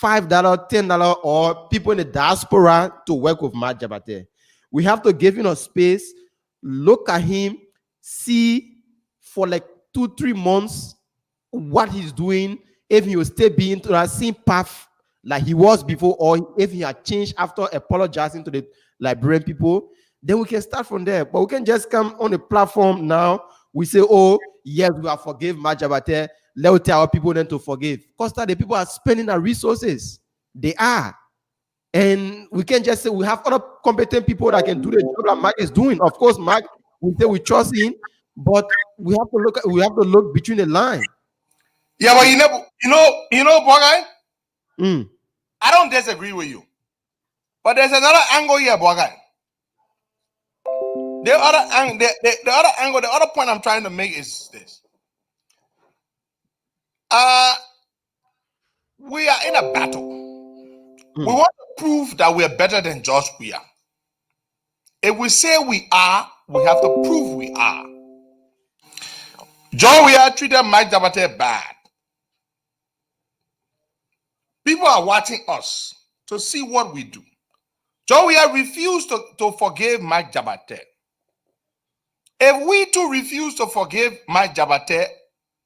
$5, $10, or people in the diaspora to work with Mark Jabate. We have to give him a space, look at him, see for like 2-3 months what he's doing, if he will still be into that same path like he was before, or if he had changed after apologizing to the Liberian people, then we can start from there. But we can just come on the platform now. We say, oh, yes, we have forgive Mark Jabate. Let's tell our people then to forgive. Costa, the people are spending our resources. They are. And we can just say we have other competent people that can do the job that Mark is doing. Of course, Mark, we say we trust him, but we have to look between the line. Yeah, but you know, Bogai, I don't disagree with you. But there's another angle here, Bogai. The other point I'm trying to make is this. We are in a battle. We want to prove that we are better than George Weah. If we say we are, we have to prove we are. George Weah treated Mike Jabate bad. People are watching us to see what we do. George Weah refused to forgive Mike Jabate. If we too refuse to forgive Mike Jabate,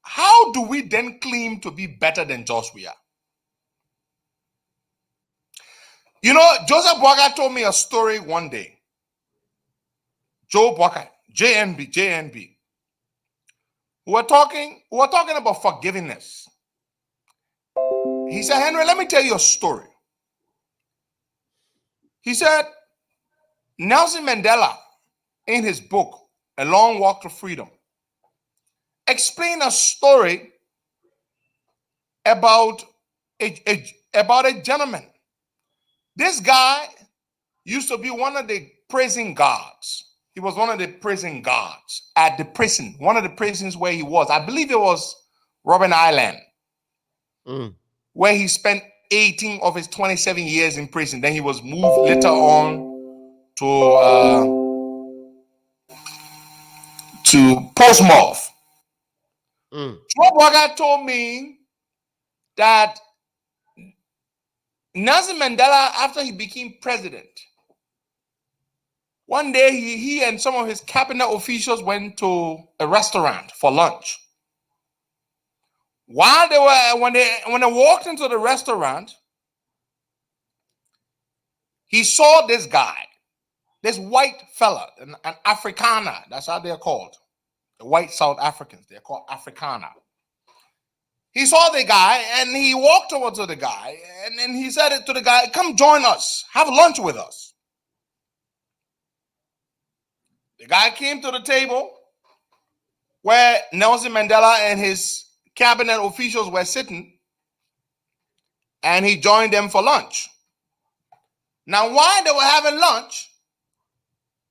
how do we then claim to be better than George Weah? You know, Joseph Boakai told me a story one day. Joe Boakai, JNB. We were talking about forgiveness. He said, Henry, let me tell you a story. He said, Nelson Mandela, in his book, A Long Walk to Freedom, explained a story about a gentleman. This guy used to be one of the prison guards. He was one of the prison guards at the prison, one of the prisons where he was. I believe it was Robben Island, where he spent 18 of his 27 years in prison. Then he was moved later on to Portsmouth. Joe Boakai told me that Nelson Mandela, after he became president, one day he and some of his cabinet officials went to a restaurant for lunch. When they walked into the restaurant, he saw this guy, this white fella, an Afrikaner. That's how they're called. The white South Africans, they're called Afrikaner. he saw the guy and he walked over to the guy and then he said to the guy, come join us, have lunch with us. The guy came to the table where Nelson Mandela and his cabinet officials were sitting, and he joined them for lunch. Now, while they were having lunch,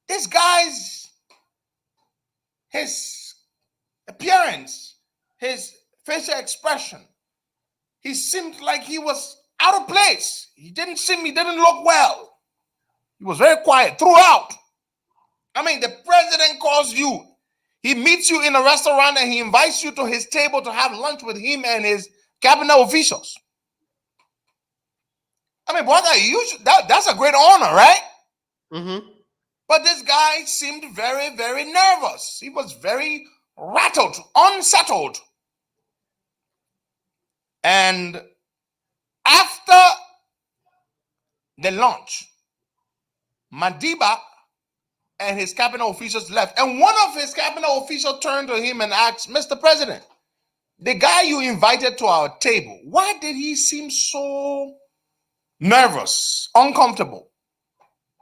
this guy's, his appearance, his facial expression, he seemed like he was out of place. He didn't look well. He was very quiet throughout. I mean, the president calls you. He meets you in a restaurant and he invites you to his table to have lunch with him and his cabinet officials. I mean, that's a great honor, right? Mm-hmm. But this guy seemed very, very nervous. He was very rattled, unsettled. And after the lunch, Madiba and his cabinet officials left. And one of his cabinet officials turned to him and asked, Mr. President, the guy you invited to our table, why did he seem so nervous, uncomfortable?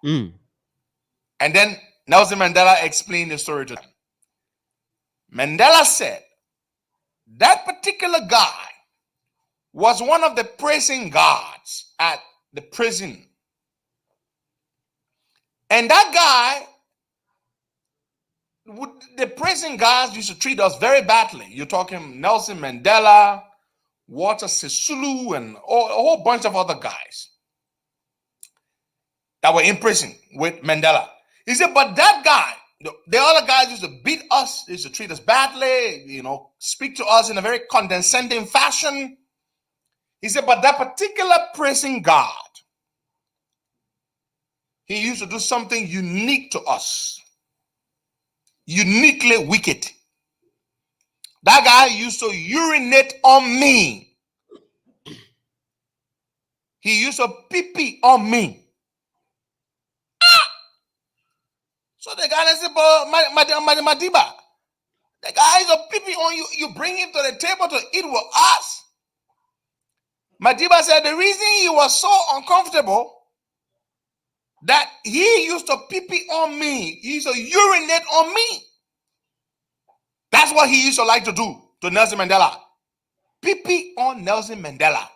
Mm. And then Nelson Mandela explained the story to them. Mandela said that particular guy was one of the prison guards at the prison. And that guy, the prison guards used to treat us very badly. You're talking Nelson Mandela, Walter Sisulu, and a whole bunch of other guys that were in prison with Mandela. He said, but that guy, the other guys used to beat us, used to treat us badly, speak to us in a very condescending fashion. He said, but that particular prison guard, he used to do something unique to us, uniquely wicked. That guy used to urinate on me. He used to pee on me. So the guy said, but Madiba, the guy is a pee on you. You bring him to the table to eat with us. Madiba said the reason he was so uncomfortable that he used to pee on me. He used to urinate on me. That's what he used to like to do to Nelson Mandela. Pee on Nelson Mandela.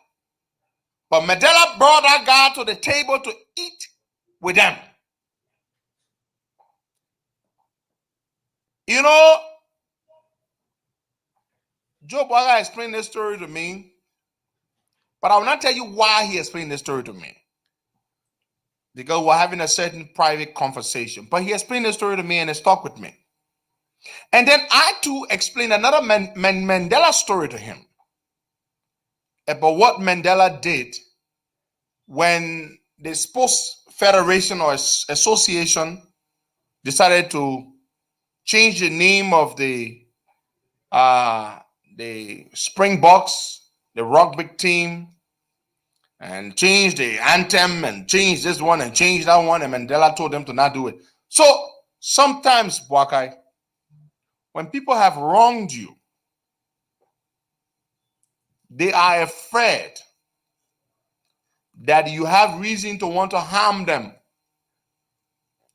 But Mandela brought that guy to the table to eat with them. Joe Boga explained this story to me, but I will not tell you why he explained this story to me. Because we're having a certain private conversation. But he explained this story to me and it stuck with me. And then I too explained another Mandela story to him about what Mandela did when the Sports Federation or Association decided to change the name of the Springboks, the rugby team, and change the anthem and change this one and change that one, and Mandela told them to not do it. So sometimes, Bwakai, when people have wronged you, they are afraid that you have reason to want to harm them,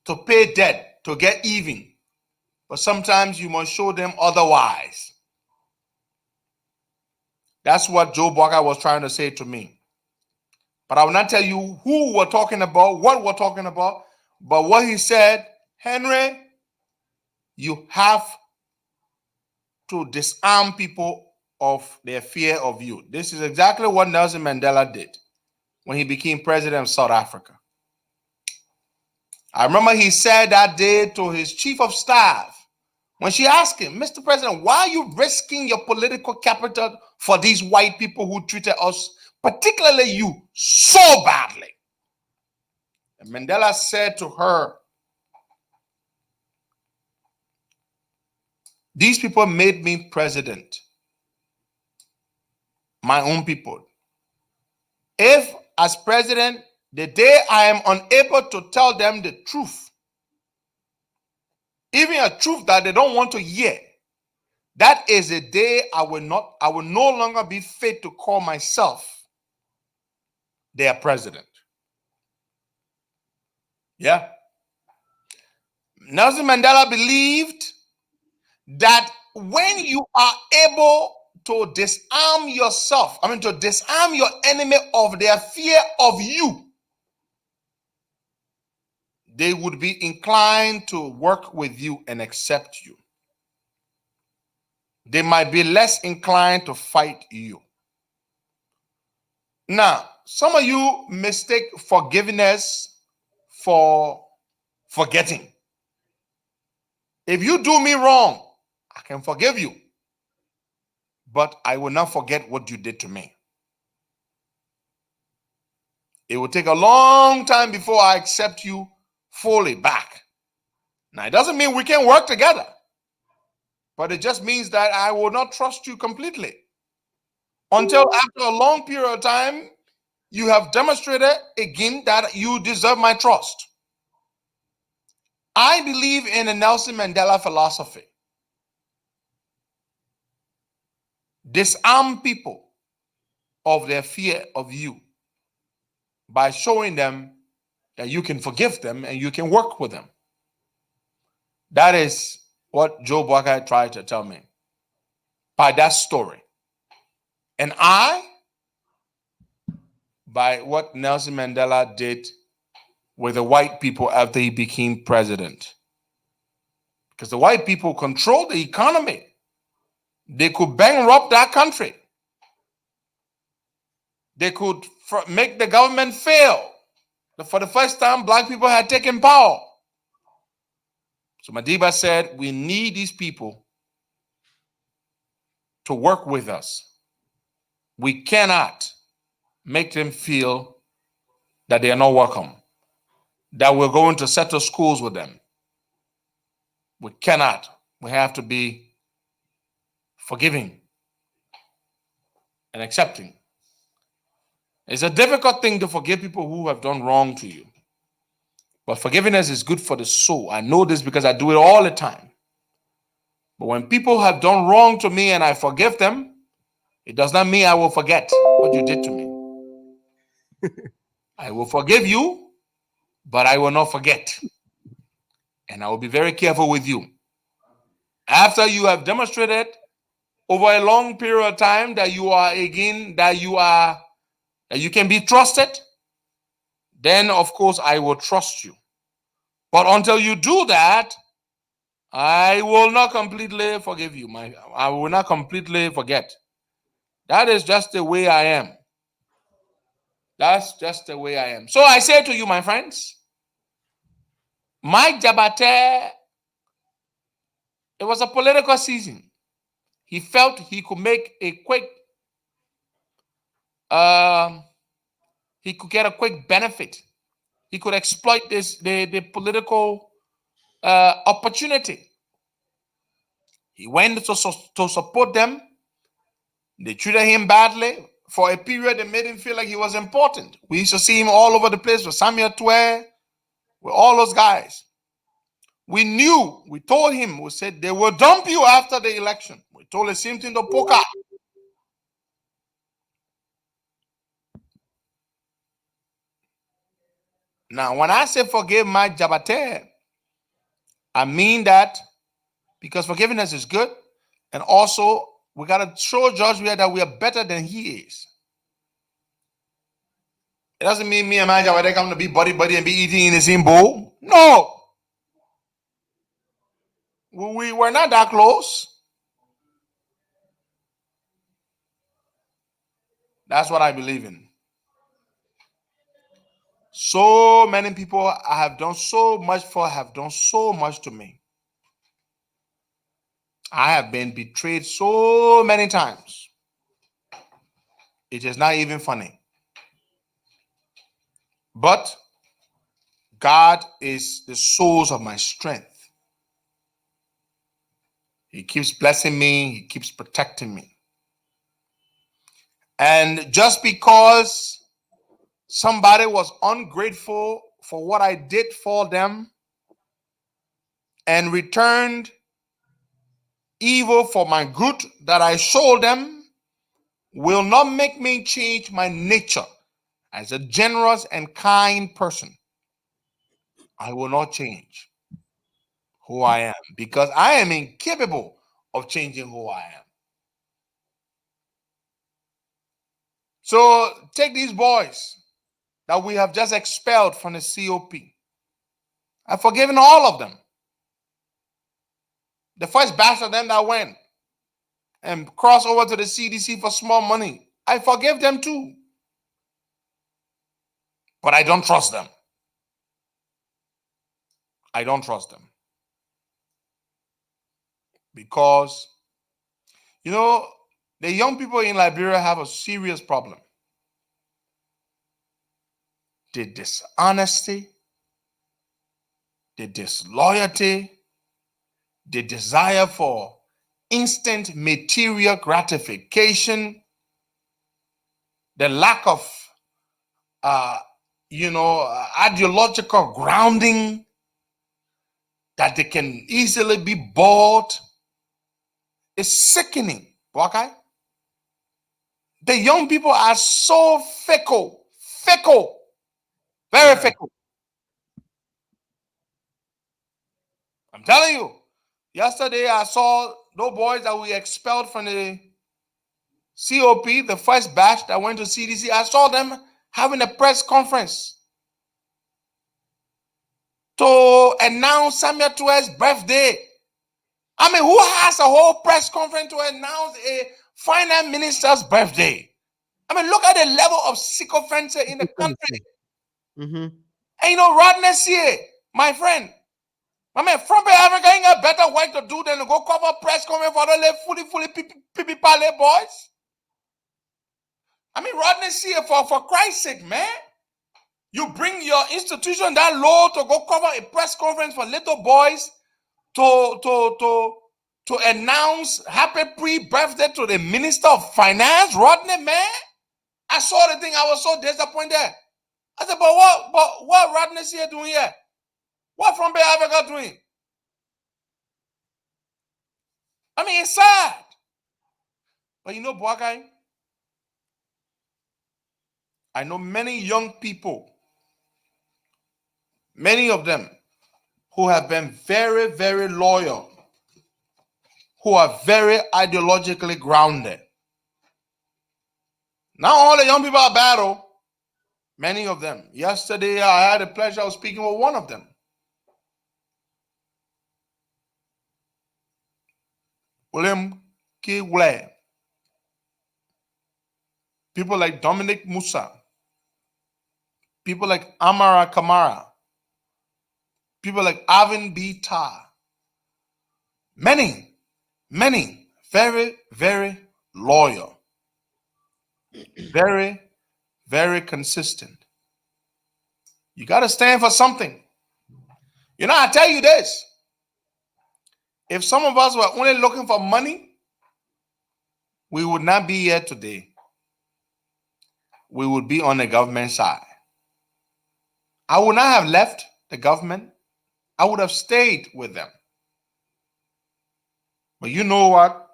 to pay debt, to get even. But sometimes you must show them otherwise. That's what Joe Boga was trying to say to me. But I will not tell you who we're talking about, what we're talking about. But what he said, Henry, you have to disarm people of their fear of you. This is exactly what Nelson Mandela did when he became president of South Africa. I remember he said that day to his chief of staff, when she asked him, Mr. President, why are you risking your political capital for these white people who treated us, particularly you, so badly? And Mandela said to her, these people made me president, my own people. If, as president, the day I am unable to tell them the truth, even a truth that they don't want to hear, that is a day I will no longer be fit to call myself their president. Yeah. Nelson Mandela believed that when you are able to disarm yourself, to disarm your enemy of their fear of you, they would be inclined to work with you and accept you. They might be less inclined to fight you. Now, some of you mistake forgiveness for forgetting. If you do me wrong, I can forgive you, but I will not forget what you did to me. It will take a long time before I accept you fully back. Now, it doesn't mean we can work together, but it just means that I will not trust you completely until after a long period of time, you have demonstrated again that you deserve my trust. I believe in the Nelson Mandela philosophy. Disarm people of their fear of you by showing them that you can forgive them and you can work with them. That is what Joe Boakai tried to tell me by that story. And I, by what Nelson Mandela did with the white people after he became president. Because the white people controlled the economy. They could bankrupt that country. They could make the government fail. For the first time, black people had taken power. So Madiba said, we need these people to work with us. We cannot make them feel that they are not welcome, that we're going to settle schools with them. We cannot. We have to be forgiving and accepting. It's a difficult thing to forgive people who have done wrong to you. But forgiveness is good for the soul. I know this because I do it all the time. But when people have done wrong to me and I forgive them, it does not mean I will forget what you did to me. I will forgive you, but I will not forget. And I will be very careful with you. After you have demonstrated over a long period of time that you can be trusted, then of course I will trust you. But until you do that, I will not completely forgive you. I will not completely forget. That is just the way I am. That's just the way I am. So I say to you, my friends, Mike Jabate, it was a political season. He felt he could make a quick, he could get a quick benefit. He could exploit the political opportunity. He went to support them. They treated him badly. For a period, they made him feel like he was important. We used to see him all over the place with Samuel Twe, with all those guys. We knew, we told him, we said they will dump you after the election. We told the same thing to Poka. Now, when I say forgive Mike Jabate, I mean that because forgiveness is good, and also we got to show George Weah that we are better than he is. It doesn't mean me and Mike Jabate come to be buddy and be eating in the same bowl. No. We were not that close. That's what I believe in. So many people I have done so much for have done so much to me. I have been betrayed so many times. It is not even funny. But God is the source of my strength. He keeps blessing me. He keeps protecting me. And just because somebody was ungrateful for what I did for them and returned evil for my good that I show them will not make me change my nature as a generous and kind person. I will not change who I am because I am incapable of changing who I am. So take these boys that we have just expelled from the COP. I've forgiven all of them. The first batch of them that went and crossed over to the CDC for small money, I forgive them too. But I don't trust them. I don't trust them. Because, you know, the young people in Liberia have a serious problem. The dishonesty, the disloyalty, the desire for instant material gratification, the lack of, ideological grounding, that they can easily be bought, is sickening. Okay? The young people are so fickle, very fickle. I'm telling you, yesterday I saw those boys that we expelled from the COP, the first batch that went to CDC. I saw them having a press conference to announce Samuel Tue's birthday. I mean, who has a whole press conference to announce a finance minister's birthday? I mean, look at the level of sycophancy in the country. And you know, Rodney here, my friend, I mean, from Africa ain't got better work to do than to go cover press conference for the fully pipi pale boys. I mean, Rodney here, for Christ's sake, man. You bring your institution that low to go cover a press conference for little boys to announce happy pre-birthday to the Minister of Finance, Rodney, man. I saw the thing, I was so disappointed. I said, but what Rodney's here doing here? What from Bay Africa doing? I mean, it's sad. But you know, Boakai, I know many young people, many of them who have been very, very loyal, who are very ideologically grounded. Not all the young people are bad, oh. Many of them. Yesterday, I had the pleasure of speaking with one of them. William K. Ware. People like Dominic Musa. People like Amara Kamara. People like Avin B. Tar. Many, very, very loyal. Very, very consistent. You got to stand for something. You know, I tell you this. If some of us were only looking for money, we would not be here today. We would be on the government side. I would not have left the government. I would have stayed with them. But you know what?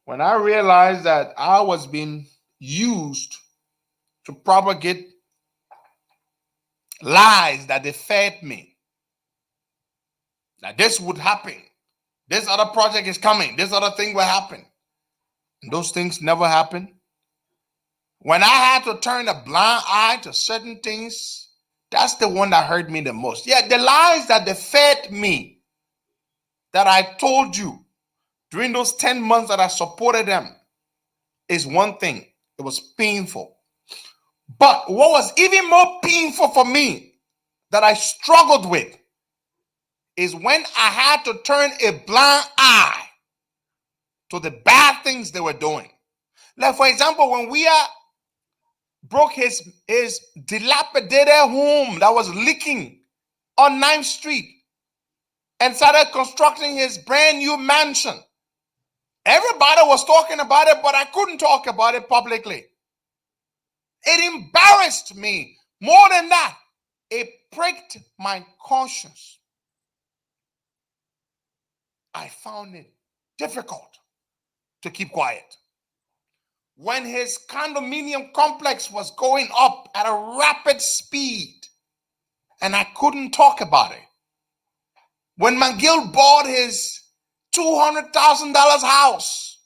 When I realized that I was being used to propagate lies that they fed me, that this would happen, this other project is coming, this other thing will happen, and those things never happen. When I had to turn a blind eye to certain things, that's the one that hurt me the most. Yeah, the lies that they fed me, that I told you during those 10 months that I supported them, is one thing. It was painful. But what was even more painful for me, that I struggled with, is when I had to turn a blind eye to the bad things they were doing. Like, for example, when we broke his dilapidated home that was leaking on 9th Street and started constructing his brand new mansion. Everybody was talking about it, but I couldn't talk about it publicly. It embarrassed me. More than that, it pricked my conscience. I found it difficult to keep quiet. When his condominium complex was going up at a rapid speed, and I couldn't talk about it. When McGill bought his $200,000 house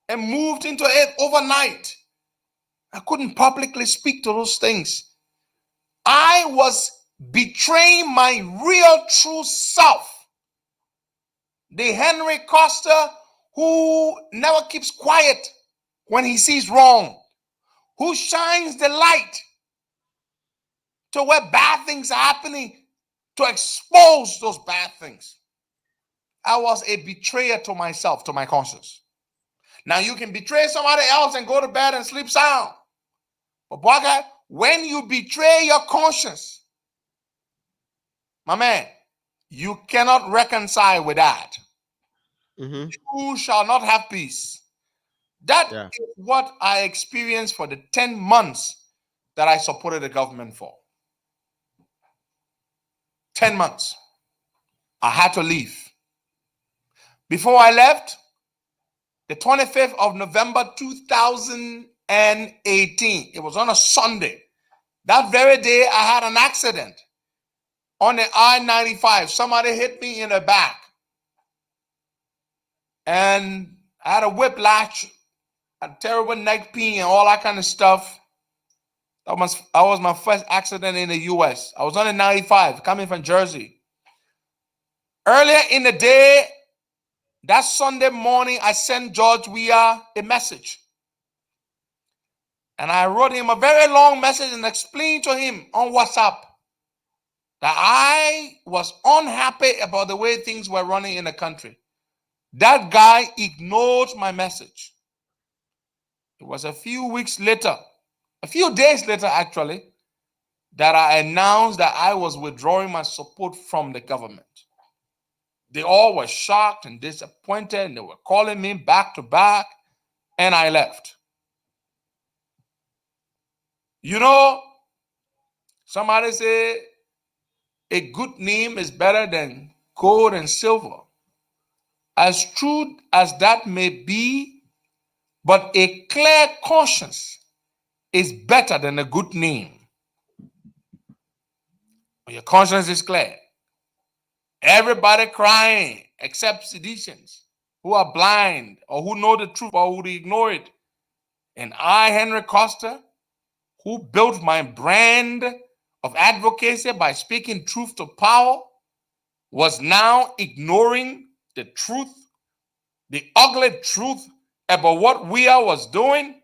and moved into it overnight, I couldn't publicly speak to those things. I was betraying my real true self. The Henry Costa who never keeps quiet when he sees wrong, who shines the light to where bad things are happening, to expose those bad things. I was a betrayer to myself, to my conscience. Now you can betray somebody else and go to bed and sleep sound. But boy, when you betray your conscience, my man, you cannot reconcile with that. You shall not have peace. That is what I experienced for the 10 months that I supported the government for. 10 months. I had to leave. Before I left, the 25th of November 2018, it was on a Sunday. That very day, I had an accident on the I-95. Somebody hit me in the back. And I had a whiplash, a terrible neck pain, and all that kind of stuff. That was my first accident in the U.S. I was on the 95, coming from Jersey. Earlier in the day, that Sunday morning, I sent George Weah a message. And I wrote him a very long message and explained to him on WhatsApp that I was unhappy about the way things were running in the country. That guy ignored my message. It was a few weeks later, a few days later actually, that I announced that I was withdrawing my support from the government. They all were shocked and disappointed, and they were calling me back to back, and I left. You know, somebody say a good name is better than gold and silver. As true as that may be, but a clear conscience is better than a good name. When your conscience is clear. Everybody crying except seditious who are blind or who know the truth or who ignore it. And I, Henry Costa, who built my brand of advocacy by speaking truth to power, was now ignoring the truth, the ugly truth about what Weah was doing.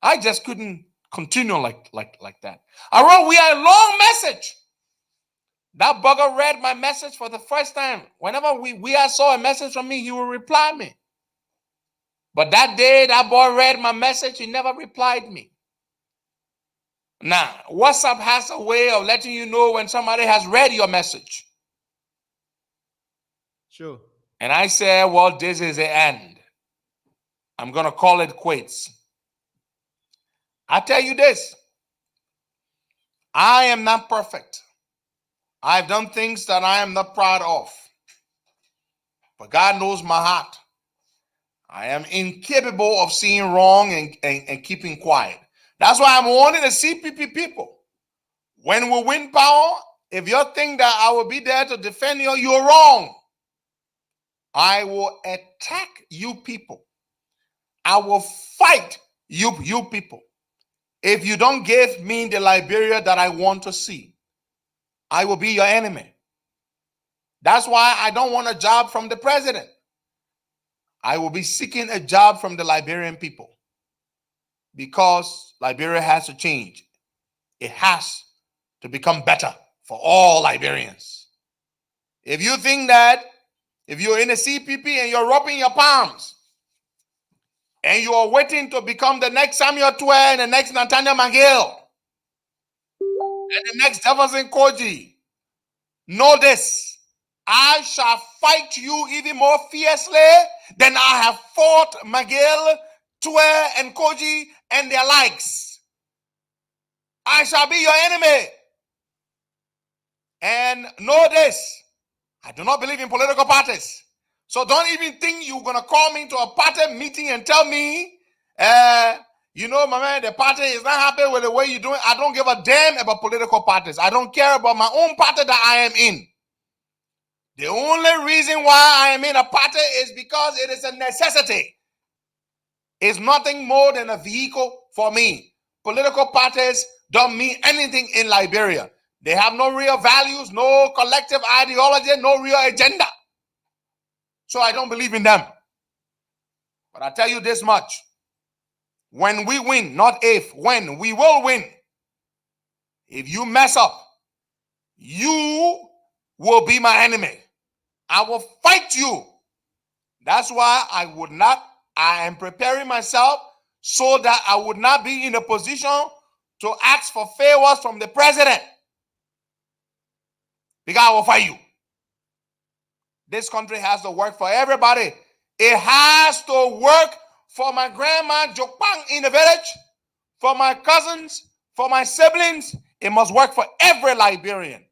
I just couldn't continue like that. I wrote Weah a long message. That bugger read my message for the first time. Whenever Weah saw a message from me, he would reply me. But that day, that boy read my message, he never replied me. Now, WhatsApp has a way of letting you know when somebody has read your message. Sure. And I said, well, this is the end. I'm going to call it quits. I tell you this. I am not perfect. I've done things that I am not proud of. But God knows my heart. I am incapable of seeing wrong and keeping quiet. That's why I'm warning the CPP people. When we win power, if you think that I will be there to defend you, you're wrong. I will attack you people. I will fight you people. If you don't give me the Liberia that I want to see, I will be your enemy. That's why I don't want a job from the president. I will be seeking a job from the Liberian people because Liberia has to change. It has to become better for all Liberians. If you think that if you're in a CPP and you're rubbing your palms and you are waiting to become the next Samuel Twe and the next Nathaniel McGill and the next Jefferson Koji, know this. I shall fight you even more fiercely than I have fought McGill, Twe, and Koji and their likes. I shall be your enemy. And know this. I do not believe in political parties. So don't even think you're gonna call me to a party meeting and tell me, you know, my man, the party is not happy with the way you're doing. I don't give a damn about political parties. I don't care about my own party that I am in. The only reason why I am in a party is because it is a necessity. It's nothing more than a vehicle for me. Political parties don't mean anything in Liberia. They have no real values, no collective ideology, no real agenda. So I don't believe in them. But I tell you this much. When we win, not if, when, we will win. If you mess up, you will be my enemy. I will fight you. That's why I am preparing myself so that I would not be in a position to ask for favors from the president. Because I will fight you. This country has to work for everybody. It has to work for my grandma Jokpang in the village, for my cousins, for my siblings. It must work for every Liberian.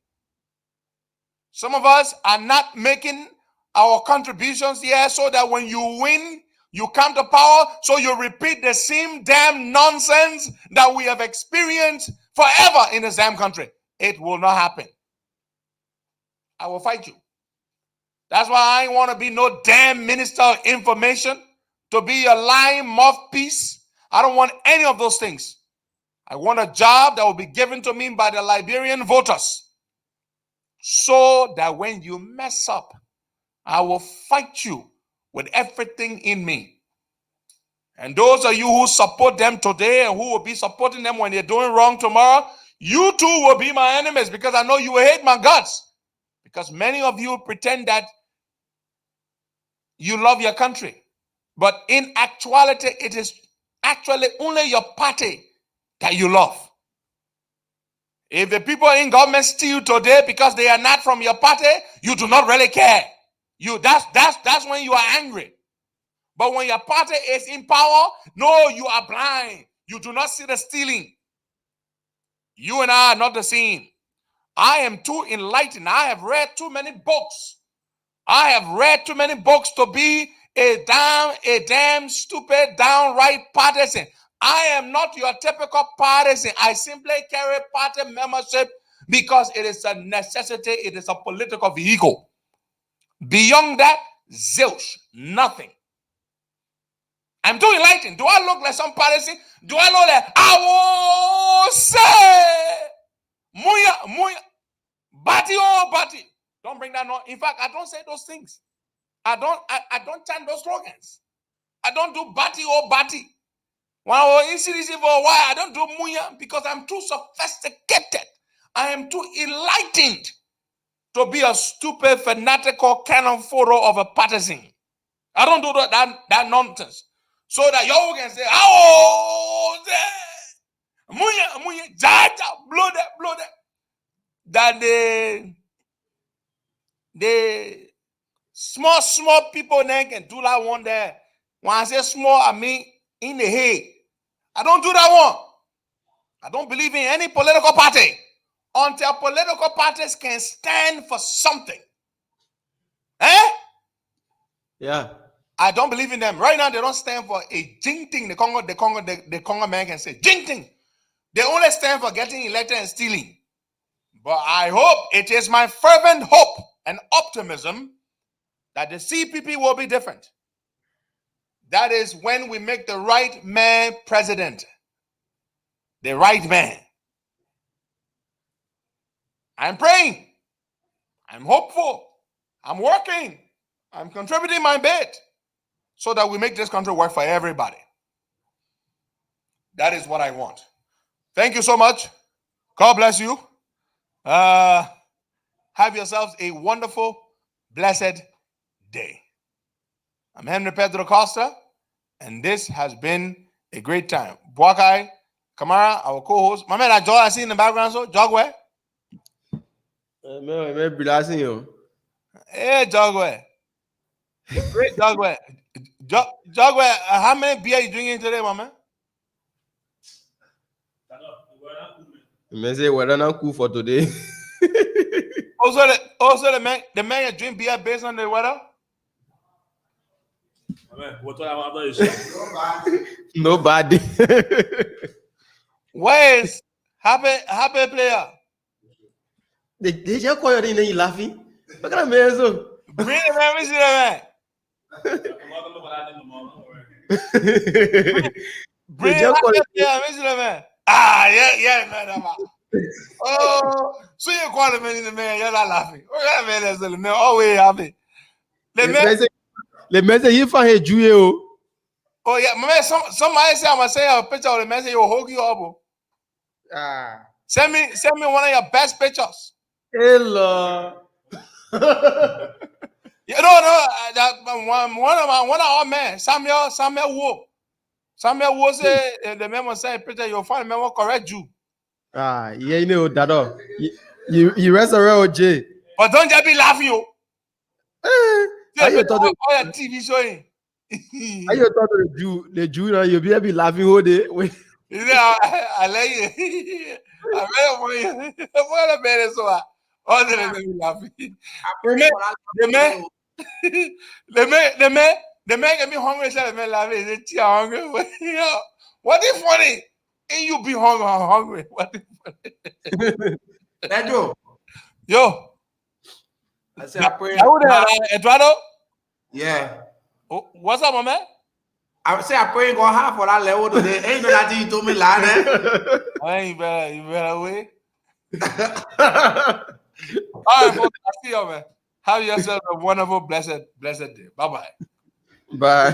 Some of us are not making our contributions here so that when you win, you come to power, so you repeat the same damn nonsense that we have experienced forever in this damn country. It will not happen. I will fight you. That's why I ain't want to be no damn minister of information, to be a lying mouthpiece. I don't want any of those things. I want a job that will be given to me by the Liberian voters, so that when you mess up, I will fight you with everything in me. And those of you who support them today and who will be supporting them when they're doing wrong tomorrow, you too will be my enemies, because I know you will hate my guts. Because many of you pretend that you love your country. But in actuality, it is actually only your party that you love. If the people in government steal today because they are not from your party, you do not really care. That's when you are angry. But when your party is in power, no, you are blind. You do not see the stealing. You and I are not the same. I am too enlightened. I have read too many books. I have read too many books to be a damn stupid, downright partisan. I am not your typical partisan. I simply carry party membership because it is a necessity. It is a political vehicle. Beyond that, zilch, nothing. I'm too enlightened. Do I look like some partisan? Do I look like I will say Muya, Bati oh Bati? Don't bring that on. In fact, I don't say those things. I don't chant those slogans. I don't do Bati oh Bati. When I was in CDC for a while, I don't do Muya because I'm too sophisticated. I am too enlightened to be a stupid, fanatical cannon photo of a partisan. I don't do that nonsense. So that y'all can say, oh, Muya, Jaja, blow that. That the small people then can do that one there. When I say small, I mean in the head. I don't do that one. I don't believe in any political party until political parties can stand for something. Yeah. I don't believe in them. Right now, they don't stand for a jing-ting. The Congo man can say jing-ting. They only stand for getting elected and stealing. But I hope, it is my fervent hope and optimism that the CPP will be different. That is when we make the right man president. The right man. I'm praying. I'm hopeful. I'm working. I'm contributing my bit so that we make this country work for everybody. That is what I want. Thank you so much. God bless you. Have yourselves a wonderful, blessed day. I'm Henry Pedro Costa, and this has been a great time. Buakai, Kamara, our co-host. My man, Jog, I see in the background, so Jog where? I'm blessing you. Hey, Jog where? Great Jog where? Jog where? How many beer you drinking today, my man? I say we're not cool for today. Also the man drink beer based on the weather. Nobody. Where is happy player? They just call your name and you laughing. Look at me, so. Bring the man, see the man. Bring happy player, see the man. Yeah, man. Oh, so you call the man in the man, you're not laughing. What kind of man is the man? Always happy. Le man say he find a Jew. Oh yeah, man. Somebody say I'm gonna say a picture of the man say you hug you up. Send me one of your best pictures. Hello. You know that one of our men, Samuel Wu. Samuel Wu say the man was saying picture you'll find the man will correct you. Yeah, you know that. You rest around Jay. But don't just be laughing, you. Are you talking all your TV showing? Are you talking the Jew now? You'll be laughing all day. Wait. I like you. I really what a man is so all the men laughing. The man get me hungry. Say the man laughing. They tea hungry. What is funny? And you be hungry. What is funny? Pedro. Yo. I said I pray. Eduardo? Yeah. Oh, what's up, my man? I say I pray go half for that level today. Ain't no that you told me lie there. You better wait. All right, folks, I see you, man. Have yourself a wonderful, blessed day. Bye-bye. Bye.